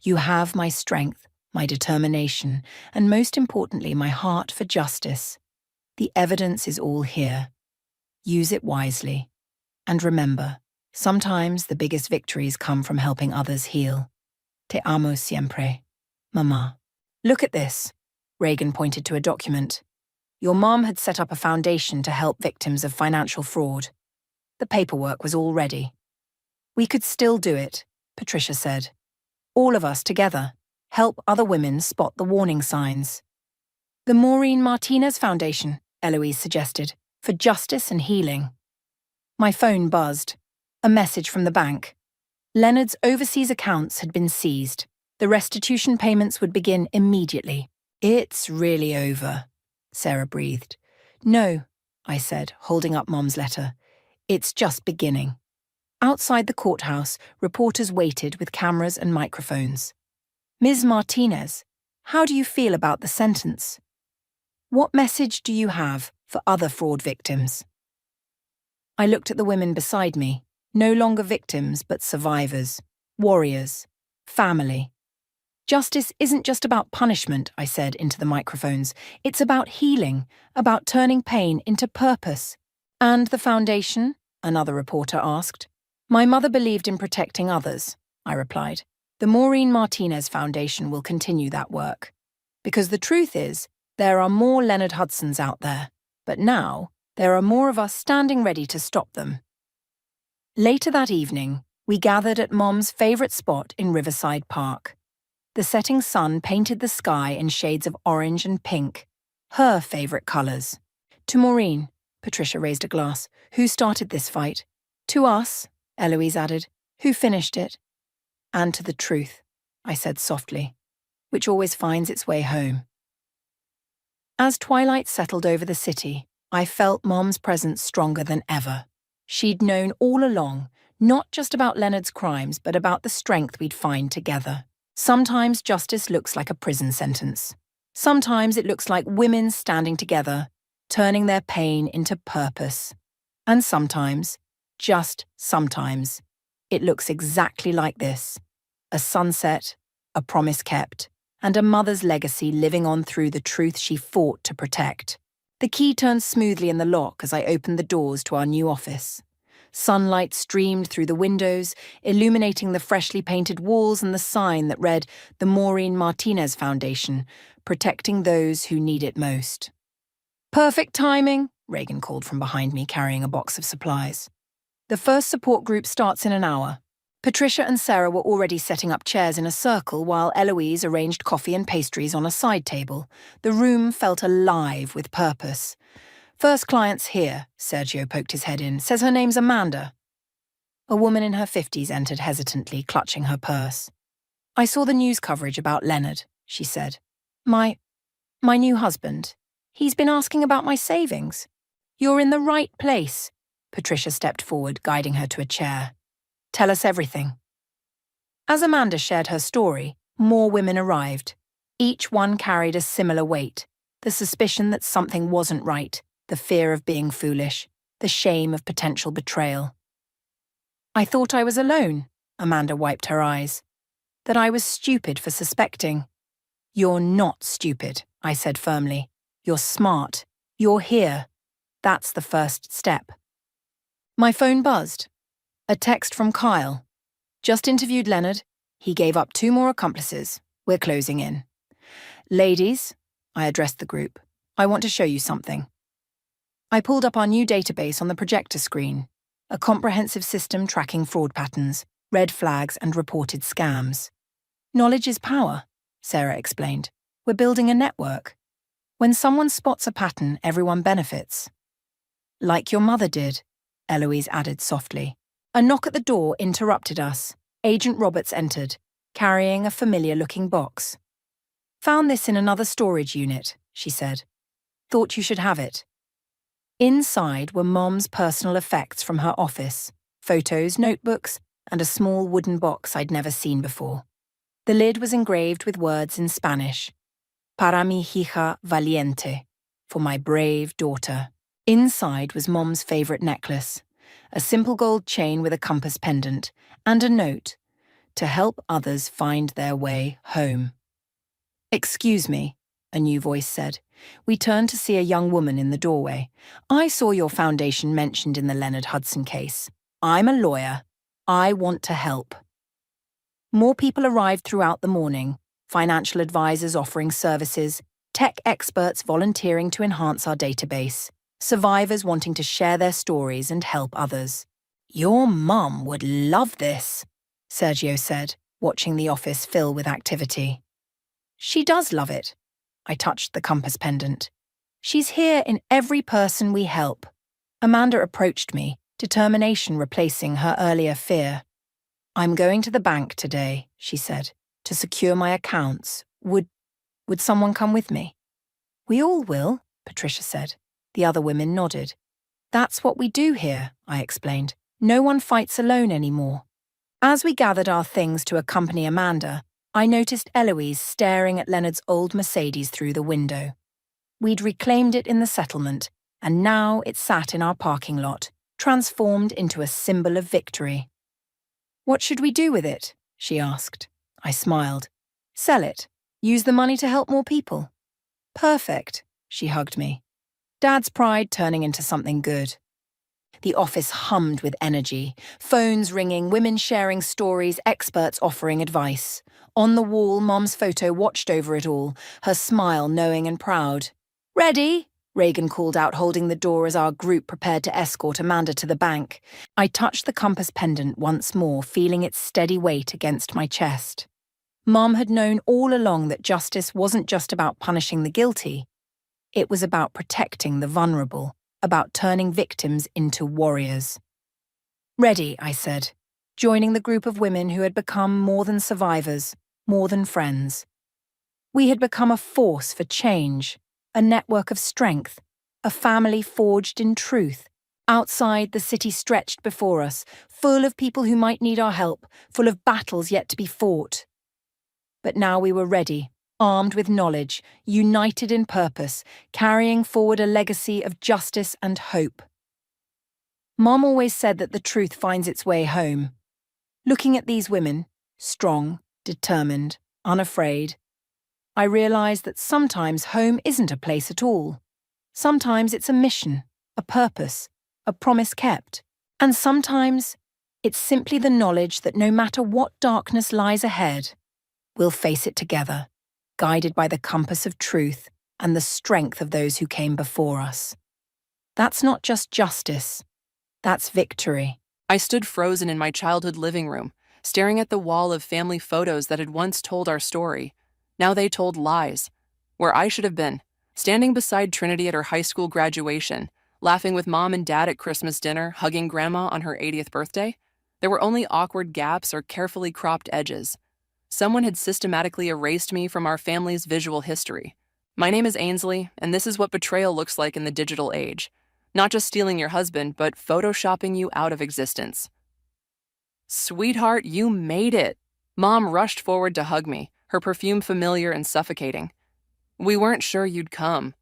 [SPEAKER 4] You have my strength, my determination, and most importantly, my heart for justice. The evidence is all here. Use it wisely. And remember, Sometimes the biggest victories come from helping others heal. Te amo siempre, Mama. Look at this. Reagan pointed to a document. Your mom had set up a foundation to help victims of financial fraud. The paperwork was all ready. We could still do it, Patricia said. All of us together, help other women spot the warning signs. The Maureen Martinez Foundation, Eloise suggested, for justice and healing. My phone buzzed. A message from the bank. Leonard's overseas accounts had been seized. The restitution payments would begin immediately. It's really over, Sarah breathed. No, I said, holding up Mom's letter. It's just beginning. Outside the courthouse, reporters waited with cameras and microphones. Ms. Martinez, how do you feel about the sentence? What message do you have for other fraud victims? I looked at the women beside me, no longer victims but survivors, warriors, family. Justice isn't just about punishment, I said into the microphones. It's about healing, about turning pain into purpose. And the foundation? Another reporter asked. My mother believed in protecting others, I replied. The Maureen Martinez Foundation will continue that work. Because the truth is, there are more Leonard Hudsons out there. But now, there are more of us standing ready to stop them. Later that evening, we gathered at Mom's favourite spot in Riverside Park. The setting sun painted the sky in shades of orange and pink, her favourite colours. To Maureen, Patricia raised a glass, who started this fight. To us, Eloise added, who finished it. And to the truth, I said softly, which always finds its way home. As twilight settled over the city, I felt Mom's presence stronger than ever. She'd known all along, not just about Leonard's crimes, but about the strength we'd find together. Sometimes justice looks like a prison sentence. Sometimes it looks like women standing together, turning their pain into purpose. And sometimes, just sometimes, it looks exactly like this. A sunset, a promise kept, and a mother's legacy living on through the truth she fought to protect. The key turned smoothly in the lock as I opened the doors to our new office. Sunlight streamed through the windows, illuminating the freshly painted walls and the sign that read, The Maureen Martinez Foundation, protecting those who need it most. Perfect timing, Reagan called from behind me, carrying a box of supplies. The first support group starts in an hour. Patricia and Sarah were already setting up chairs in a circle while Eloise arranged coffee and pastries on a side table. The room felt alive with purpose. First client's here, Sergio poked his head in. Says her name's Amanda. A woman in her 50s entered hesitantly, clutching her purse. I saw the news coverage about Leonard, she said. My new husband. He's been asking about my savings. You're in the right place. Patricia stepped forward, guiding her to a chair. Tell us everything. As Amanda shared her story, more women arrived. Each one carried a similar weight, the suspicion that something wasn't right, the fear of being foolish, the shame of potential betrayal. I thought I was alone, Amanda wiped her eyes. That I was stupid for suspecting. You're not stupid, I said firmly. You're smart. You're here. That's the first step. My phone buzzed. A text from Kyle. Just interviewed Leonard. He gave up 2 more accomplices. We're closing in. Ladies, I addressed the group, I want to show you something. I pulled up our new database on the projector screen, a comprehensive system tracking fraud patterns, red flags, and reported scams. Knowledge is power, Sarah explained. We're building a network. When someone spots a pattern, everyone benefits. Like your mother did, Eloise added softly. A knock at the door interrupted us. Agent Roberts entered, carrying a familiar-looking box. Found this in another storage unit, she said. Thought you should have it. Inside were Mom's personal effects from her office, photos, notebooks, and a small wooden box I'd never seen before. The lid was engraved with words in Spanish. Para mi hija valiente, for my brave daughter. Inside was Mom's favourite necklace, a simple gold chain with a compass pendant, and a note, to help others find their way home. Excuse me, a new voice said. We turned to see a young woman in the doorway. I saw your foundation mentioned in the Leonard Hudson case. I'm a lawyer. I want to help. More people arrived throughout the morning, financial advisors offering services, tech experts volunteering to enhance our database, survivors wanting to share their stories and help others. Your mum would love this, Sergio said, watching the office fill with activity. She does love it. I touched the compass pendant. She's here in every person we help. Amanda approached me, determination replacing her earlier fear. I'm going to the bank today, she said, to secure my accounts. Would someone come with me? We all will, Patricia said. The other women nodded. That's what we do here, I explained. No one fights alone anymore. As we gathered our things to accompany Amanda, I noticed Eloise staring at Leonard's old Mercedes through the window. We'd reclaimed it in the settlement, and now it sat in our parking lot, transformed into a symbol of victory. What should we do with it? She asked. I smiled. Sell it. Use the money to help more people. Perfect, she hugged me. Dad's pride turning into something good. The office hummed with energy, phones ringing, women sharing stories, experts offering advice. On the wall, Mom's photo watched over it all, her smile knowing and proud. Ready? Reagan called out, holding the door as our group prepared to escort Amanda to the bank. I touched the compass pendant once more, feeling its steady weight against my chest. Mom had known all along that justice wasn't just about punishing the guilty. It was about protecting the vulnerable, about turning victims into warriors. Ready, I said, joining the group of women who had become more than survivors, more than friends. We had become a force for change, a network of strength, a family forged in truth. Outside, the city stretched before us, full of people who might need our help, full of battles yet to be fought. But now we were ready, armed with knowledge, united in purpose, carrying forward a legacy of justice and hope. Mom always said that the truth finds its way home. Looking at these women, strong, determined, unafraid, I realized that sometimes home isn't a place at all. Sometimes it's a mission, a purpose, a promise kept. And sometimes it's simply the knowledge that no matter what darkness lies ahead, we'll face it together, guided by the compass of truth and the strength of those who came before us. That's not just justice, that's victory.
[SPEAKER 2] I stood frozen in my childhood living room, staring at the wall of family photos that had once told our story. Now they told lies. Where I should have been, standing beside Trinity at her high school graduation, laughing with Mom and Dad at Christmas dinner, hugging Grandma on her 80th birthday, there were only awkward gaps or carefully cropped edges. Someone had systematically erased me from our family's visual history. My name is Ainsley, and this is what betrayal looks like in the digital age. Not just stealing your husband, but photoshopping you out of existence. Sweetheart, you made it. Mom rushed forward to hug me, her perfume familiar and suffocating. We weren't sure you'd come.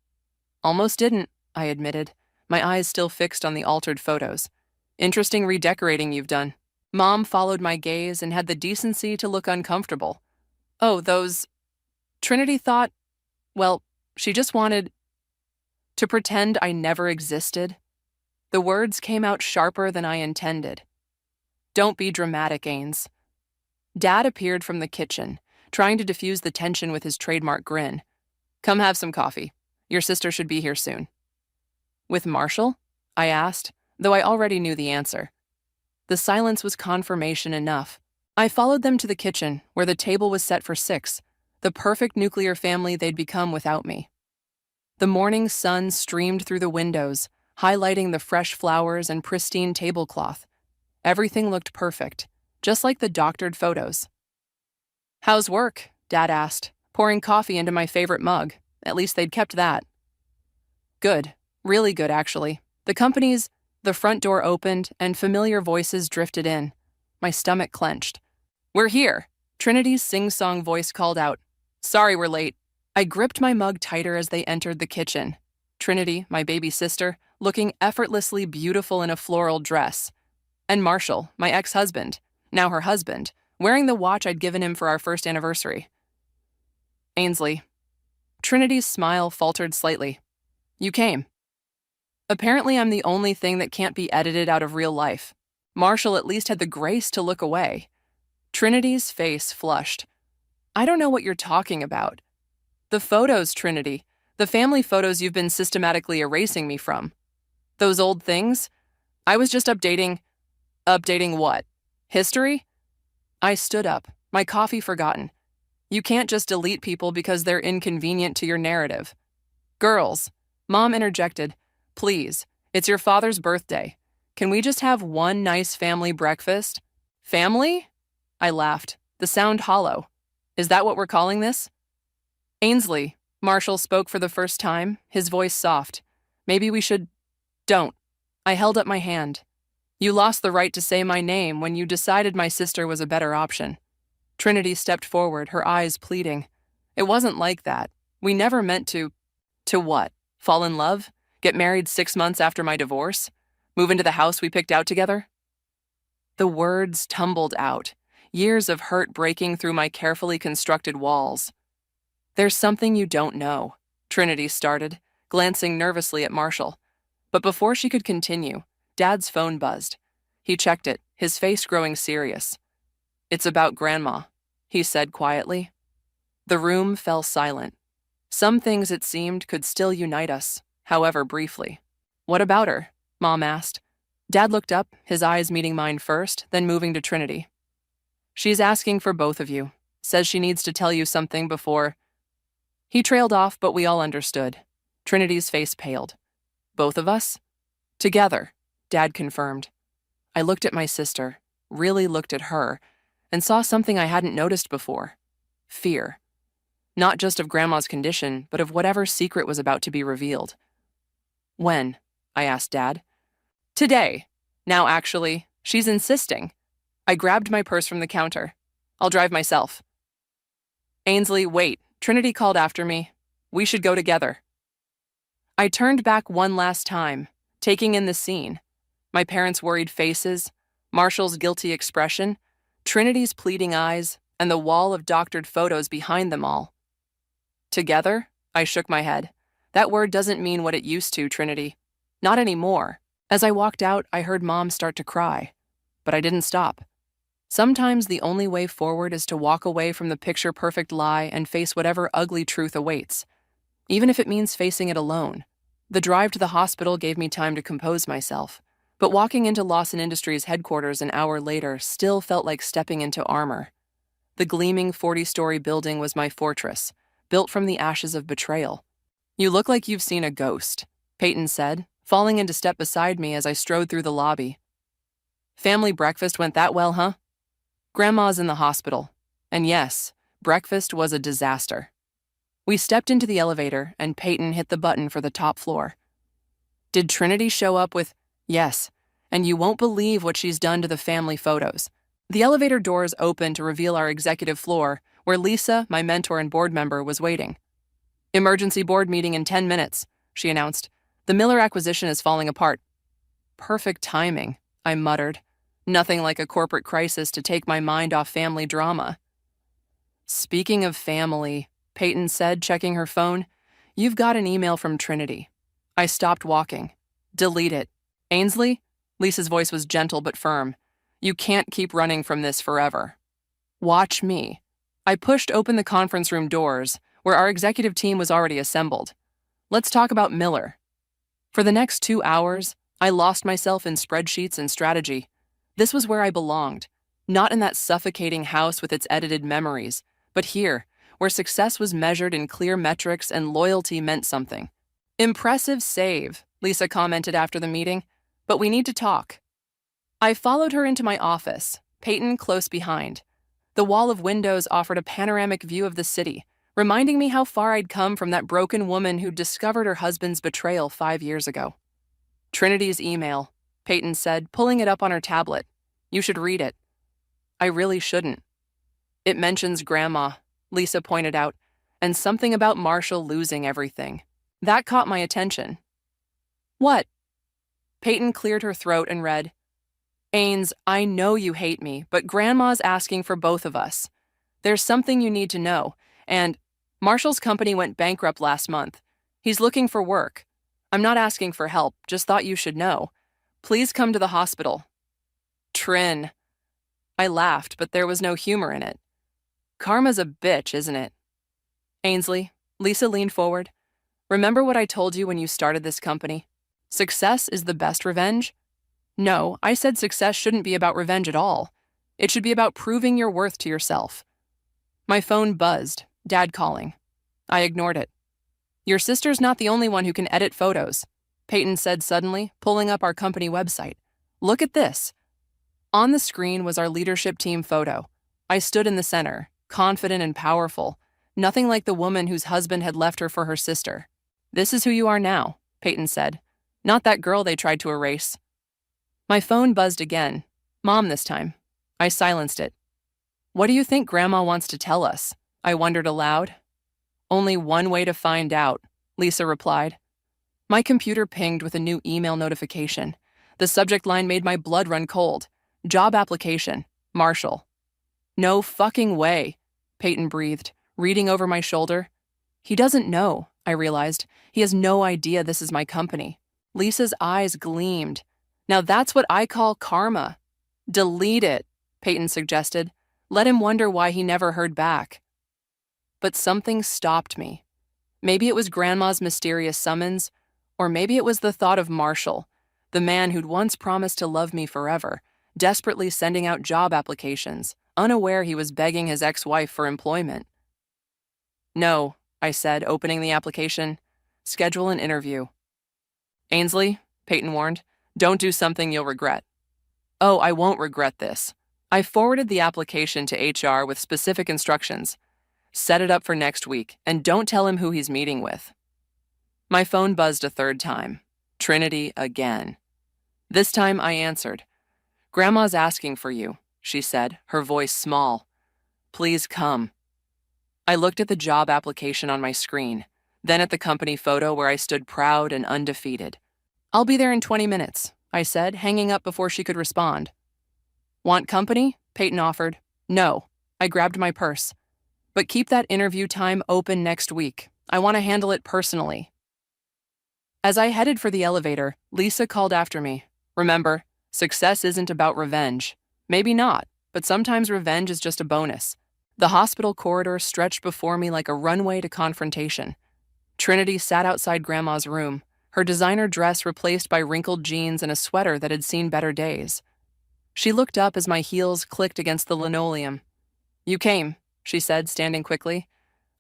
[SPEAKER 2] Almost didn't, I admitted, my eyes still fixed on the altered photos. Interesting redecorating you've done. Mom followed my gaze and had the decency to look uncomfortable. Oh, those... Trinity thought, well, she just wanted to pretend I never existed. The words came out sharper than I intended. Don't be dramatic, Ains. Dad appeared from the kitchen, trying to diffuse the tension with his trademark grin. Come have some coffee. Your sister should be here soon. With Marshall? I asked, though I already knew the answer. The silence was confirmation enough. I followed them to the kitchen, where the table was set for 6, the perfect nuclear family they'd become without me. The morning sun streamed through the windows, highlighting the fresh flowers and pristine tablecloth. Everything looked perfect, just like the doctored photos. How's work? Dad asked, pouring coffee into my favorite mug. At least they'd kept that. Good. Really good, actually. The front door opened and familiar voices drifted in. My stomach clenched. We're here. Trinity's sing-song voice called out. Sorry we're late. I gripped my mug tighter as they entered the kitchen. Trinity, my baby sister, looking effortlessly beautiful in a floral dress. And Marshall, my ex-husband, now her husband, wearing the watch I'd given him for our first anniversary. Ainsley. Trinity's smile faltered slightly. You came. Apparently I'm the only thing that can't be edited out of real life. Marshall at least had the grace to look away. Trinity's face flushed. I don't know what you're talking about. The photos, Trinity. The family photos you've been systematically erasing me from. Those old things? I was just updating. Updating what? History? I stood up, my coffee forgotten. You can't just delete people because they're inconvenient to your narrative. Girls, Mom interjected, please, it's your father's birthday. Can we just have one nice family breakfast? Family? I laughed, the sound hollow. Is that what we're calling this? Ainsley, Marshall spoke for the first time, his voice soft. Maybe we should... Don't. I held up my hand. You lost the right to say my name when you decided my sister was a better option. Trinity stepped forward, her eyes pleading. It wasn't like that. We never meant to... To what? Fall in love? Get married 6 months after my divorce? Move into the house we picked out together? The words tumbled out, years of hurt breaking through my carefully constructed walls. There's something you don't know, Trinity started, glancing nervously at Marshall. But before she could continue, Dad's phone buzzed. He checked it, his face growing serious. It's about Grandma, he said quietly. The room fell silent. Some things, it seemed, could still unite us, however briefly. What about her? Mom asked. Dad looked up, his eyes meeting mine first, then moving to Trinity. She's asking for both of you. Says she needs to tell you something before... He trailed off, but we all understood. Trinity's face paled. Both of us? Together, Dad confirmed. I looked at my sister, really looked at her, and saw something I hadn't noticed before. Fear. Not just of Grandma's condition, but of whatever secret was about to be revealed. When? I asked Dad. Today. Now, actually, she's insisting. I grabbed my purse from the counter. I'll drive myself. Ainsley, wait. Trinity called after me. We should go together. I turned back one last time, taking in the scene. My parents' worried faces, Marshall's guilty expression, Trinity's pleading eyes, and the wall of doctored photos behind them all. Together? I shook my head. That word doesn't mean what it used to, Trinity. Not anymore. As I walked out, I heard Mom start to cry. But I didn't stop. Sometimes the only way forward is to walk away from the picture-perfect lie and face whatever ugly truth awaits, even if it means facing it alone. The drive to the hospital gave me time to compose myself, but walking into Lawson Industries headquarters an hour later still felt like stepping into armor. The gleaming 40-story building was my fortress, built from the ashes of betrayal. You look like you've seen a ghost, Peyton said, falling into step beside me as I strode through the lobby. Family breakfast went that well, huh? Grandma's in the hospital. And yes, breakfast was a disaster. We stepped into the elevator, and Peyton hit the button for the top floor. Did Trinity show up with, yes, and you won't believe what she's done to the family photos. The elevator doors opened to reveal our executive floor, where Lisa, my mentor and board member, was waiting. Emergency board meeting in 10 minutes, she announced. The Miller acquisition is falling apart. Perfect timing, I muttered. Nothing like a corporate crisis to take my mind off family drama. Speaking of family, Peyton said, checking her phone, you've got an email from Trinity. I stopped walking. Delete it. Ainsley? Lisa's voice was gentle but firm. You can't keep running from this forever. Watch me. I pushed open the conference room doors, where our executive team was already assembled. Let's talk about Miller. For the next 2 hours, I lost myself in spreadsheets and strategy. This was where I belonged, not in that suffocating house with its edited memories, but here, where success was measured in clear metrics and loyalty meant something. Impressive save, Lisa commented after the meeting, but we need to talk. I followed her into my office, Peyton close behind. The wall of windows offered a panoramic view of the city, reminding me how far I'd come from that broken woman who'd discovered her husband's betrayal 5 years ago. Trinity's email, Peyton said, pulling it up on her tablet. You should read it. I really shouldn't. It mentions Grandma, Lisa pointed out, and something about Marshall losing everything. That caught my attention. What? Peyton cleared her throat and read, Ains, I know you hate me, but Grandma's asking for both of us. There's something you need to know, and Marshall's company went bankrupt last month. He's looking for work. I'm not asking for help, just thought you should know. Please come to the hospital. Trin. I laughed, but there was no humor in it. Karma's a bitch, isn't it? Ainsley, Lisa leaned forward. Remember what I told you when you started this company? Success is the best revenge? No, I said success shouldn't be about revenge at all. It should be about proving your worth to yourself. My phone buzzed, Dad calling. I ignored it. Your sister's not the only one who can edit photos, Peyton said suddenly, pulling up our company website. Look at this. On the screen was our leadership team photo. I stood in the center, confident and powerful, nothing like the woman whose husband had left her for her sister. This is who you are now, Peyton said. Not that girl they tried to erase. My phone buzzed again. Mom this time. I silenced it. What do you think Grandma wants to tell us? I wondered aloud. Only one way to find out, Lisa replied. My computer pinged with a new email notification. The subject line made my blood run cold. Job application, Marshall. No fucking way, Peyton breathed, reading over my shoulder. He doesn't know, I realized. He has no idea this is my company. Lisa's eyes gleamed. Now that's what I call karma. Delete it, Peyton suggested. Let him wonder why he never heard back. But something stopped me. Maybe it was Grandma's mysterious summons, or maybe it was the thought of Marshall, the man who'd once promised to love me forever, desperately sending out job applications, unaware he was begging his ex-wife for employment. No, I said, opening the application. Schedule an interview. Ainsley, Peyton warned, don't do something you'll regret. Oh, I won't regret this. I forwarded the application to HR with specific instructions. Set it up for next week, and don't tell him who he's meeting with. My phone buzzed a third time. Trinity again. This time I answered. Grandma's asking for you, she said, her voice small. Please come. I looked at the job application on my screen, then at the company photo where I stood proud and undefeated. I'll be there in 20 minutes, I said, hanging up before she could respond. Want company? Peyton offered. No. I grabbed my purse. But keep that interview time open next week. I want to handle it personally. As I headed for the elevator, Lisa called after me. Remember, success isn't about revenge. Maybe not, but sometimes revenge is just a bonus. The hospital corridor stretched before me like a runway to confrontation. Trinity sat outside Grandma's room, her designer dress replaced by wrinkled jeans and a sweater that had seen better days. She looked up as my heels clicked against the linoleum. You came, she said, standing quickly.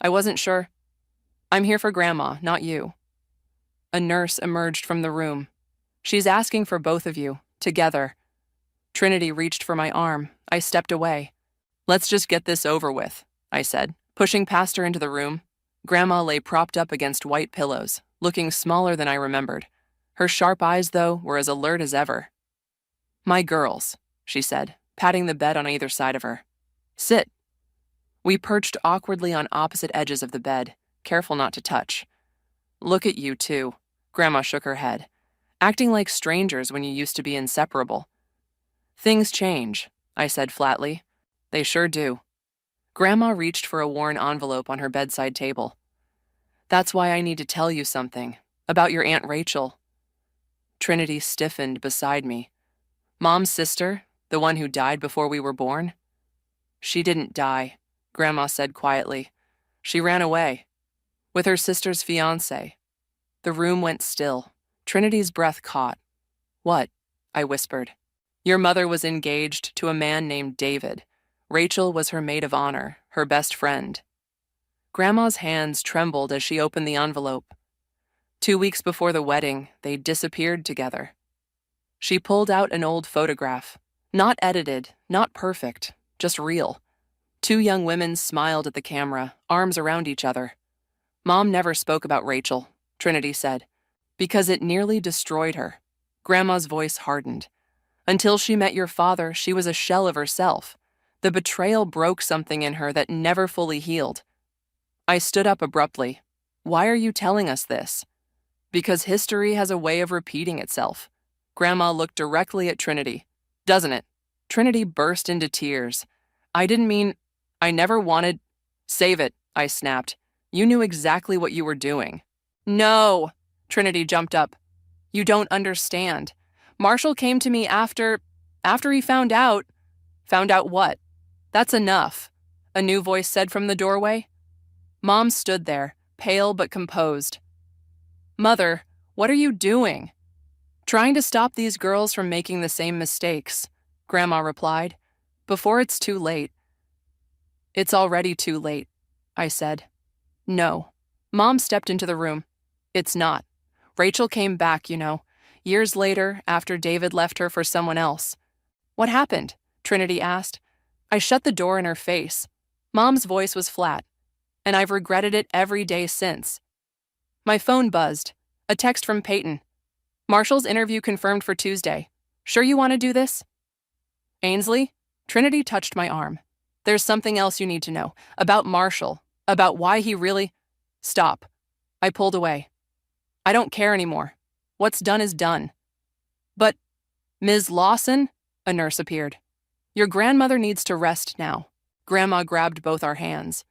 [SPEAKER 2] I wasn't sure. I'm here for Grandma, not you. A nurse emerged from the room. She's asking for both of you, together. Trinity reached for my arm. I stepped away. Let's just get this over with, I said, pushing past her into the room. Grandma lay propped up against white pillows, looking smaller than I remembered. Her sharp eyes, though, were as alert as ever. My girls, she said, patting the bed on either side of her. Sit. We perched awkwardly on opposite edges of the bed, careful not to touch. Look at you two, Grandma shook her head, acting like strangers when you used to be inseparable. Things change, I said flatly. They sure do. Grandma reached for a worn envelope on her bedside table. That's why I need to tell you something, about your Aunt Rachel. Trinity stiffened beside me. Mom's sister, the one who died before we were born? She didn't die, Grandma said quietly. She ran away. With her sister's fiancé. The room went still. Trinity's breath caught. What? I whispered. Your mother was engaged to a man named David. Rachel was her maid of honor, her best friend. Grandma's hands trembled as she opened the envelope. 2 weeks before the wedding, they disappeared together. She pulled out an old photograph. Not edited, not perfect, just real. 2 young women smiled at the camera, arms around each other. Mom never spoke about Rachel, Trinity said, because it nearly destroyed her. Grandma's voice hardened. Until she met your father, she was a shell of herself. The betrayal broke something in her that never fully healed. I stood up abruptly. Why are you telling us this? Because history has a way of repeating itself. Grandma looked directly at Trinity. Doesn't it? Trinity burst into tears. I never wanted... Save it, I snapped. You knew exactly what you were doing. No, Trinity jumped up. You don't understand. Marshall came to me after After he found out. Found out what? That's enough, a new voice said from the doorway. Mom stood there, pale but composed. Mother, what are you doing? Trying to stop these girls from making the same mistakes, Grandma replied, before it's too late. It's already too late, I said. No. Mom stepped into the room. It's not. Rachel came back, years later after David left her for someone else. What happened? Trinity asked. I shut the door in her face. Mom's voice was flat, and I've regretted it every day since. My phone buzzed. A text from Peyton. Marshall's interview confirmed for Tuesday. Sure you want to do this? Ainsley? Trinity touched my arm. There's something else you need to know. About Marshall. About why he really... Stop. I pulled away. I don't care anymore. What's done is done. But, Ms. Lawson? A nurse appeared. Your grandmother needs to rest now. Grandma grabbed both our hands.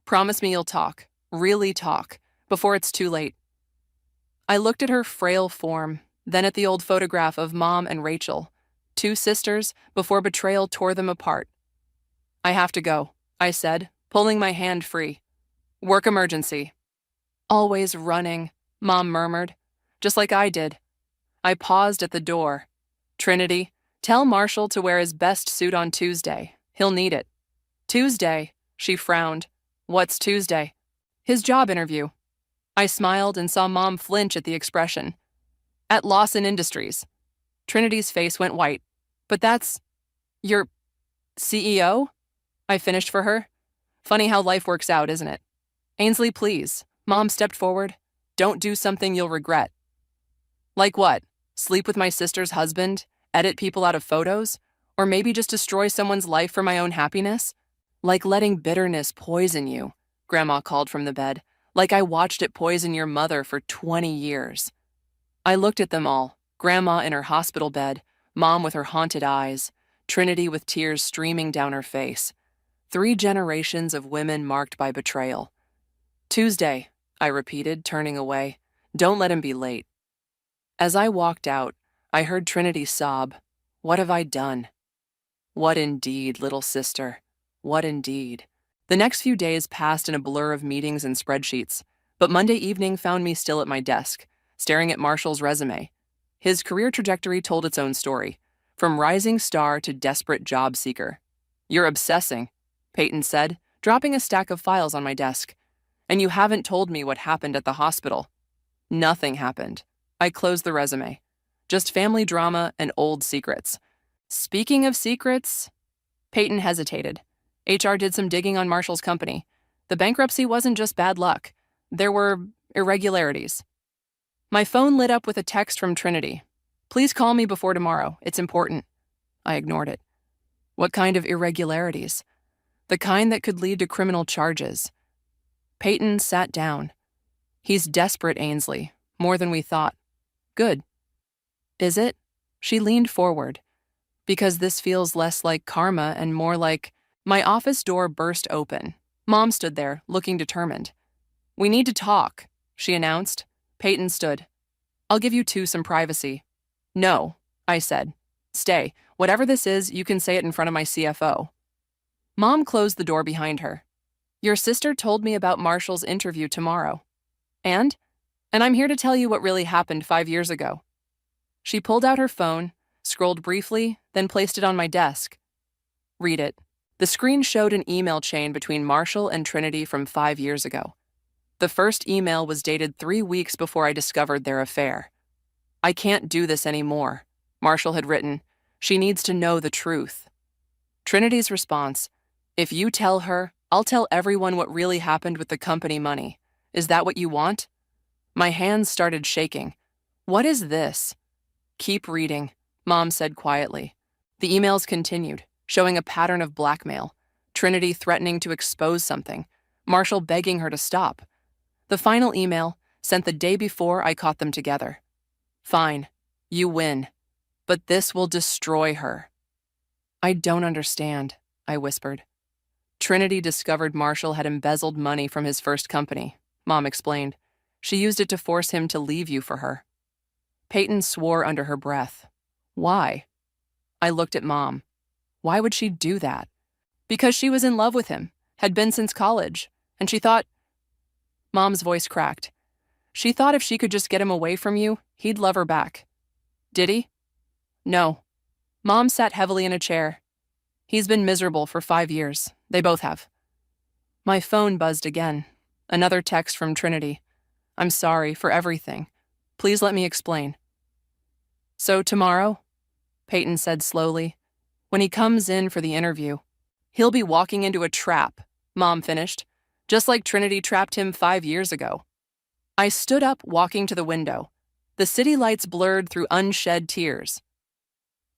[SPEAKER 2] Promise me you'll talk. Really talk. Before it's too late. I looked at her frail form, then at the old photograph of Mom and Rachel, two sisters, before betrayal tore them apart. I have to go, I said, pulling my hand free. Work emergency. Always running, Mom murmured, just like I did. I paused at the door. Trinity, tell Marshall to wear his best suit on Tuesday. He'll need it. Tuesday, she frowned. What's Tuesday? His job interview. I smiled and saw Mom flinch at the expression. At Lawson Industries. Trinity's face went white. But that's... your... CEO? I finished for her. Funny how life works out, isn't it? Ainsley, please. Mom stepped forward. Don't do something you'll regret. Like what? Sleep with my sister's husband? Edit people out of photos? Or maybe just destroy someone's life for my own happiness? Like letting bitterness poison you, Grandma called from the bed. Like I watched it poison your mother for 20 years. I looked at them all, Grandma in her hospital bed, Mom with her haunted eyes, Trinity with tears streaming down her face. 3 generations of women marked by betrayal. Tuesday, I repeated, turning away. Don't let him be late. As I walked out, I heard Trinity sob. What have I done? What indeed, little sister? What indeed? The next few days passed in a blur of meetings and spreadsheets, but Monday evening found me still at my desk, staring at Marshall's resume. His career trajectory told its own story, from rising star to desperate job seeker. You're obsessing, Peyton said, dropping a stack of files on my desk. And you haven't told me what happened at the hospital. Nothing happened. I closed the resume. Just family drama and old secrets. Speaking of secrets, Peyton hesitated. HR did some digging on Marshall's company. The bankruptcy wasn't just bad luck. There were irregularities. My phone lit up with a text from Trinity. Please call me before tomorrow. It's important. I ignored it. What kind of irregularities? The kind that could lead to criminal charges. Peyton sat down. He's desperate, Ainsley. More than we thought. Good. Is it? She leaned forward. Because this feels less like karma and more like... My office door burst open. Mom stood there, looking determined. We need to talk, she announced. Peyton stood. I'll give you two some privacy. No, I said. Stay. Whatever this is, you can say it in front of my CFO. Mom closed the door behind her. Your sister told me about Marshall's interview tomorrow. And I'm here to tell you what really happened 5 years ago. She pulled out her phone, scrolled briefly, then placed it on my desk. Read it. The screen showed an email chain between Marshall and Trinity from 5 years ago. The first email was dated 3 weeks before I discovered their affair. I can't do this anymore, Marshall had written. She needs to know the truth. Trinity's response, if you tell her, I'll tell everyone what really happened with the company money. Is that what you want? My hands started shaking. What is this? Keep reading, Mom said quietly. The emails continued, showing a pattern of blackmail. Trinity threatening to expose something, Marshall begging her to stop. The final email, sent the day before I caught them together. Fine, you win, but this will destroy her. I don't understand, I whispered. Trinity discovered Marshall had embezzled money from his first company, Mom explained. She used it to force him to leave you for her. Peyton swore under her breath. Why? I looked at Mom. Why would she do that? Because she was in love with him, had been since college, and she thought... Mom's voice cracked. She thought if she could just get him away from you, he'd love her back. Did he? No. Mom sat heavily in a chair. He's been miserable for 5 years. They both have. My phone buzzed again. Another text from Trinity. I'm sorry for everything. Please let me explain. So tomorrow, Peyton said slowly, when he comes in for the interview, he'll be walking into a trap, Mom finished, just like Trinity trapped him 5 years ago. I stood up, walking to the window. The city lights blurred through unshed tears.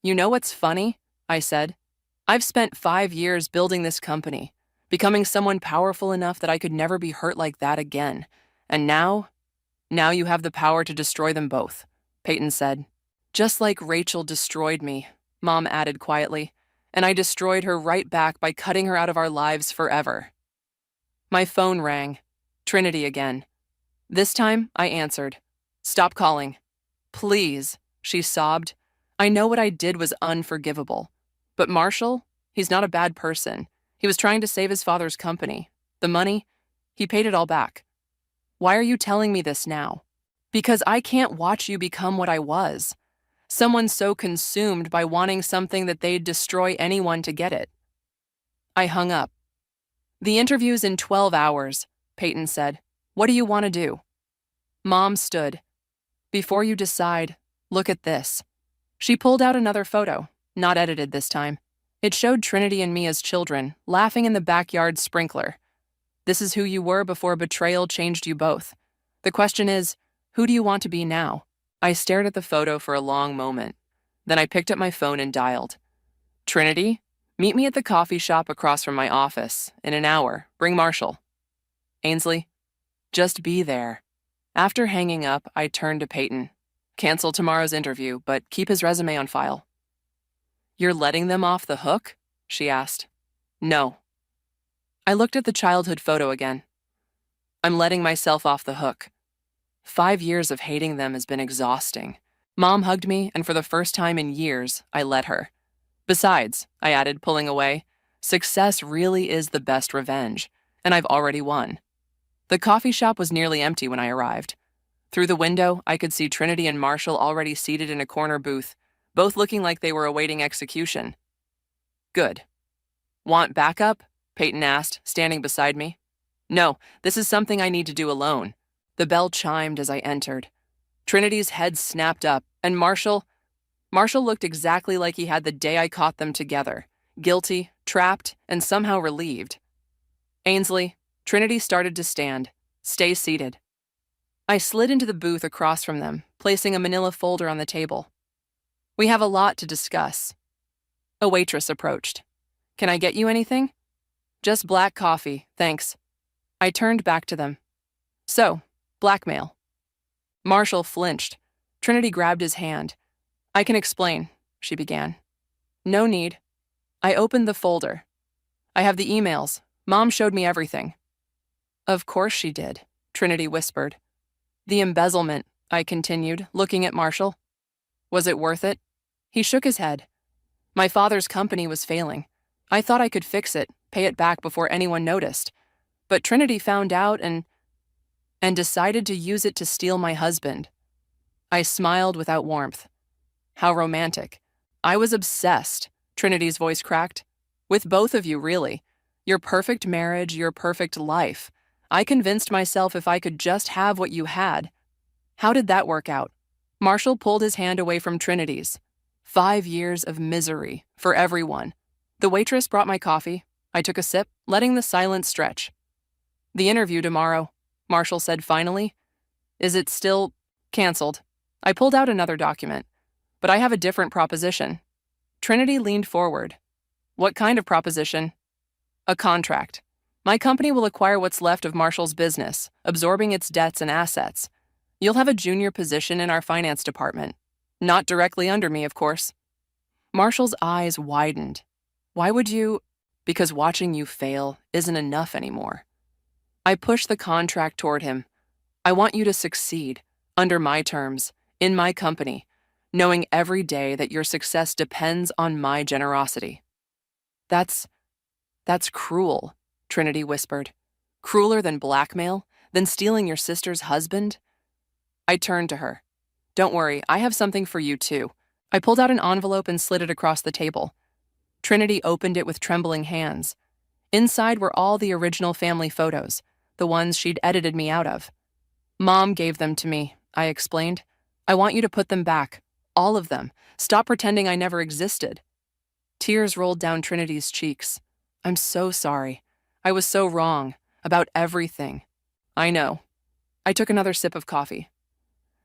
[SPEAKER 2] You know what's funny? I said. I've spent 5 years building this company, becoming someone powerful enough that I could never be hurt like that again. And now you have the power to destroy them both, Peyton said. Just like Rachel destroyed me, Mom added quietly, and I destroyed her right back by cutting her out of our lives forever. My phone rang. Trinity again. This time, I answered. Stop calling. Please, she sobbed. I know what I did was unforgivable. But Marshall, he's not a bad person. He was trying to save his father's company. The money, he paid it all back. Why are you telling me this now? Because I can't watch you become what I was. Someone so consumed by wanting something that they'd destroy anyone to get it. I hung up. The interview's in 12 hours, Peyton said. What do you want to do? Mom stood. Before you decide, look at this. She pulled out another photo, not edited this time. It showed Trinity and me as children, laughing in the backyard sprinkler. This is who you were before betrayal changed you both. The question is, who do you want to be now? I stared at the photo for a long moment. Then I picked up my phone and dialed. Trinity, meet me at the coffee shop across from my office. In an hour. Bring Marshall. Ainsley, just be there. After hanging up, I turned to Peyton. Cancel tomorrow's interview, but keep his resume on file. You're letting them off the hook? She asked. No. I looked at the childhood photo again. I'm letting myself off the hook. 5 years of hating them has been exhausting. Mom hugged me, and for the first time in years, I let her. Besides, I added, pulling away, success really is the best revenge, and I've already won. The coffee shop was nearly empty when I arrived. Through the window, I could see Trinity and Marshall already seated in a corner booth, both looking like they were awaiting execution. Good. Want backup? Peyton asked, standing beside me. No, this is something I need to do alone. The bell chimed as I entered. Trinity's head snapped up, and Marshall looked exactly like he had the day I caught them together, guilty, trapped, and somehow relieved. Ainsley, Trinity started to stand. Stay seated. I slid into the booth across from them, placing a manila folder on the table. We have a lot to discuss. A waitress approached. Can I get you anything? Just black coffee, thanks. I turned back to them. So, blackmail. Marshall flinched. Trinity grabbed his hand. I can explain, she began. No need. I opened the folder. I have the emails. Mom showed me everything. Of course she did, Trinity whispered. The embezzlement, I continued, looking at Marshall. Was it worth it? He shook his head. My father's company was failing. I thought I could fix it, pay it back before anyone noticed. But Trinity found out and decided to use it to steal my husband. I smiled without warmth. How romantic. I was obsessed, Trinity's voice cracked. With both of you, really. Your perfect marriage, your perfect life. I convinced myself if I could just have what you had. How did that work out? Marshall pulled his hand away from Trinity's. 5 years of misery for everyone. The waitress brought my coffee. I took a sip, letting the silence stretch. The interview tomorrow, Marshall said finally. Is it still canceled? I pulled out another document. But I have a different proposition. Trinity leaned forward. What kind of proposition? A contract. My company will acquire what's left of Marshall's business, absorbing its debts and assets. You'll have a junior position in our finance department. Not directly under me, of course. Marshall's eyes widened. Why would you? Because watching you fail isn't enough anymore. I pushed the contract toward him. I want you to succeed, under my terms, in my company.
[SPEAKER 5] knowing every day that your success depends on my generosity. That's cruel, Trinity whispered. Crueler than blackmail? Than stealing your sister's husband? I turned to her. Don't worry, I have something for you too. I pulled out an envelope and slid it across the table. Trinity opened it with trembling hands. Inside were all the original family photos, the ones she'd edited me out of. Mom gave them to me, I explained. I want you to put them back. All of them. Stop pretending I never existed. Tears rolled down Trinity's cheeks. I'm so sorry. I was so wrong. About everything. I know. I took another sip of coffee.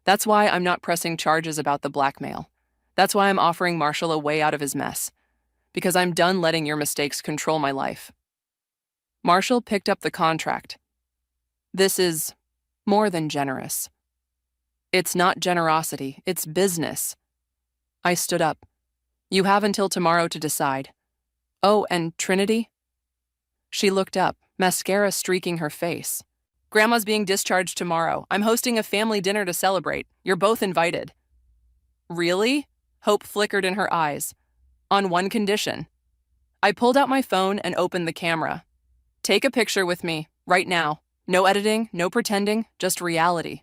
[SPEAKER 5] That's why I'm not pressing charges about the blackmail. That's why I'm offering Marshall a way out of his mess. Because I'm done letting your mistakes control my life. Marshall picked up the contract. This is more than generous. It's not generosity, it's business. I stood up. You have until tomorrow to decide. Oh, and Trinity? She looked up, mascara streaking her face. Grandma's being discharged tomorrow. I'm hosting a family dinner to celebrate. You're both invited. Really? Hope flickered in her eyes. On one condition. I pulled out my phone and opened the camera. Take a picture with me, right now. No editing, no pretending, just reality.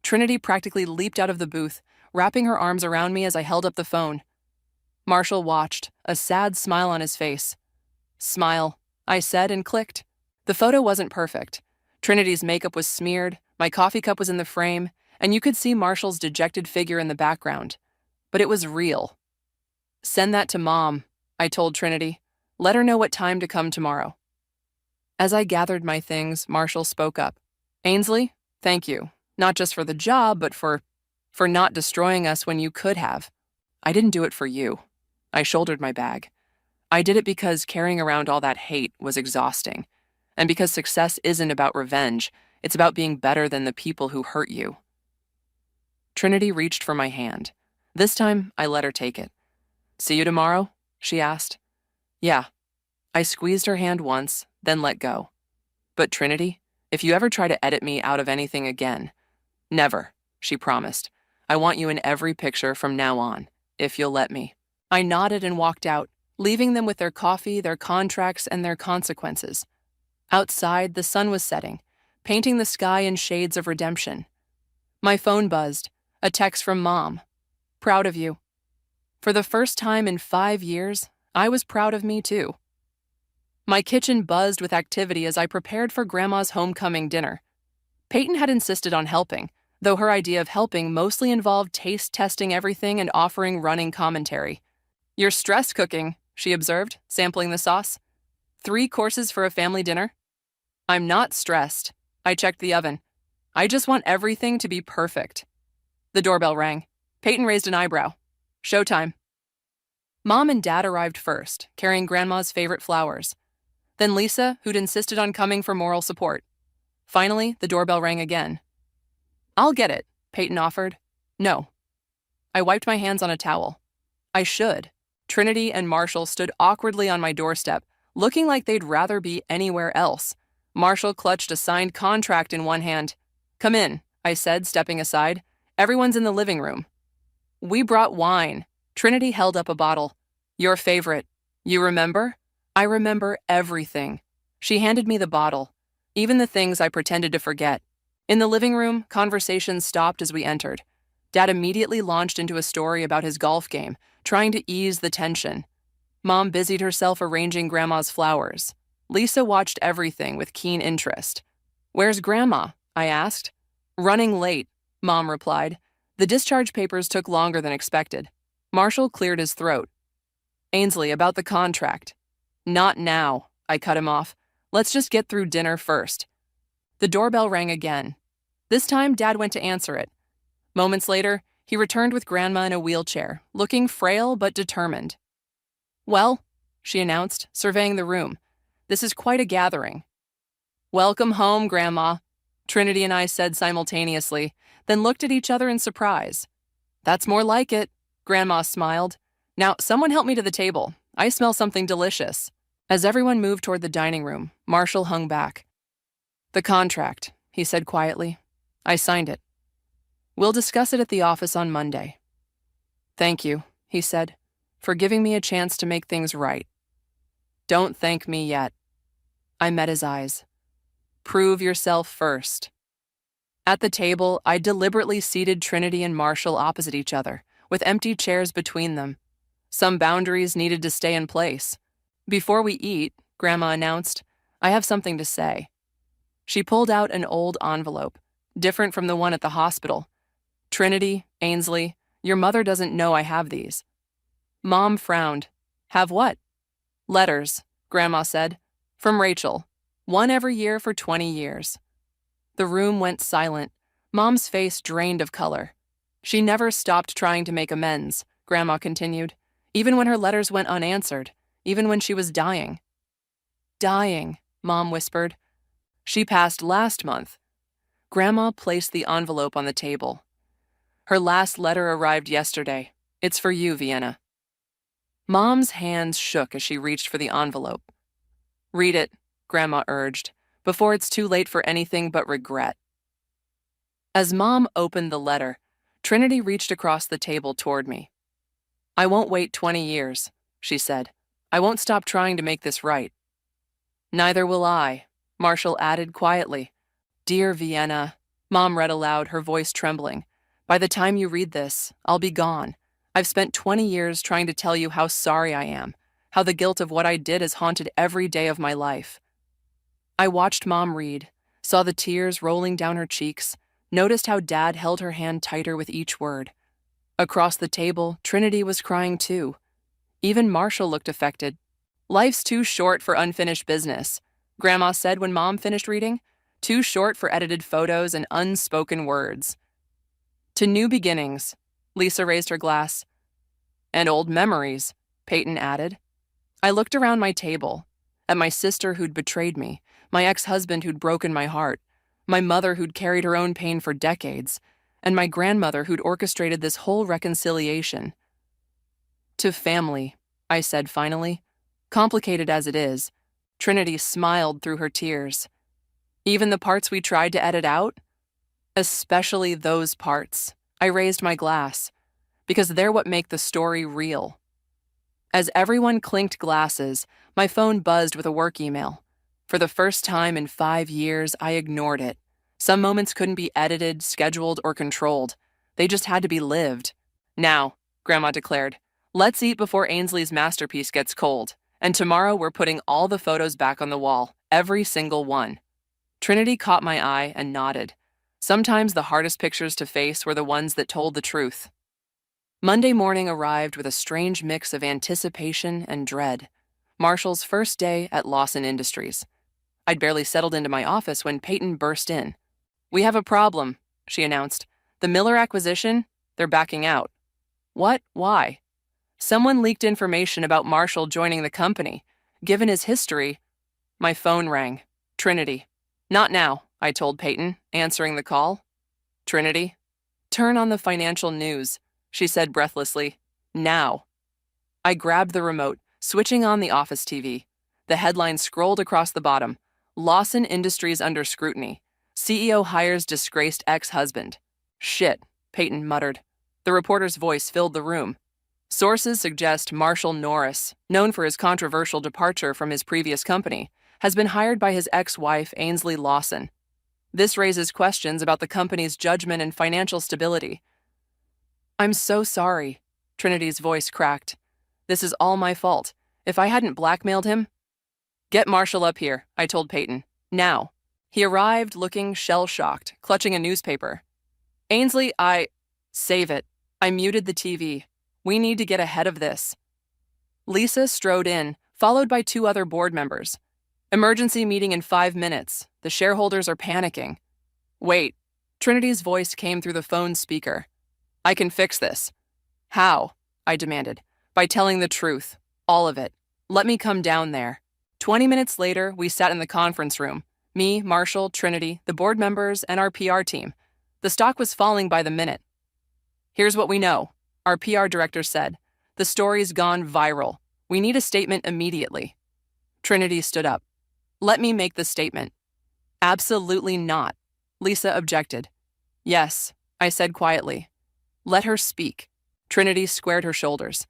[SPEAKER 5] Trinity practically leaped out of the booth, wrapping her arms around me as I held up the phone. Marshall watched, a sad smile on his face. Smile, I said and clicked. The photo wasn't perfect. Trinity's makeup was smeared, my coffee cup was in the frame, and you could see Marshall's dejected figure in the background. But it was real. Send that to Mom, I told Trinity. Let her know what time to come tomorrow. As I gathered my things, Marshall spoke up. Ainsley, thank you. Not just for the job, but for not destroying us when you could have. I didn't do it for you. I shouldered my bag. I did it because carrying around all that hate was exhausting. And because success isn't about revenge, it's about being better than the people who hurt you. Trinity reached for my hand. This time, I let her take it. See you tomorrow? She asked. Yeah. I squeezed her hand once, then let go. But Trinity, if you ever try to edit me out of anything again, never, she promised. I want you in every picture from now on, if you'll let me. I nodded and walked out, leaving them with their coffee, their contracts, and their consequences. Outside, the sun was setting, painting the sky in shades of redemption. My phone buzzed, a text from Mom. Proud of you. For the first time in 5 years, I was proud of me too. My kitchen buzzed with activity as I prepared for Grandma's homecoming dinner. Peyton had insisted on helping, though her idea of helping mostly involved taste testing everything and offering running commentary. You're stress cooking, she observed, sampling the sauce. 3 courses for a family dinner? I'm not stressed. I checked the oven. I just want everything to be perfect. The doorbell rang. Peyton raised an eyebrow. Showtime. Mom and Dad arrived first, carrying Grandma's favorite flowers. Then Lisa, who'd insisted on coming for moral support. Finally, the doorbell rang again. I'll get it, Peyton offered. No. I wiped my hands on a towel. I should. Trinity and Marshall stood awkwardly on my doorstep, looking like they'd rather be anywhere else. Marshall clutched a signed contract in one hand. Come in, I said, stepping aside. Everyone's in the living room. We brought wine. Trinity held up a bottle. Your favorite. You remember? I remember everything. She handed me the bottle, even the things I pretended to forget. In the living room, conversations stopped as we entered. Dad immediately launched into a story about his golf game, trying to ease the tension. Mom busied herself arranging Grandma's flowers. Lisa watched everything with keen interest. Where's Grandma? I asked. Running late, Mom replied. The discharge papers took longer than expected. Marshall cleared his throat. Ainsley, about the contract. Not now, I cut him off. Let's just get through dinner first. The doorbell rang again. This time, Dad went to answer it. Moments later, he returned with Grandma in a wheelchair, looking frail but determined. Well, she announced, surveying the room. This is quite a gathering. Welcome home, Grandma, Trinity and I said simultaneously, then looked at each other in surprise. That's more like it, Grandma smiled. Now, someone help me to the table. I smell something delicious. As everyone moved toward the dining room, Marshall hung back. The contract, he said quietly. I signed it. We'll discuss it at the office on Monday. Thank you, he said, for giving me a chance to make things right. Don't thank me yet. I met his eyes. Prove yourself first. At the table, I deliberately seated Trinity and Marshall opposite each other, with empty chairs between them. Some boundaries needed to stay in place. Before we eat, Grandma announced, I have something to say. She pulled out an old envelope, different from the one at the hospital. Trinity, Ainsley, your mother doesn't know I have these. Mom frowned. Have what? Letters, Grandma said. From Rachel. One every year for 20 years. The room went silent. Mom's face drained of color. She never stopped trying to make amends, Grandma continued, even when her letters went unanswered, even when she was dying. Dying, Mom whispered. She passed last month. Grandma placed the envelope on the table. Her last letter arrived yesterday. It's for you, Vienna. Mom's hands shook as she reached for the envelope. Read it, Grandma urged, before it's too late for anything but regret. As Mom opened the letter, Trinity reached across the table toward me. I won't wait 20 years, she said. I won't stop trying to make this right. Neither will I, Marshall added quietly. Dear Vienna, Mom read aloud, her voice trembling. By the time you read this, I'll be gone. I've spent 20 years trying to tell you how sorry I am, how the guilt of what I did has haunted every day of my life. I watched Mom read, saw the tears rolling down her cheeks, noticed how Dad held her hand tighter with each word. Across the table, Trinity was crying too. Even Marshall looked affected. Life's too short for unfinished business, Grandma said when Mom finished reading. Too short for edited photos and unspoken words. To new beginnings, Lisa raised her glass. And old memories, Peyton added. I looked around my table, at my sister who'd betrayed me, my ex-husband who'd broken my heart, my mother who'd carried her own pain for decades, and my grandmother who'd orchestrated this whole reconciliation. To family, I said finally. Complicated as it is, Trinity smiled through her tears. Even the parts we tried to edit out? Especially those parts. I raised my glass, because they're what make the story real. As everyone clinked glasses, my phone buzzed with a work email. For the first time in 5 years, I ignored it. Some moments couldn't be edited, scheduled, or controlled. They just had to be lived. Now, Grandma declared, let's eat before Ainsley's masterpiece gets cold. And tomorrow we're putting all the photos back on the wall, every single one. Trinity caught my eye and nodded. Sometimes the hardest pictures to face were the ones that told the truth. Monday morning arrived with a strange mix of anticipation and dread. Marshall's first day at Lawson Industries. I'd barely settled into my office when Peyton burst in. We have a problem, she announced. The Miller acquisition? They're backing out. What? Why? Someone leaked information about Marshall joining the company. Given his history, my phone rang. Trinity. Not now, I told Peyton, answering the call. Trinity. Turn on the financial news, she said breathlessly. Now. I grabbed the remote, switching on the office TV. The headline scrolled across the bottom. Lawson Industries under scrutiny. CEO hires disgraced ex-husband. Shit, Peyton muttered. The reporter's voice filled the room. Sources suggest Marshall Norris, known for his controversial departure from his previous company, has been hired by his ex-wife, Ainsley Lawson. This raises questions about the company's judgment and financial stability. I'm so sorry, Trinity's voice cracked. This is all my fault. If I hadn't blackmailed him... Get Marshall up here, I told Peyton. Now. He arrived looking shell-shocked, clutching a newspaper. Ainsley, Save it. I muted the TV. We need to get ahead of this. Lisa strode in, followed by 2 other board members. Emergency meeting in 5 minutes. The shareholders are panicking. Wait. Trinity's voice came through the phone speaker. I can fix this. How? I demanded. By telling the truth. All of it. Let me come down there. 20 minutes later, we sat in the conference room. Me, Marshall, Trinity, the board members, and our PR team. The stock was falling by the minute. Here's what we know, our PR director said. The story's gone viral. We need a statement immediately. Trinity stood up. Let me make the statement. Absolutely not, Lisa objected. Yes, I said quietly. Let her speak. Trinity squared her shoulders.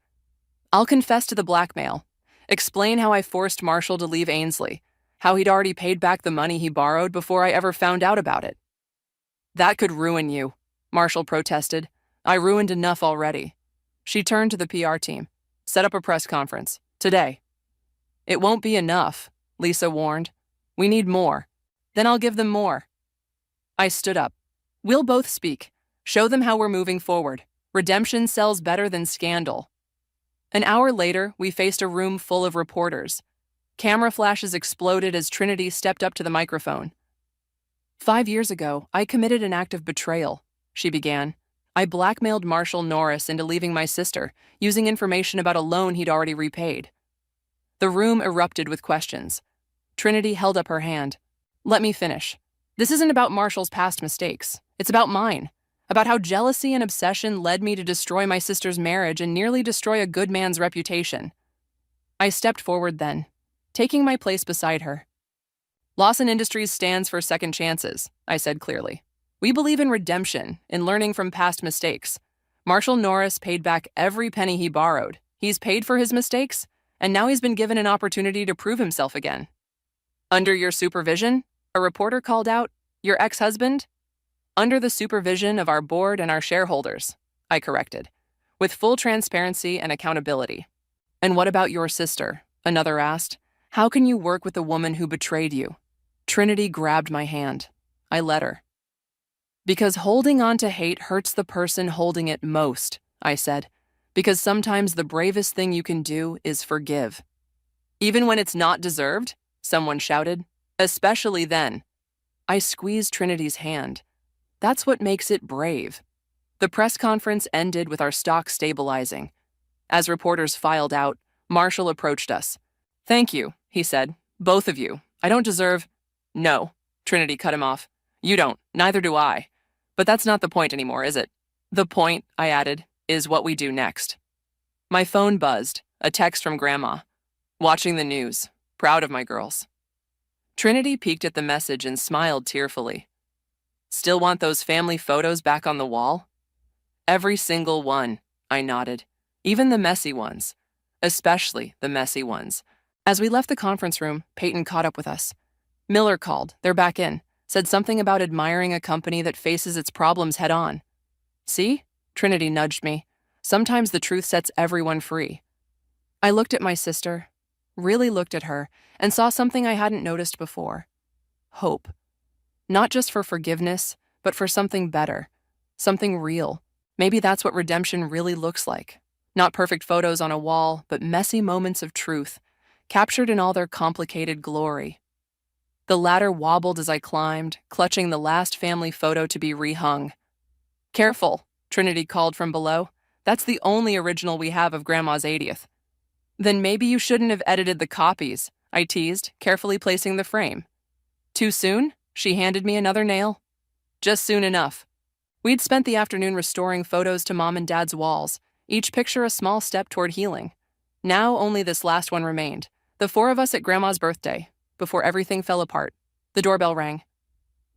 [SPEAKER 5] I'll confess to the blackmail. Explain how I forced Marshall to leave Ainsley, how he'd already paid back the money he borrowed before I ever found out about it. That could ruin you, Marshall protested. I ruined enough already. She turned to the PR team. Set up a press conference. Today. It won't be enough, Lisa warned. We need more. Then I'll give them more. I stood up. We'll both speak. Show them how we're moving forward. Redemption sells better than scandal. An hour later, we faced a room full of reporters. Camera flashes exploded as Trinity stepped up to the microphone. 5 years ago, I committed an act of betrayal, she began. I blackmailed Marshall Norris into leaving my sister, using information about a loan he'd already repaid. The room erupted with questions. Trinity held up her hand. Let me finish. This isn't about Marshall's past mistakes. It's about mine. About how jealousy and obsession led me to destroy my sister's marriage and nearly destroy a good man's reputation. I stepped forward then, taking my place beside her. Lawson Industries stands for second chances, I said clearly. We believe in redemption, in learning from past mistakes. Marshall Norris paid back every penny he borrowed. He's paid for his mistakes, and now he's been given an opportunity to prove himself again. Under your supervision? A reporter called out. Your ex-husband? Under the supervision of our board and our shareholders, I corrected, with full transparency and accountability. And what about your sister? Another asked. How can you work with a woman who betrayed you? Trinity grabbed my hand. I let her. Because holding on to hate hurts the person holding it most, I said. Because sometimes the bravest thing you can do is forgive. Even when it's not deserved, someone shouted. Especially then. I squeezed Trinity's hand. That's what makes it brave. The press conference ended with our stock stabilizing. As reporters filed out, Marshall approached us. Thank you, he said. Both of you. I don't deserve... No, Trinity cut him off. You don't. Neither do I. But that's not the point anymore, is it? The point, I added, is what we do next. My phone buzzed. A text from Grandma. Watching the news. Proud of my girls. Trinity peeked at the message and smiled tearfully. Still want those family photos back on the wall? Every single one, I nodded. Even the messy ones. Especially the messy ones. As we left the conference room, Peyton caught up with us. Miller called. They're back in. Said something about admiring a company that faces its problems head on. See? Trinity nudged me. Sometimes the truth sets everyone free. I looked at my sister, really looked at her, and saw something I hadn't noticed before. Hope. Not just for forgiveness, but for something better. Something real. Maybe that's what redemption really looks like. Not perfect photos on a wall, but messy moments of truth, captured in all their complicated glory. The ladder wobbled as I climbed, clutching the last family photo to be rehung. Careful, Trinity called from below. That's the only original we have of Grandma's 80th. Then maybe you shouldn't have edited the copies, I teased, carefully placing the frame. Too soon? She handed me another nail. Just soon enough. We'd spent the afternoon restoring photos to Mom and Dad's walls, each picture a small step toward healing. Now only this last one remained, the 4 of us at Grandma's birthday, before everything fell apart. The doorbell rang.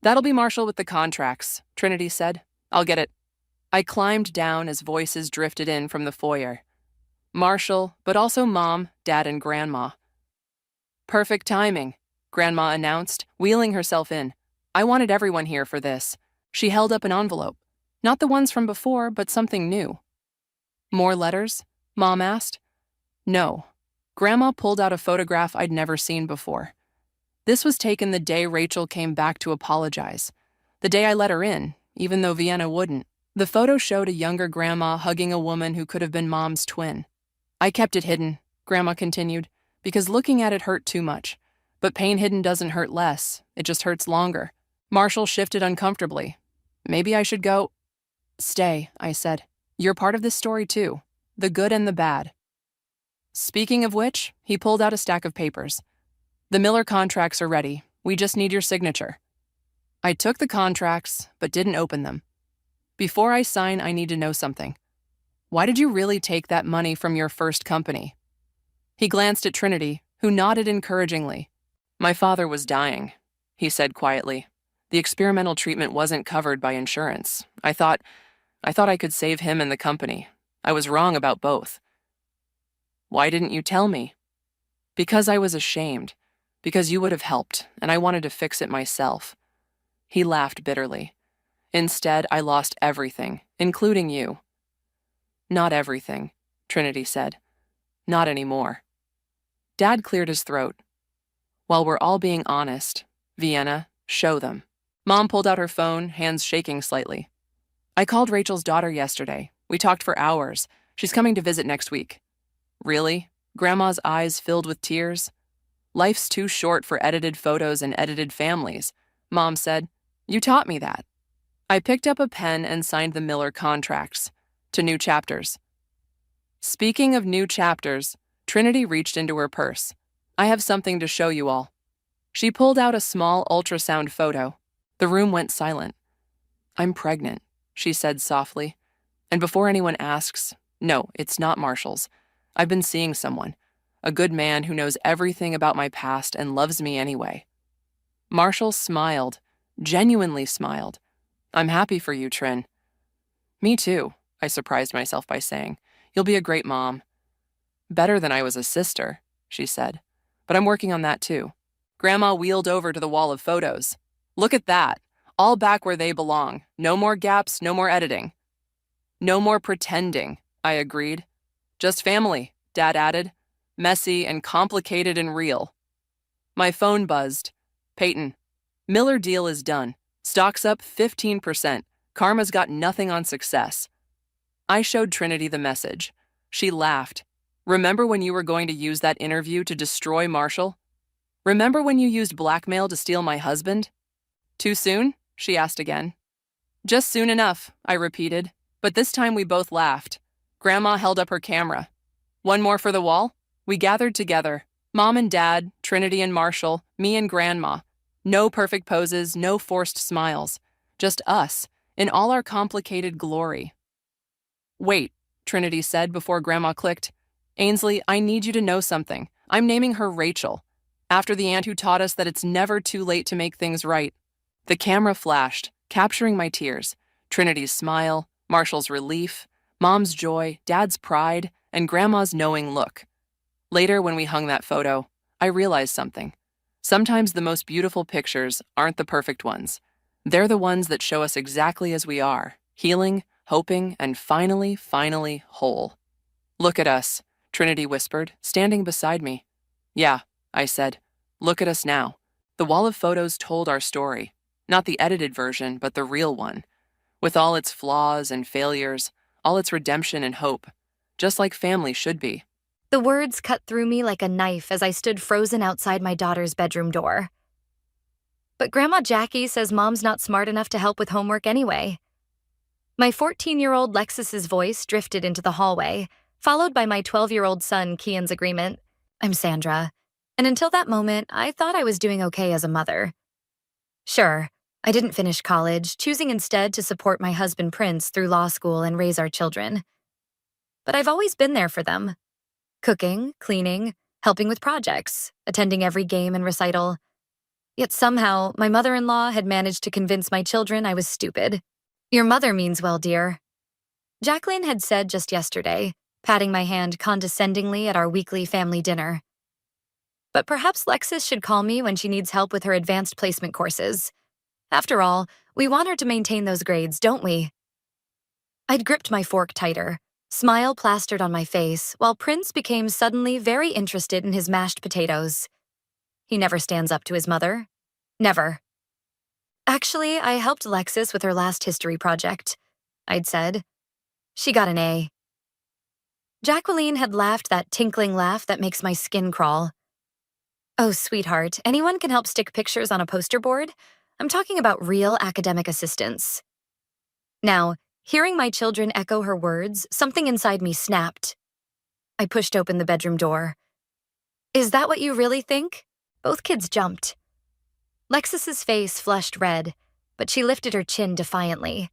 [SPEAKER 5] That'll be Marshall with the contracts, Trinity said. I'll get it. I climbed down as voices drifted in from the foyer. Marshall, but also Mom, Dad, and Grandma. Perfect timing, Grandma announced, wheeling herself in. I wanted everyone here for this. She held up an envelope. Not the ones from before, but something new. More letters? Mom asked. No. Grandma pulled out a photograph I'd never seen before. This was taken the day Rachel came back to apologize. The day I let her in, even though Vienna wouldn't. The photo showed a younger Grandma hugging a woman who could have been Mom's twin. I kept it hidden, Grandma continued, because looking at it hurt too much. But pain hidden doesn't hurt less, it just hurts longer. Marshall shifted uncomfortably. Maybe I should go. Stay, I said. You're part of this story too, the good and the bad. Speaking of which, he pulled out a stack of papers. The Miller contracts are ready. We just need your signature. I took the contracts, but didn't open them. Before I sign, I need to know something. Why did you really take that money from your first company? He glanced at Trinity, who nodded encouragingly. My father was dying, he said quietly. The experimental treatment wasn't covered by insurance. I thought I could save him and the company. I was wrong about both. Why didn't you tell me? Because I was ashamed. Because you would have helped, and I wanted to fix it myself. He laughed bitterly. Instead, I lost everything, including you. Not everything, Trinity said. Not anymore. Dad cleared his throat. While we're all being honest, Vienna, show them. Mom pulled out her phone, hands shaking slightly. I called Rachel's daughter yesterday. We talked for hours. She's coming to visit next week. Really? Grandma's eyes filled with tears. Life's too short for edited photos and edited families, Mom said. You taught me that. I picked up a pen and signed the Miller contracts to new chapters. Speaking of new chapters, Trinity reached into her purse. I have something to show you all. She pulled out a small ultrasound photo. The room went silent. I'm pregnant, she said softly. And before anyone asks, no, it's not Marshall's. I've been seeing someone. A good man who knows everything about my past and loves me anyway. Marshall smiled, genuinely smiled. I'm happy for you, Trin. Me too, I surprised myself by saying. You'll be a great mom. Better than I was a sister, she said. But I'm working on that too. Grandma wheeled over to the wall of photos. Look at that, all back where they belong. No more gaps, no more editing. No more pretending, I agreed. Just family, Dad added. Messy and complicated and real. My phone buzzed. Peyton, Miller deal is done. Stock's up 15%. Karma's got nothing on success. I showed Trinity the message. She laughed. Remember when you were going to use that interview to destroy Marshall? Remember when you used blackmail to steal my husband? Too soon? She asked again. Just soon enough, I repeated, but this time we both laughed. Grandma held up her camera. One more for the wall? We gathered together. Mom and Dad, Trinity and Marshall, me and Grandma. No perfect poses, no forced smiles. Just us, in all our complicated glory. Wait, Trinity said before Grandma clicked. Ainsley, I need you to know something. I'm naming her Rachel, after the aunt who taught us that it's never too late to make things right. The camera flashed, capturing my tears. Trinity's smile, Marshall's relief, Mom's joy, Dad's pride, and Grandma's knowing look. Later, when we hung that photo, I realized something. Sometimes the most beautiful pictures aren't the perfect ones. They're the ones that show us exactly as we are, healing, hoping, and finally whole. Look at us, Trinity whispered, standing beside me. Yeah, I said. Look at us now. The wall of photos told our story. Not the edited version, but the real one. With all its flaws and failures, all its redemption and hope. Just like family should be.
[SPEAKER 3] The words cut through me like a knife as I stood frozen outside my daughter's bedroom door. But Grandma Jackie says Mom's not smart enough to help with homework anyway. My 14-year-old Lexus's voice drifted into the hallway, followed by my 12-year-old son Kian's agreement. I'm Sandra. And until that moment, I thought I was doing okay as a mother. Sure, I didn't finish college, choosing instead to support my husband Prince through law school and raise our children. But I've always been there for them. Cooking, cleaning, helping with projects, attending every game and recital. Yet somehow, my mother-in-law had managed to convince my children I was stupid. Your mother means well, dear. Jacqueline had said just yesterday, patting my hand condescendingly at our weekly family dinner. But perhaps Lexus should call me when she needs help with her advanced placement courses. After all, we want her to maintain those grades, don't we? I'd gripped my fork tighter, smile plastered on my face, while Prince became suddenly very interested in his mashed potatoes. He never stands up to his mother. Never. Actually, I helped Lexus with her last history project, I'd said. She got an A. Jacqueline had laughed that tinkling laugh that makes my skin crawl. Oh, sweetheart, anyone can help stick pictures on a poster board? I'm talking about real academic assistance. Now, hearing my children echo her words, something inside me snapped. I pushed open the bedroom door. Is that what you really think? Both kids jumped. Lexus's face flushed red, but she lifted her chin defiantly.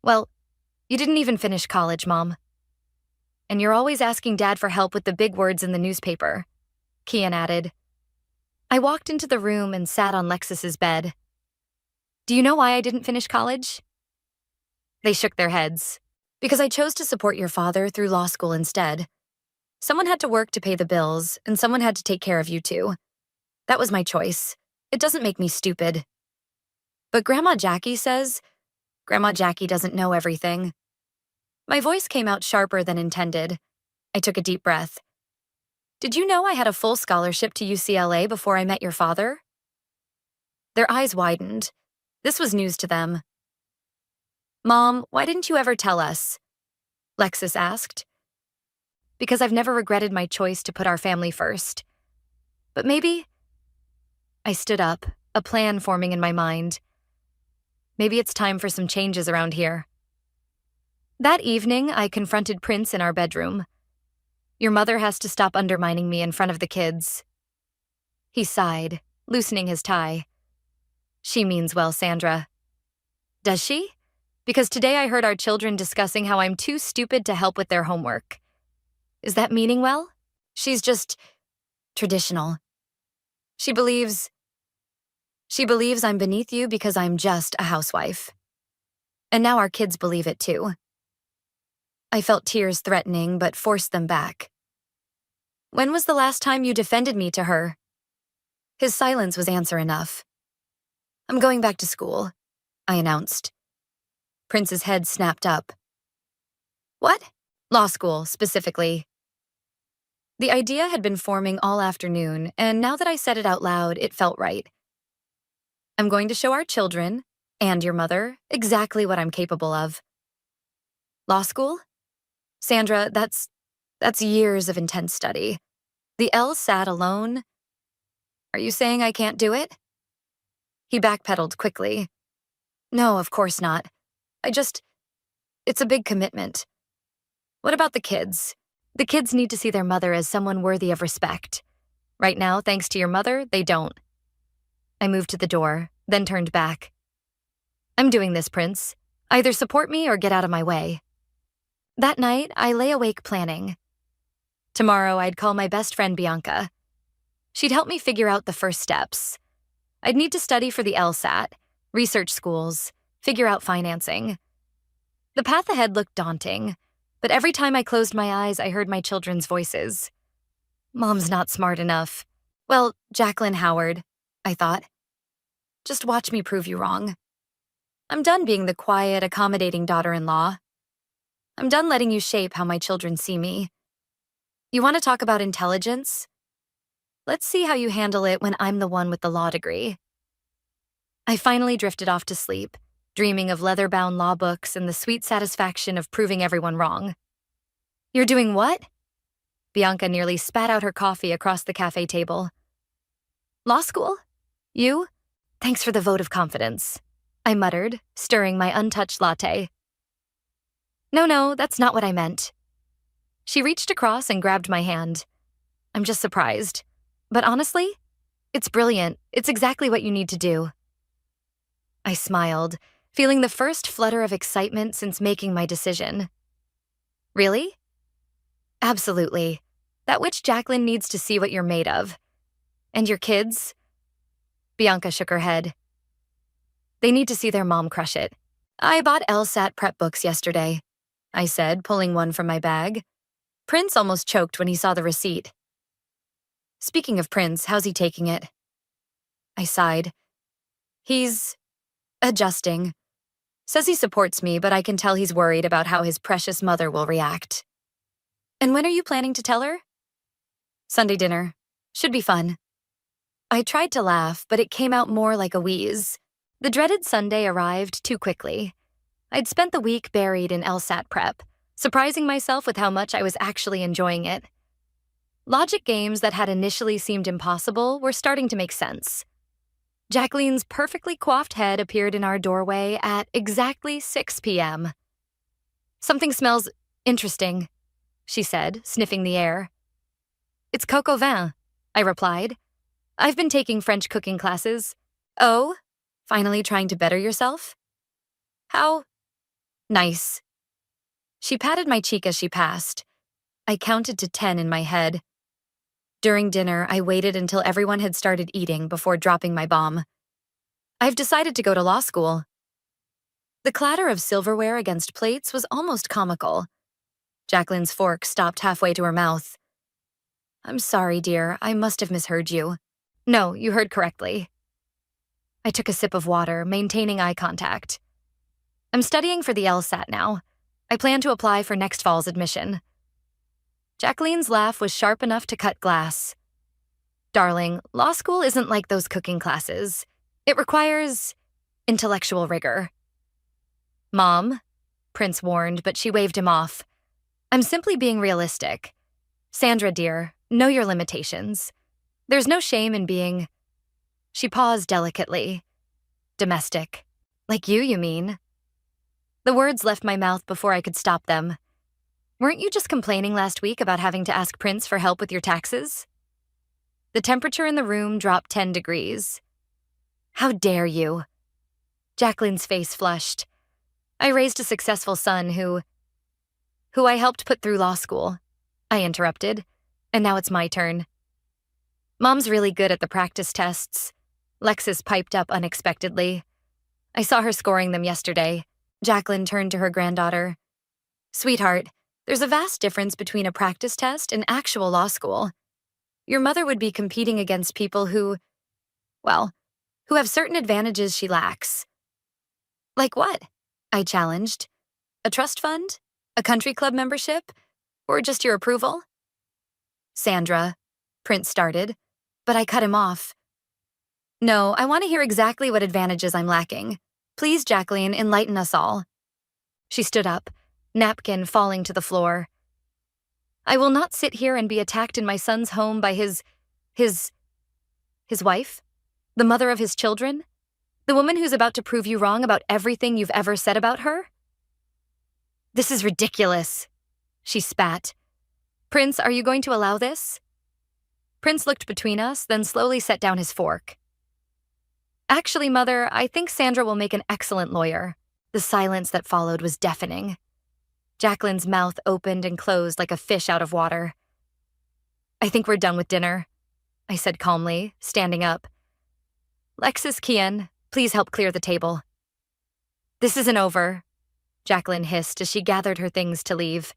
[SPEAKER 3] Well, you didn't even finish college, Mom. And you're always asking Dad for help with the big words in the newspaper, Kian added. I walked into the room and sat on Lexus's bed. Do you know why I didn't finish college? They shook their heads. Because I chose to support your father through law school instead. Someone had to work to pay the bills, and someone had to take care of you too. That was my choice. It doesn't make me stupid. But Grandma Jackie says, Grandma Jackie doesn't know everything. My voice came out sharper than intended. I took a deep breath. Did you know I had a full scholarship to UCLA before I met your father? Their eyes widened. This was news to them. Mom, why didn't you ever tell us? Lexus asked. Because I've never regretted my choice to put our family first. But maybe... I stood up, a plan forming in my mind. Maybe it's time for some changes around here. That evening, I confronted Prince in our bedroom. Your mother has to stop undermining me in front of the kids. He sighed, loosening his tie. She means well, Sandra. Does she? Because today I heard our children discussing how I'm too stupid to help with their homework. Is that meaning well? She's just traditional. She believes I'm beneath you because I'm just a housewife. And now our kids believe it too. I felt tears threatening, but forced them back. When was the last time you defended me to her? His silence was answer enough. I'm going back to school, I announced. Prince's head snapped up. What? Law school, specifically. The idea had been forming all afternoon, and now that I said it out loud, it felt right. I'm going to show our children, and your mother, exactly what I'm capable of. Law school? Sandra, that's years of intense study. The LSAT alone? Are you saying I can't do it? He backpedaled quickly. No, of course not. It's a big commitment. What about the kids? The kids need to see their mother as someone worthy of respect. Right now, thanks to your mother, they don't. I moved to the door, then turned back. I'm doing this, Prince. Either support me or get out of my way. That night, I lay awake planning. Tomorrow, I'd call my best friend Bianca. She'd help me figure out the first steps. I'd need to study for the LSAT, research schools, figure out financing. The path ahead looked daunting, but every time I closed my eyes, I heard my children's voices. Mom's not smart enough. Well, Jacqueline Howard, I thought. Just watch me prove you wrong. I'm done being the quiet, accommodating daughter-in-law. I'm done letting you shape how my children see me. You want to talk about intelligence? Let's see how you handle it when I'm the one with the law degree. I finally drifted off to sleep, dreaming of leather-bound law books and the sweet satisfaction of proving everyone wrong. You're doing what? Bianca nearly spat out her coffee across the cafe table. Law school? You? Thanks for the vote of confidence, I muttered, stirring my untouched latte. No, that's not what I meant. She reached across and grabbed my hand. I'm just surprised. But honestly, it's brilliant. It's exactly what you need to do. I smiled, feeling the first flutter of excitement since making my decision. Really? Absolutely. That witch Jacqueline needs to see what you're made of. And your kids? Bianca shook her head. They need to see their mom crush it. I bought LSAT prep books yesterday, I said, pulling one from my bag. Prince almost choked when he saw the receipt. Speaking of Prince, how's he taking it? I sighed. He's adjusting. Says he supports me, but I can tell he's worried about how his precious mother will react. And when are you planning to tell her? Sunday dinner. Should be fun. I tried to laugh, but it came out more like a wheeze. The dreaded Sunday arrived too quickly. I'd spent the week buried in LSAT prep, surprising myself with how much I was actually enjoying it. Logic games that had initially seemed impossible were starting to make sense. Jacqueline's perfectly coiffed head appeared in our doorway at exactly 6 p.m. Something smells interesting, she said, sniffing the air. It's coq au vin, I replied. I've been taking French cooking classes. Oh, finally trying to better yourself? How nice. She patted my cheek as she passed. I counted to 10 in my head. During dinner, I waited until everyone had started eating before dropping my bomb. I've decided to go to law school. The The clatter of silverware against plates was almost comical. Jacqueline's fork stopped halfway to her mouth. "I'm sorry, dear. I must have misheard you." "No, you heard correctly." I took a sip of water, maintaining eye contact. "I'm studying for the LSAT now. I plan to apply for next fall's admission." Jacqueline's laugh was sharp enough to cut glass. "Darling, law school isn't like those cooking classes. It requires intellectual rigor." "Mom," Prince warned, but she waved him off. "I'm simply being realistic. Sandra, dear, know your limitations. There's no shame in being—" She paused delicately. "Domestic. Like you mean?" The words left my mouth before I could stop them. "Weren't you just complaining last week about having to ask Prince for help with your taxes?" The temperature in the room dropped 10 degrees. "How dare you?" Jacqueline's face flushed. "I raised a successful son who I helped put through law school," I interrupted, "and now it's my turn." "Mom's really good at the practice tests," Lexis piped up unexpectedly. "I saw her scoring them yesterday." Jacqueline turned to her granddaughter. "Sweetheart, there's a vast difference between a practice test and actual law school. Your mother would be competing against people who have certain advantages she lacks." "Like what?" I challenged. "A trust fund? A country club membership? Or just your approval?" "Sandra," Prince started, but I cut him off. "No, I want to hear exactly what advantages I'm lacking. Please, Jacqueline, enlighten us all." She stood up, napkin falling to the floor. "I will not sit here and be attacked in my son's home by his wife, the mother of his children, the woman who's about to prove you wrong about everything you've ever said about her." "This is ridiculous," she spat. "Prince, are you going to allow this?" Prince looked between us, then slowly set down his fork. "Actually, Mother, I think Sandra will make an excellent lawyer." The silence that followed was deafening. Jacqueline's mouth opened and closed like a fish out of water. "I think we're done with dinner," I said calmly, standing up. "Lexis, Kian, please help clear the table." "This isn't over," Jacqueline hissed as she gathered her things to leave.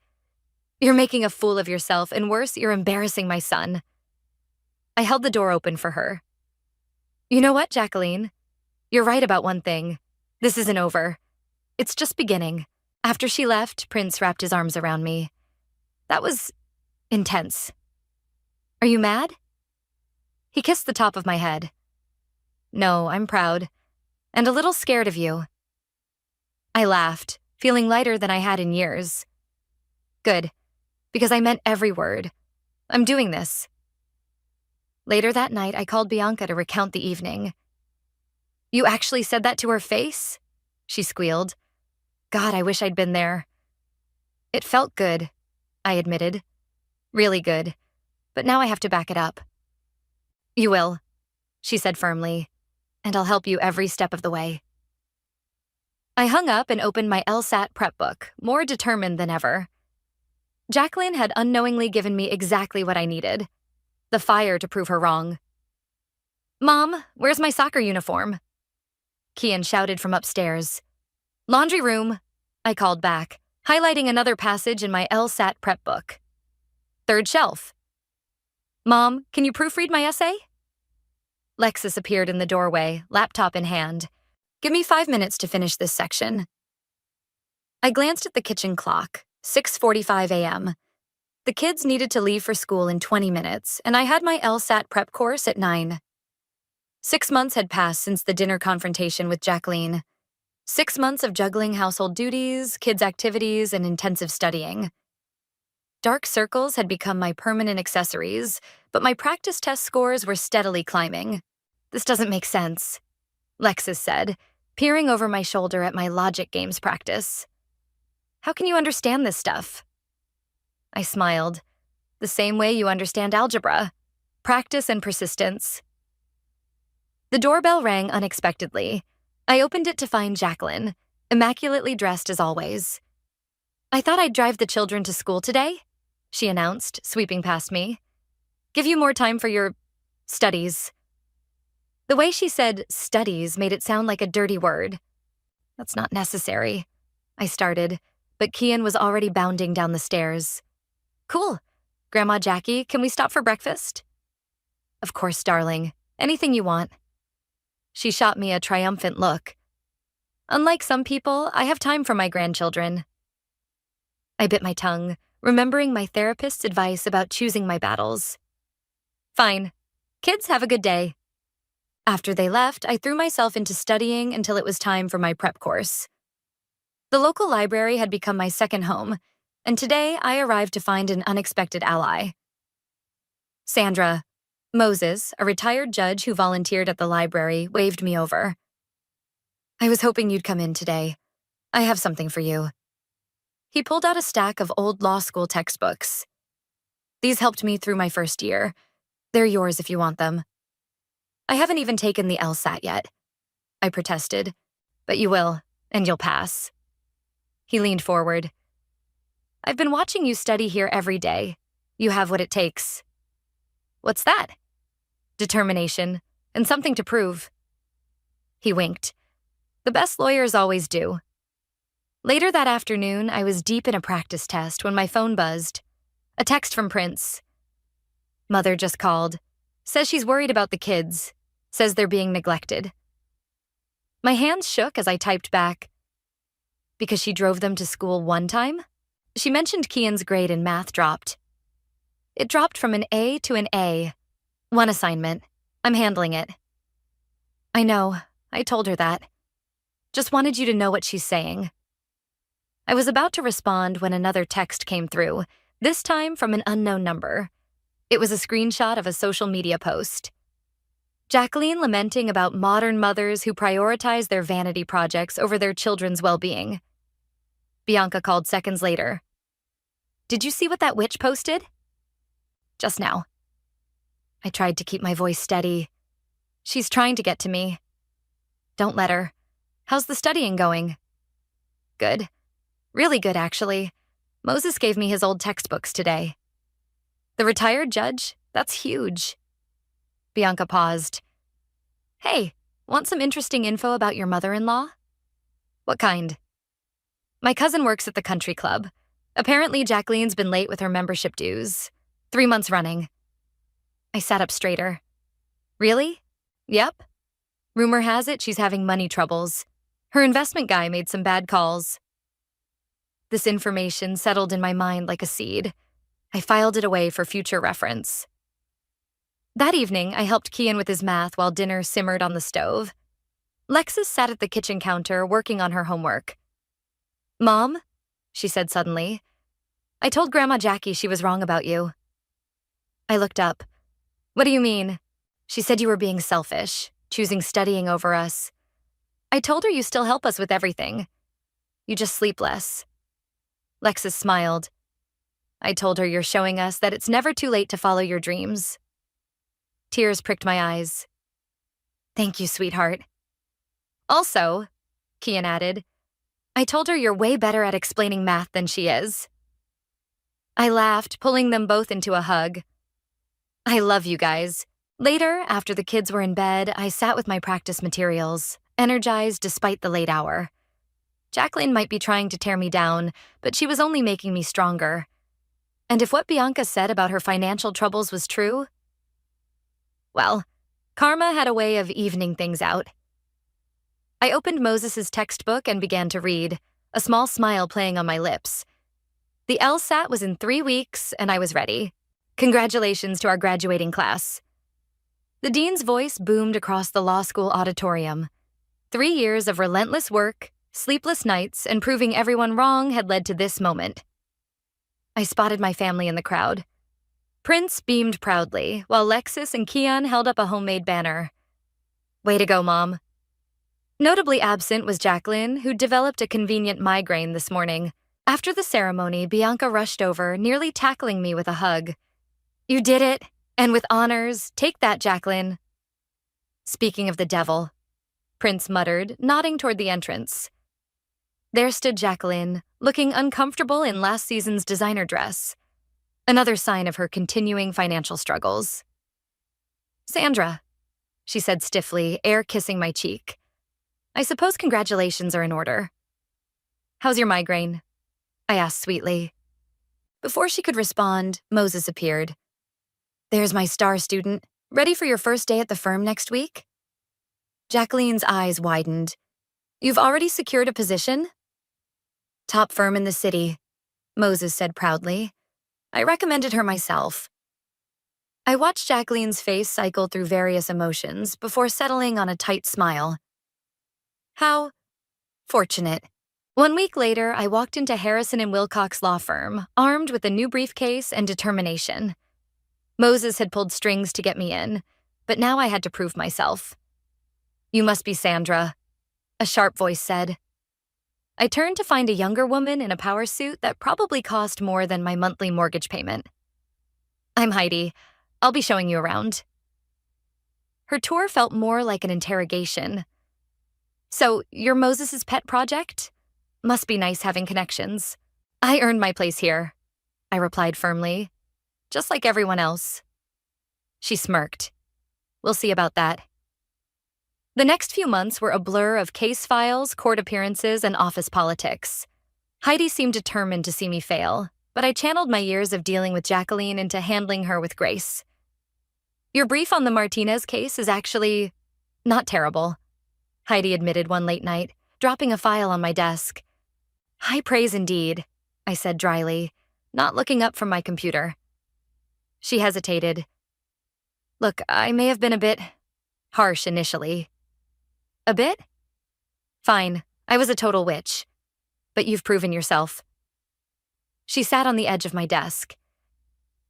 [SPEAKER 3] "You're making a fool of yourself, and worse, you're embarrassing my son." I held the door open for her. "You know what, Jacqueline? You're right about one thing. This isn't over. It's just beginning." After she left, Prince wrapped his arms around me. "That was intense. Are you mad?" He kissed the top of my head. "No, I'm proud. And a little scared of you." I laughed, feeling lighter than I had in years. "Good, because I meant every word. I'm doing this." Later that night, I called Bianca to recount the evening. "You actually said that to her face?" she squealed. "God, I wish I'd been there." "It felt good," I admitted. "Really good. But now I have to back it up." "You will," she said firmly, "and I'll help you every step of the way." I hung up and opened my LSAT prep book, more determined than ever. Jacqueline had unknowingly given me exactly what I needed. The fire to prove her wrong. "Mom, where's my soccer uniform?" Kian shouted from upstairs. "Laundry room," I called back, highlighting another passage in my LSAT prep book. "Third shelf." "Mom, can you proofread my essay?" Lexis appeared in the doorway, laptop in hand. "Give me 5 minutes to finish this section." I glanced at the kitchen clock, 6:45 a.m. The kids needed to leave for school in 20 minutes, and I had my LSAT prep course at 9. 6 months had passed since the dinner confrontation with Jacqueline. 6 months of juggling household duties, kids' activities, and intensive studying. Dark circles had become my permanent accessories, but my practice test scores were steadily climbing. "This doesn't make sense," Lexis said, peering over my shoulder at my logic games practice. "How can you understand this stuff?" I smiled. "The same way you understand algebra. Practice and persistence." The doorbell rang unexpectedly. I opened it to find Jacqueline, immaculately dressed as always. "I thought I'd drive the children to school today," she announced, sweeping past me. "Give you more time for your studies." The way she said studies made it sound like a dirty word. That's not necessary, I started, but Kian was already bounding down the stairs. Cool. Grandma Jackie, can we stop for breakfast? Of course, darling. Anything you want. She shot me a triumphant look. Unlike some people, I have time for my grandchildren. I bit my tongue, remembering my therapist's advice about choosing my battles. Fine. Kids, have a good day. After they left, I threw myself into studying until it was time for my prep course. The local library had become my second home, and today I arrived to find an unexpected ally. Sandra, Moses, a retired judge who volunteered at the library, waved me over. I was hoping you'd come in today. I have something for you. He pulled out a stack of old law school textbooks. These helped me through my first year. They're yours if you want them. I haven't even taken the LSAT yet. I protested. But you will, and you'll pass. He leaned forward. I've been watching you study here every day. You have what it takes. What's that? Determination, and something to prove. He winked. The best lawyers always do. Later that afternoon, I was deep in a practice test when my phone buzzed. A text from Prince. Mother just called. Says she's worried about the kids. Says they're being neglected. My hands shook as I typed back. Because she drove them to school one time? She mentioned Kian's grade in math dropped. It dropped from an A to an A. One assignment. I'm handling it. I know. I told her that. Just wanted you to know what she's saying. I was about to respond when another text came through, this time from an unknown number. It was a screenshot of a social media post. Jacqueline lamenting about modern mothers who prioritize their vanity projects over their children's well-being. Bianca called seconds later. Did you see what that witch posted? Just now. I tried to keep my voice steady. She's trying to get to me. Don't let her. How's the studying going? Good. Really good, actually. Moses gave me his old textbooks today. The retired judge? That's huge. Bianca paused. Hey, want some interesting info about your mother-in-law? What kind? My cousin works at the country club. Apparently, Jacqueline's been late with her membership dues. 3 months running. I sat up straighter. Really? Yep. Rumor has it she's having money troubles. Her investment guy made some bad calls. This information settled in my mind like a seed. I filed it away for future reference. That evening, I helped Kian with his math while dinner simmered on the stove. Lexus sat at the kitchen counter working on her homework. Mom, she said suddenly, I told Grandma Jackie she was wrong about you. I looked up. What do you mean? She said you were being selfish, choosing studying over us. I told her you still help us with everything. You just sleep less. Lexus smiled. I told her you're showing us that it's never too late to follow your dreams. Tears pricked my eyes. Thank you, sweetheart. Also, Kian added, I told her you're way better at explaining math than she is. I laughed, pulling them both into a hug. I love you guys. Later, after the kids were in bed, I sat with my practice materials, energized despite the late hour. Jacqueline might be trying to tear me down, but she was only making me stronger. And if what Bianca said about her financial troubles was true, well, karma had a way of evening things out. I opened Moses's textbook and began to read, a small smile playing on my lips. The LSAT was in 3 weeks, and I was ready. Congratulations to our graduating class. The dean's voice boomed across the law school auditorium. 3 years of relentless work, sleepless nights, and proving everyone wrong had led to this moment. I spotted my family in the crowd. Prince beamed proudly, while Lexus and Kian held up a homemade banner. Way to go, Mom. Notably absent was Jacqueline, who developed a convenient migraine this morning. After the ceremony, Bianca rushed over, nearly tackling me with a hug. You did it, and with honors. Take that, Jacqueline. Speaking of the devil, Prince muttered, nodding toward the entrance. There stood Jacqueline, looking uncomfortable in last season's designer dress. Another sign of her continuing financial struggles. Sandra, she said stiffly, air kissing my cheek. I suppose congratulations are in order. How's your migraine? I asked sweetly. Before she could respond, Moses appeared. There's my star student. Ready for your first day at the firm next week? Jacqueline's eyes widened. You've already secured a position? Top firm in the city, Moses said proudly. I recommended her myself. I watched Jacqueline's face cycle through various emotions before settling on a tight smile. How fortunate. 1 week later, I walked into Harrison and Wilcox law firm, armed with a new briefcase and determination. Moses had pulled strings to get me in, but now I had to prove myself. You must be Sandra, a sharp voice said. I turned to find a younger woman in a power suit that probably cost more than my monthly mortgage payment. I'm Heidi. I'll be showing you around. Her tour felt more like an interrogation. So, you're Moses's pet project? Must be nice having connections. I earned my place here, I replied firmly, just like everyone else. She smirked. We'll see about that. The next few months were a blur of case files, court appearances, and office politics. Heidi seemed determined to see me fail, but I channeled my years of dealing with Jacqueline into handling her with grace. Your brief on the Martinez case is actually not terrible, Heidi admitted one late night, dropping a file on my desk. High praise indeed, I said dryly, not looking up from my computer. She hesitated. Look, I may have been a bit harsh initially. A bit? Fine, I was a total witch. But you've proven yourself. She sat on the edge of my desk.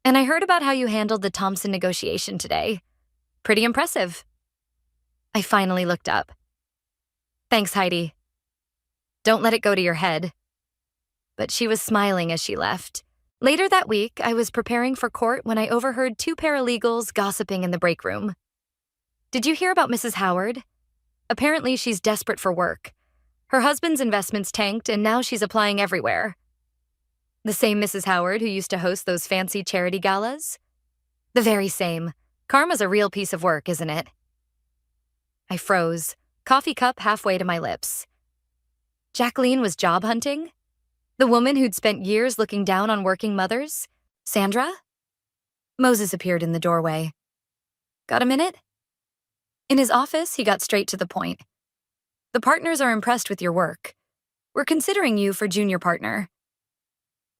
[SPEAKER 3] And I heard about how you handled the Thompson negotiation today. Pretty impressive. I finally looked up. Thanks, Heidi. Don't let it go to your head. But she was smiling as she left. Later that week, I was preparing for court when I overheard 2 paralegals gossiping in the break room. Did you hear about Mrs. Howard? Apparently, she's desperate for work. Her husband's investments tanked, and now she's applying everywhere. The same Mrs. Howard who used to host those fancy charity galas? The very same. Karma's a real piece of work, isn't it? I froze, coffee cup halfway to my lips. Jacqueline was job hunting? The woman who'd spent years looking down on working mothers? Sandra? Moses appeared in the doorway. Got a minute? In his office, he got straight to the point. The partners are impressed with your work. We're considering you for junior partner.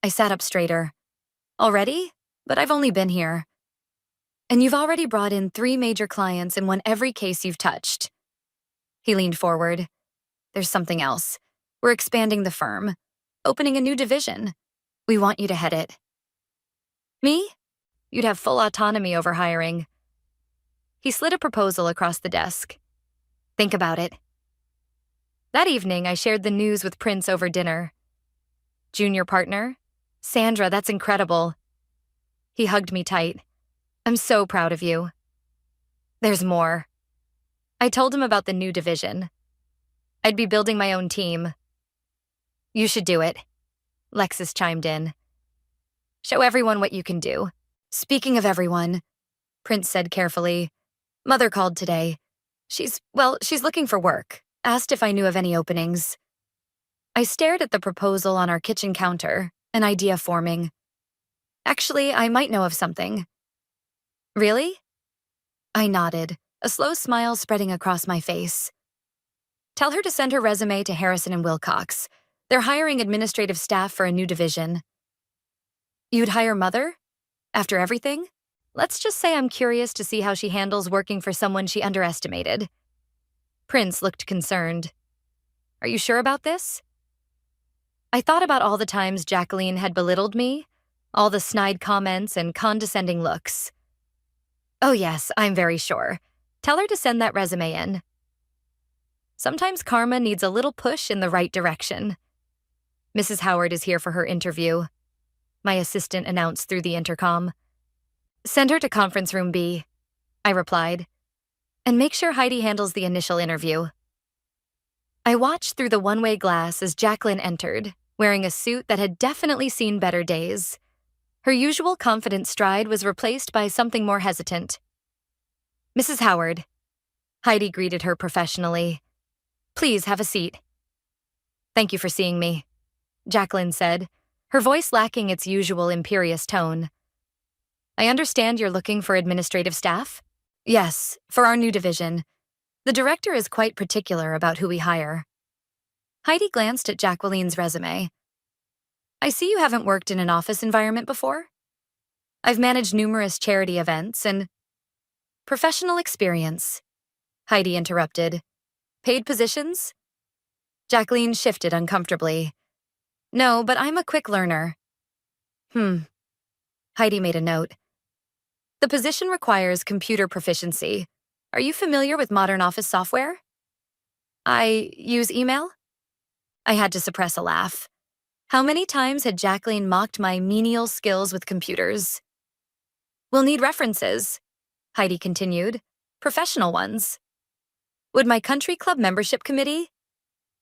[SPEAKER 3] I sat up straighter. Already? But I've only been here. And you've already brought in 3 major clients and won every case you've touched. He leaned forward. There's something else. We're expanding the firm, opening a new division. We want you to head it. Me? You'd have full autonomy over hiring. He slid a proposal across the desk. Think about it. That evening, I shared the news with Prince over dinner. Junior partner? Sandra, that's incredible. He hugged me tight. I'm so proud of you. There's more. I told him about the new division. I'd be building my own team. You should do it, Lexus chimed in. Show everyone what you can do. Speaking of everyone, Prince said carefully, Mother called today. She's looking for work. Asked if I knew of any openings. I stared at the proposal on our kitchen counter, an idea forming. Actually, I might know of something. Really? I nodded, a slow smile spreading across my face. Tell her to send her resume to Harrison and Wilcox. They're hiring administrative staff for a new division. You'd hire Mother? After everything? Let's just say I'm curious to see how she handles working for someone she underestimated. Prince looked concerned. Are you sure about this? I thought about all the times Jacqueline had belittled me, all the snide comments and condescending looks. Oh yes, I'm very sure. Tell her to send that resume in. Sometimes karma needs a little push in the right direction. Mrs. Howard is here for her interview, my assistant announced through the intercom. Send her to conference room B, I replied. And make sure Heidi handles the initial interview. I watched through the one-way glass as Jacqueline entered, wearing a suit that had definitely seen better days. Her usual confident stride was replaced by something more hesitant. Mrs. Howard. Heidi greeted her professionally. Please have a seat. Thank you for seeing me, Jacqueline said, her voice lacking its usual imperious tone. I understand you're looking for administrative staff? Yes, for our new division. The director is quite particular about who we hire. Heidi glanced at Jacqueline's resume. I see you haven't worked in an office environment before. I've managed numerous charity events and professional experience, Heidi interrupted. Paid positions? Jacqueline shifted uncomfortably. No, but I'm a quick learner. Heidi made a note. The position requires computer proficiency. Are you familiar with modern office software? I use email? I had to suppress a laugh. How many times had Jacqueline mocked my menial skills with computers? We'll need references, Heidi continued. Professional ones. Would my country club membership committee?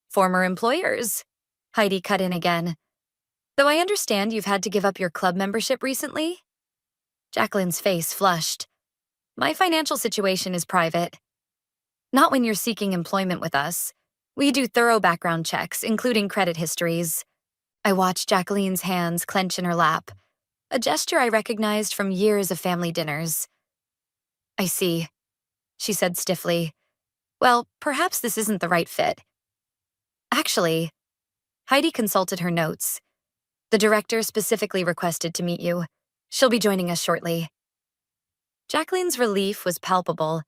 [SPEAKER 3] Former employers, Heidi cut in again. Though I understand you've had to give up your club membership recently? Jacqueline's face flushed. My financial situation is private. Not when you're seeking employment with us. We do thorough background checks, including credit histories. I watched Jacqueline's hands clench in her lap, a gesture I recognized from years of family dinners. I see, she said stiffly. Well, perhaps this isn't the right fit. Actually, Heidi consulted her notes. The director specifically requested to meet you. She'll be joining us shortly. Jacqueline's relief was palpable.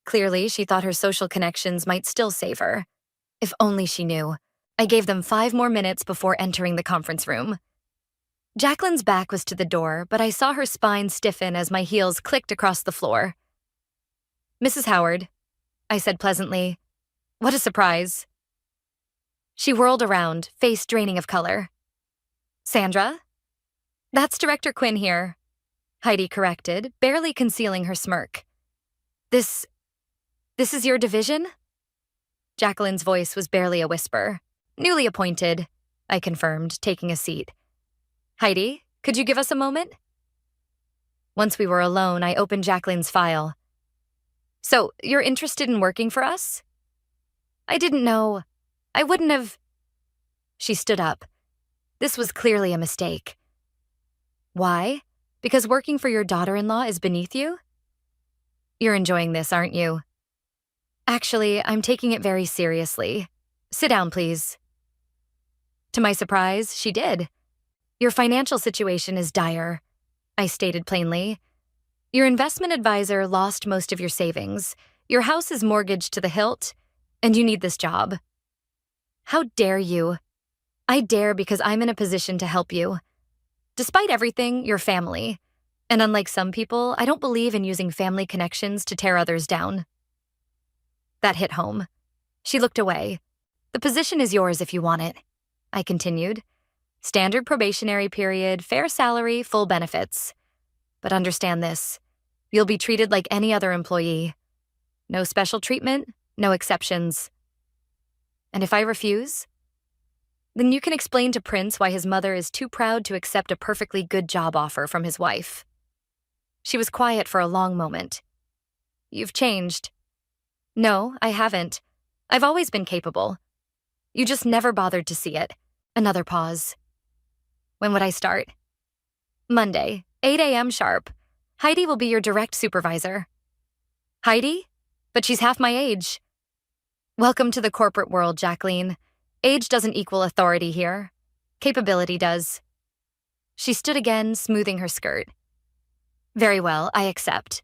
[SPEAKER 3] Clearly, she thought her social connections might still save her. If only she knew. I gave them 5 more minutes before entering the conference room. Jacqueline's back was to the door, but I saw her spine stiffen as my heels clicked across the floor. Mrs. Howard, I said pleasantly. What a surprise. She whirled around, face draining of color. Sandra? That's Director Quinn here, Heidi corrected, barely concealing her smirk. This is your division? Jacqueline's voice was barely a whisper. Newly appointed, I confirmed, taking a seat. Heidi, could you give us a moment? Once we were alone, I opened Jacqueline's file. So, you're interested in working for us? I didn't know. I wouldn't have. She stood up. This was clearly a mistake. Why? Because working for your daughter-in-law is beneath you? You're enjoying this, aren't you? Actually, I'm taking it very seriously. Sit down, please. To my surprise, she did. Your financial situation is dire, I stated plainly. Your investment advisor lost most of your savings. Your house is mortgaged to the hilt, and you need this job. How dare you? I dare because I'm in a position to help you. Despite everything, you're family. And unlike some people, I don't believe in using family connections to tear others down. That hit home. She looked away. The position is yours if you want it, I continued. Standard probationary period, fair salary, full benefits. But understand this. You'll be treated like any other employee. No special treatment, no exceptions. And if I refuse, then you can explain to Prince why his mother is too proud to accept a perfectly good job offer from his wife. She was quiet for a long moment. You've changed. No, I haven't. I've always been capable. You just never bothered to see it. Another pause. When would I start? Monday, 8 a.m. sharp. Heidi will be your direct supervisor. Heidi? But she's half my age. Welcome to the corporate world, Jacqueline. Age doesn't equal authority here. Capability does. She stood again, smoothing her skirt. Very well, I accept.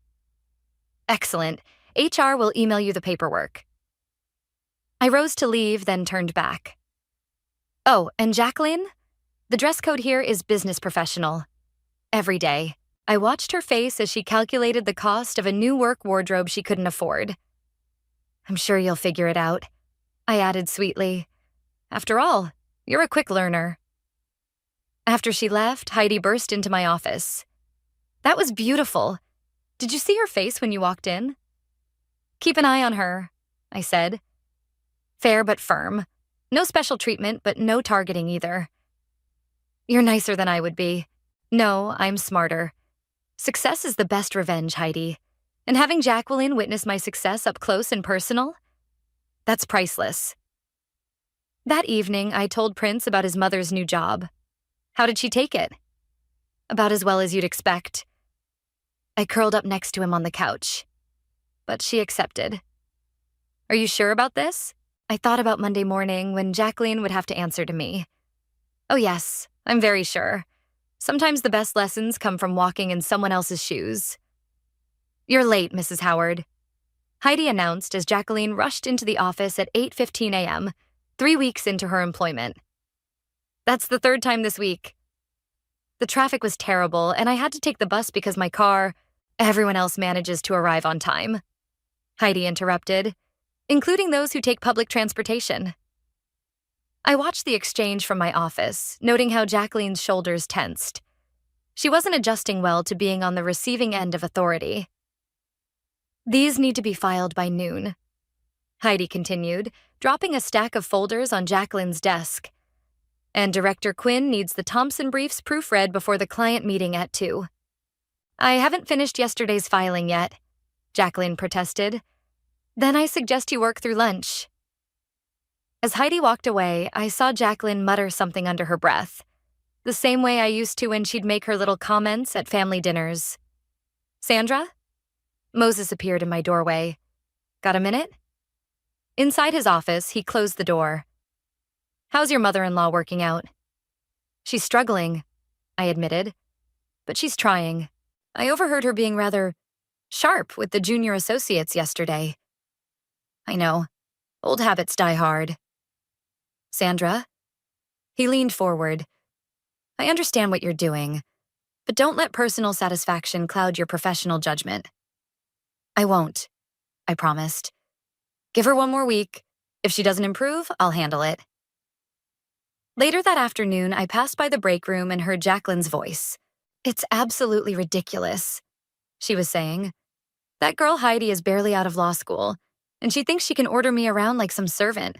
[SPEAKER 3] Excellent. HR will email you the paperwork. I rose to leave, then turned back. Oh, and Jacqueline? The dress code here is business professional. Every day. I watched her face as she calculated the cost of a new work wardrobe she couldn't afford. I'm sure you'll figure it out, I added sweetly. After all, you're a quick learner. After she left, Heidi burst into my office. That was beautiful. Did you see her face when you walked in? Keep an eye on her, I said. Fair but firm. No special treatment, but no targeting either. You're nicer than I would be. No, I'm smarter. Success is the best revenge, Heidi. And having Jacqueline witness my success up close and personal? That's priceless. That evening, I told Prince about his mother's new job. How did she take it? About as well as you'd expect. I curled up next to him on the couch. But she accepted. Are you sure about this? I thought about Monday morning when Jacqueline would have to answer to me. Oh yes, I'm very sure. Sometimes the best lessons come from walking in someone else's shoes. You're late, Mrs. Howard, Heidi announced as Jacqueline rushed into the office at 8:15 a.m., 3 weeks into her employment. That's the third time this week. The traffic was terrible, and I had to take the bus because my car, everyone else manages to arrive on time. Heidi interrupted, including those who take public transportation. I watched the exchange from my office, noting how Jacqueline's shoulders tensed. She wasn't adjusting well to being on the receiving end of authority. These need to be filed by noon, Heidi continued, dropping a stack of folders on Jacqueline's desk. And Director Quinn needs the Thompson briefs proofread before the client meeting at 2. I haven't finished yesterday's filing yet, Jacqueline protested. Then I suggest you work through lunch. As Heidi walked away, I saw Jacqueline mutter something under her breath, the same way I used to when she'd make her little comments at family dinners. Sandra? Moses appeared in my doorway. Got a minute? Inside his office, he closed the door. How's your mother-in-law working out? She's struggling, I admitted. But she's trying. I overheard her being rather sharp with the junior associates yesterday. I know. Old habits die hard. Sandra? He leaned forward. I understand what you're doing, but don't let personal satisfaction cloud your professional judgment. I won't, I promised. Give her one more week. If she doesn't improve, I'll handle it. Later that afternoon, I passed by the break room and heard Jacqueline's voice. It's absolutely ridiculous, she was saying. That girl Heidi is barely out of law school, and she thinks she can order me around like some servant.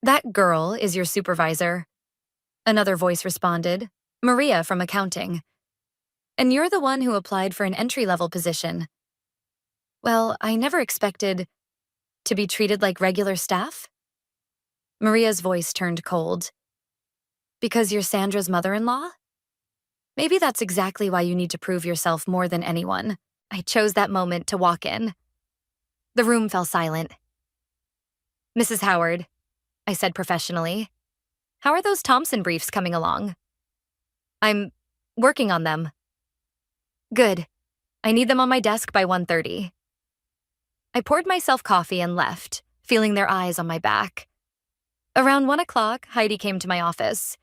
[SPEAKER 3] That girl is your supervisor, another voice responded, Maria from accounting. And you're the one who applied for an entry-level position. Well, I never expected to be treated like regular staff. Maria's voice turned cold. Because you're Sandra's mother-in-law? Maybe that's exactly why you need to prove yourself more than anyone. I chose that moment to walk in. The room fell silent. Mrs. Howard, I said professionally, how are those Thompson briefs coming along? I'm working on them. Good. I need them on my desk by 1:30. I poured myself coffee and left, feeling their eyes on my back. Around 1 o'clock, Heidi came to my office.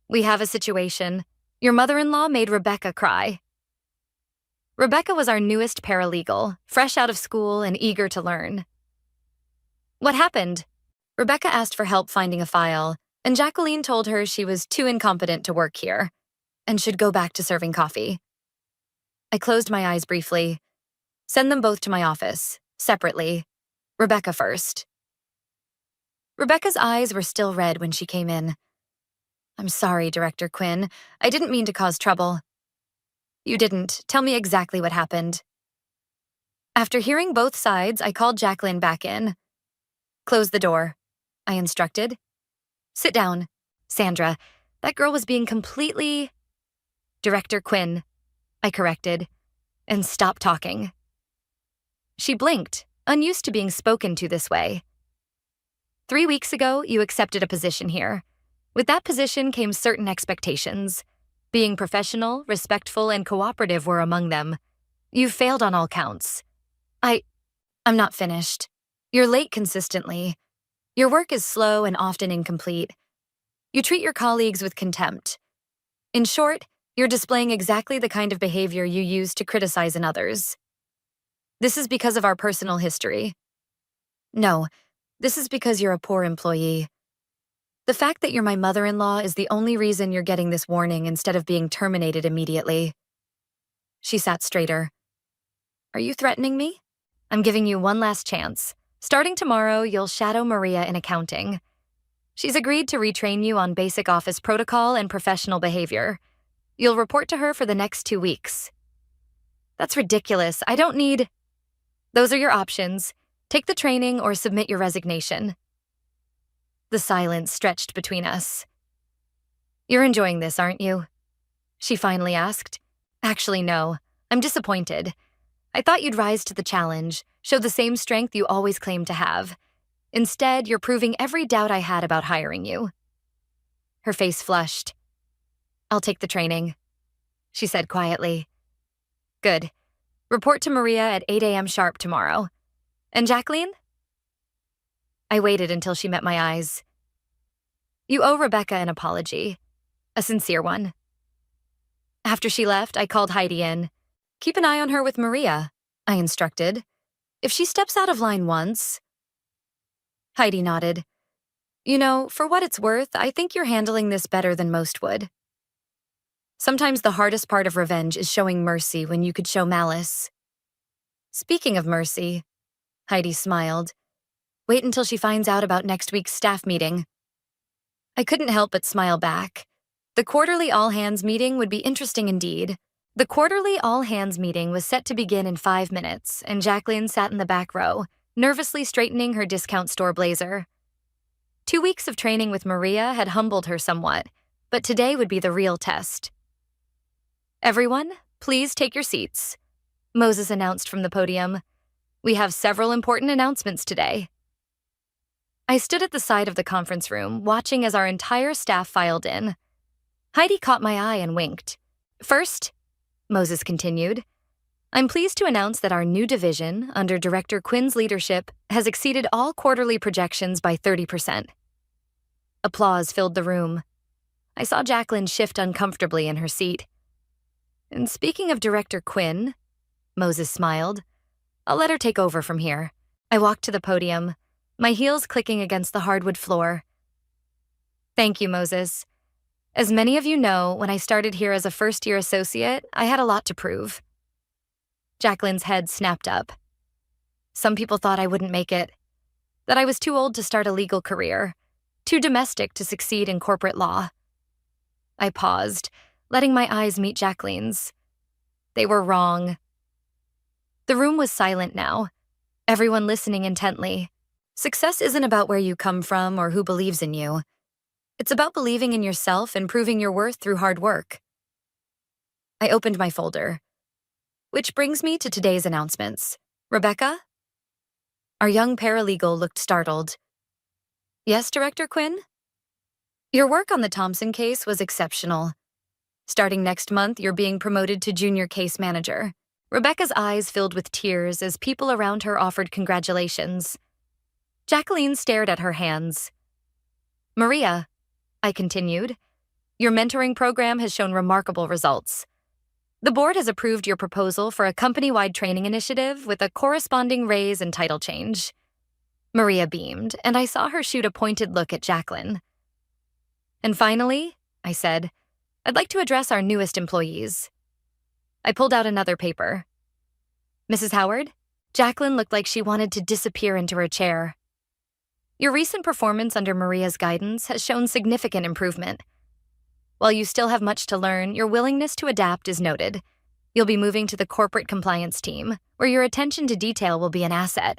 [SPEAKER 3] We have a situation. Your mother-in-law made Rebecca cry. Rebecca was our newest paralegal, fresh out of school and eager to learn. What happened? Rebecca asked for help finding a file, and Jacqueline told her she was too incompetent to work here and should go back to serving coffee. I closed my eyes briefly. Send them both to my office, separately. Rebecca first. Rebecca's eyes were still red when she came in. I'm sorry, Director Quinn. I didn't mean to cause trouble. You didn't. Tell me exactly what happened. After hearing both sides, I called Jacqueline back in. Close the door, I instructed. Sit down. Sandra, that girl was being completely... Director Quinn, I corrected, and stop talking. She blinked, unused to being spoken to this way. 3 weeks ago, you accepted a position here. With that position came certain expectations. Being professional, respectful, and cooperative were among them. You've failed on all counts. I'm not finished. You're late consistently. Your work is slow and often incomplete. You treat your colleagues with contempt. In short, you're displaying exactly the kind of behavior you use to criticize in others. This is because of our personal history. No, this is because you're a poor employee. The fact that you're my mother-in-law is the only reason you're getting this warning instead of being terminated immediately. She sat straighter. Are you threatening me? I'm giving you one last chance. Starting tomorrow, you'll shadow Maria in accounting. She's agreed to retrain you on basic office protocol and professional behavior. You'll report to her for the next 2 weeks. That's ridiculous. I don't need... Those are your options. Take the training or submit your resignation. The silence stretched between us. You're enjoying this, aren't you? She finally asked. Actually, no. I'm disappointed. I thought you'd rise to the challenge, show the same strength you always claimed to have. Instead, you're proving every doubt I had about hiring you. Her face flushed. I'll take the training, she said quietly. Good. Report to Maria at 8 a.m. sharp tomorrow. And Jacqueline? I waited until she met my eyes. You owe Rebecca an apology. A sincere one. After she left, I called Heidi in. Keep an eye on her with Maria, I instructed. If she steps out of line once... Heidi nodded. You know, for what it's worth, I think you're handling this better than most would. Sometimes the hardest part of revenge is showing mercy when you could show malice. Speaking of mercy, Heidi smiled. Wait until she finds out about next week's staff meeting. I couldn't help but smile back. The quarterly all-hands meeting would be interesting indeed. The quarterly all-hands meeting was set to begin in 5 minutes, and Jacqueline sat in the back row, nervously straightening her discount store blazer. 2 weeks of training with Maria had humbled her somewhat, but today would be the real test. Everyone, please take your seats, Moses announced from the podium. We have several important announcements today. I stood at the side of the conference room, watching as our entire staff filed in. Heidi caught my eye and winked. First, Moses continued, I'm pleased to announce that our new division, under Director Quinn's leadership, has exceeded all quarterly projections by 30%. Applause filled the room. I saw Jacqueline shift uncomfortably in her seat. And speaking of Director Quinn, Moses smiled, I'll let her take over from here. I walked to the podium, my heels clicking against the hardwood floor. Thank you, Moses. As many of you know, when I started here as a first-year associate, I had a lot to prove. Jacqueline's head snapped up. Some people thought I wouldn't make it, that I was too old to start a legal career, too domestic to succeed in corporate law. I paused, letting my eyes meet Jacqueline's. They were wrong. The room was silent now, everyone listening intently. Success isn't about where you come from or who believes in you. It's about believing in yourself and proving your worth through hard work. I opened my folder. Which brings me to today's announcements. Rebecca? Our young paralegal looked startled. Yes, Director Quinn? Your work on the Thompson case was exceptional. Starting next month, you're being promoted to junior case manager. Rebecca's eyes filled with tears as people around her offered congratulations. Jacqueline stared at her hands. Maria, I continued, your mentoring program has shown remarkable results. The board has approved your proposal for a company-wide training initiative with a corresponding raise and title change. Maria beamed, and I saw her shoot a pointed look at Jacqueline. And finally, I said, I'd like to address our newest employees. I pulled out another paper. Mrs. Howard? Jacqueline looked like she wanted to disappear into her chair. Your recent performance under Maria's guidance has shown significant improvement. While you still have much to learn, your willingness to adapt is noted. You'll be moving to the corporate compliance team, where your attention to detail will be an asset.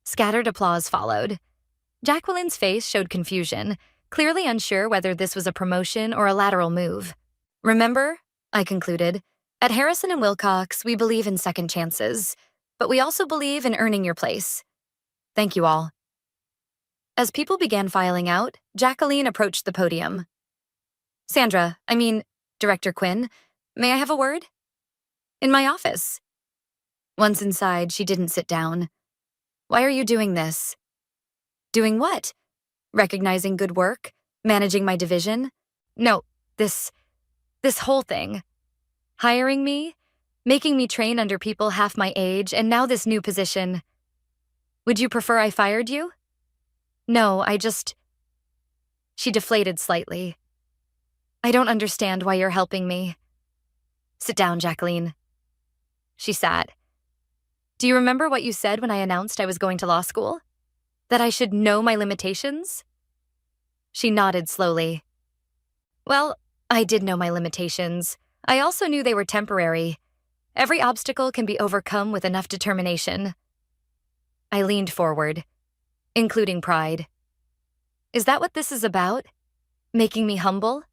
[SPEAKER 3] Scattered applause followed. Jacqueline's face showed confusion, clearly unsure whether this was a promotion or a lateral move. Remember, I concluded, at Harrison and Wilcox, we believe in second chances, but we also believe in earning your place. Thank you all. As people began filing out, Jacqueline approached the podium. Director Quinn, may I have a word? In my office. Once inside, she didn't sit down. Why are you doing this? Doing what? Recognizing good work? Managing my division? No, this whole thing. Hiring me? Making me train under people half my age, and now this new position. Would you prefer I fired you? No, She deflated slightly. I don't understand why you're helping me. Sit down, Jacqueline. She sat. Do you remember what you said when I announced I was going to law school? That I should know my limitations? She nodded slowly. Well, I did know my limitations. I also knew they were temporary. Every obstacle can be overcome with enough determination. I leaned forward, including pride. Is that what this is about? Making me humble?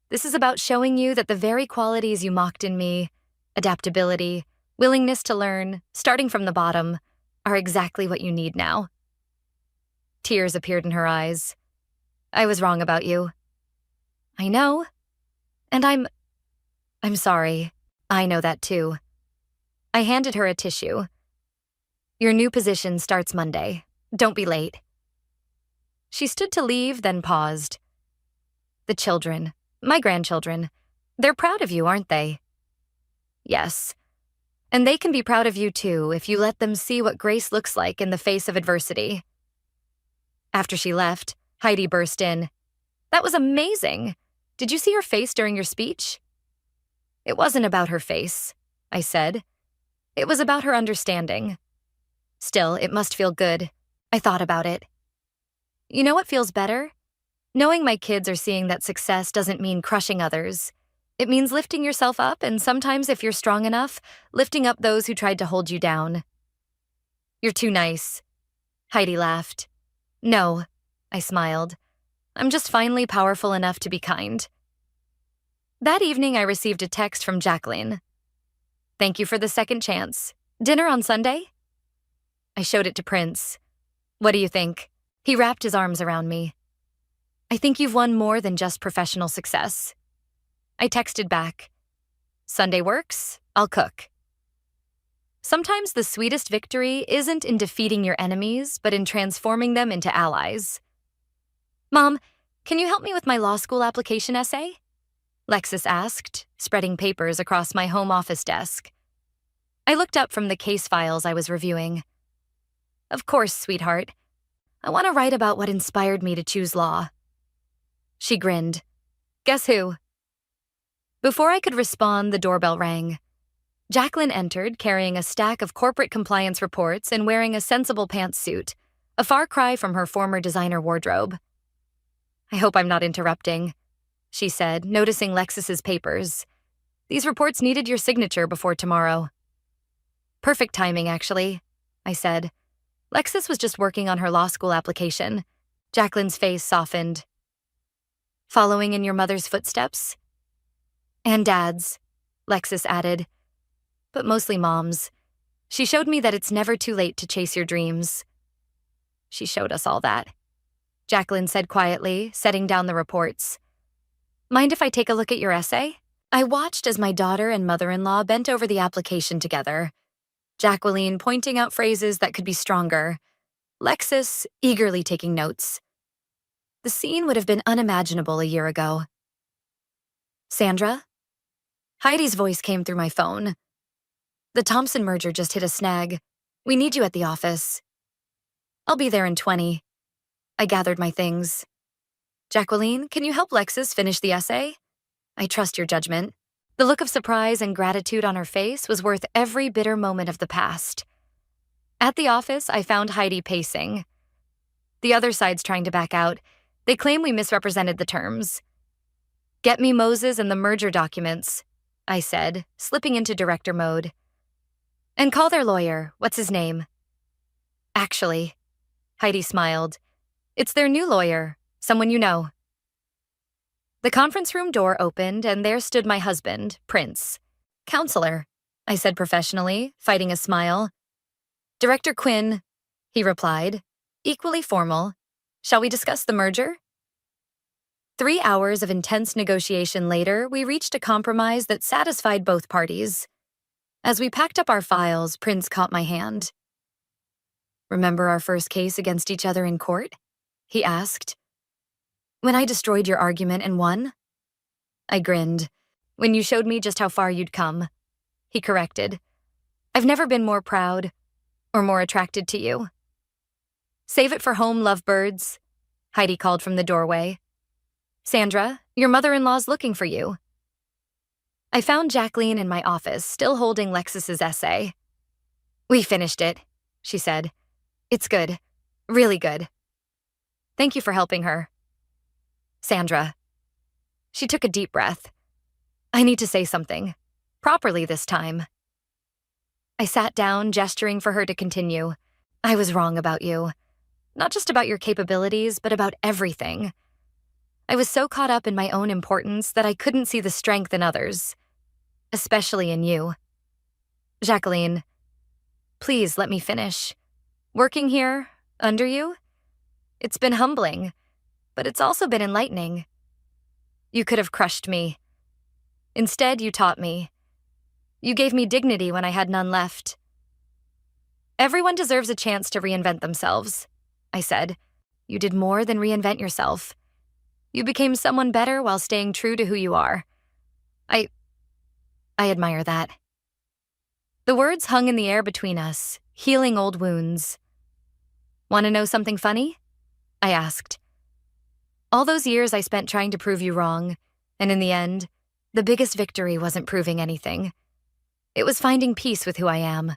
[SPEAKER 3] This is about showing you that the very qualities you mocked in me, adaptability, willingness to learn, starting from the bottom, are exactly what you need now. Tears appeared in her eyes. I was wrong about you. I know. And I'm sorry. I know that too. I handed her a tissue. Your new position starts Monday. Don't be late. She stood to leave, then paused. The children, my grandchildren, they're proud of you, aren't they? Yes. And they can be proud of you too if you let them see what grace looks like in the face of adversity. After she left, Heidi burst in. That was amazing. Did you see her face during your speech? It wasn't about her face, I said. It was about her understanding. Still, it must feel good. I thought about it. You know what feels better? Knowing my kids are seeing that success doesn't mean crushing others. It means lifting yourself up, and sometimes, if you're strong enough, lifting up those who tried to hold you down. You're too nice. Heidi laughed. No, I smiled. I'm just finally powerful enough to be kind. That evening, I received a text from Jacqueline. Thank you for the second chance. Dinner on Sunday? I showed it to Prince. What do you think? He wrapped his arms around me. I think you've won more than just professional success. I texted back. Sunday works, I'll cook. Sometimes the sweetest victory isn't in defeating your enemies, but in transforming them into allies. Mom, can you help me with my law school application essay? Lexus asked, spreading papers across my home office desk. I looked up from the case files I was reviewing. Of course, sweetheart. I want to write about what inspired me to choose law. She grinned. Guess who? Before I could respond, the doorbell rang. Jacqueline entered, carrying a stack of corporate compliance reports and wearing a sensible pantsuit, a far cry from her former designer wardrobe. I hope I'm not interrupting, she said, noticing Lexus's papers. These reports needed your signature before tomorrow. Perfect timing, actually, I said. Lexus was just working on her law school application. Jacqueline's face softened. Following in your mother's footsteps? And Dad's, Lexus added. But mostly Mom's. She showed me that it's never too late to chase your dreams. She showed us all that. Jacqueline said quietly, setting down the reports. Mind if I take a look at your essay? I watched as my daughter and mother-in-law bent over the application together. Jacqueline pointing out phrases that could be stronger. Lexus eagerly taking notes. The scene would have been unimaginable a year ago. Sandra? Heidi's voice came through my phone. The Thompson merger just hit a snag. We need you at the office. I'll be there in 20. I gathered my things. Jacqueline, can you help Lexus finish the essay? I trust your judgment. The look of surprise and gratitude on her face was worth every bitter moment of the past. At the office, I found Heidi pacing. The other side's trying to back out. They claim we misrepresented the terms. Get me Moses and the merger documents, I said, slipping into director mode. And call their lawyer. What's his name? Actually, Heidi smiled. It's their new lawyer, someone you know. The conference room door opened, and there stood my husband, Prince. Counselor, I said professionally, fighting a smile. Director Quinn, he replied, equally formal. Shall we discuss the merger? 3 hours of intense negotiation later, we reached a compromise that satisfied both parties. As we packed up our files, Prince caught my hand. Remember our first case against each other in court? He asked. When I destroyed your argument and won? I grinned. When you showed me just how far you'd come. He corrected. I've never been more proud or more attracted to you. Save it for home, lovebirds, Heidi called from the doorway. Sandra, your mother-in-law's looking for you. I found Jacqueline in my office, still holding Lexus's essay. We finished it, she said. It's good. Really good. Thank you for helping her. Sandra. She took a deep breath. I need to say something. Properly this time. I sat down, gesturing for her to continue. I was wrong about you. Not just about your capabilities, but about everything. I was so caught up in my own importance that I couldn't see the strength in others, especially in you. Jacqueline, please let me finish. Working here, under you, it's been humbling, but it's also been enlightening. You could have crushed me. Instead, you taught me. You gave me dignity when I had none left. Everyone deserves a chance to reinvent themselves, I said. You did more than reinvent yourself. You became someone better while staying true to who you are. I admire that. The words hung in the air between us, healing old wounds. Want to know something funny? I asked. All those years I spent trying to prove you wrong, and in the end, the biggest victory wasn't proving anything. It was finding peace with who I am.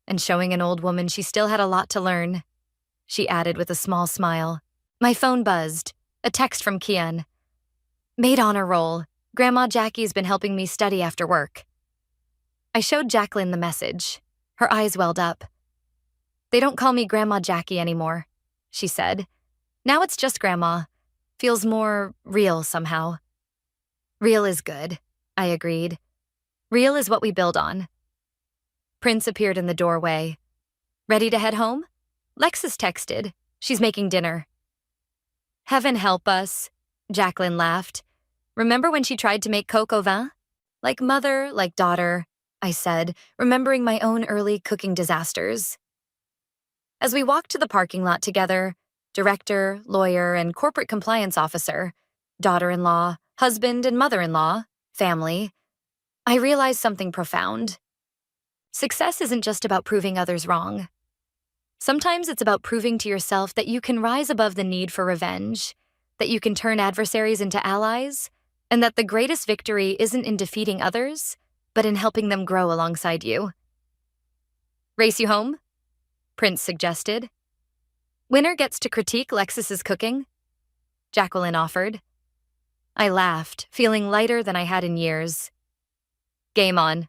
[SPEAKER 3] And showing an old woman she still had a lot to learn, she added with a small smile. My phone buzzed, a text from Kian. Maid honor roll. Grandma Jackie's been helping me study after work. I showed Jacqueline the message. Her eyes welled up. They don't call me Grandma Jackie anymore, she said. Now it's just Grandma. Feels more real somehow. Real is good, I agreed. Real is what we build on. Prince appeared in the doorway. Ready to head home? Lexus texted. She's making dinner. Heaven help us, Jacqueline laughed. Remember when she tried to make coq au vin? Like mother, like daughter, I said, remembering my own early cooking disasters. As we walked to the parking lot together, director, lawyer, and corporate compliance officer, daughter-in-law, husband and mother-in-law, family, I realized something profound. Success isn't just about proving others wrong. Sometimes it's about proving to yourself that you can rise above the need for revenge, that you can turn adversaries into allies, and that the greatest victory isn't in defeating others, but in helping them grow alongside you. Race you home? Prince suggested. Winner gets to critique Lexus's cooking, Jacqueline offered. I laughed, feeling lighter than I had in years. Game on.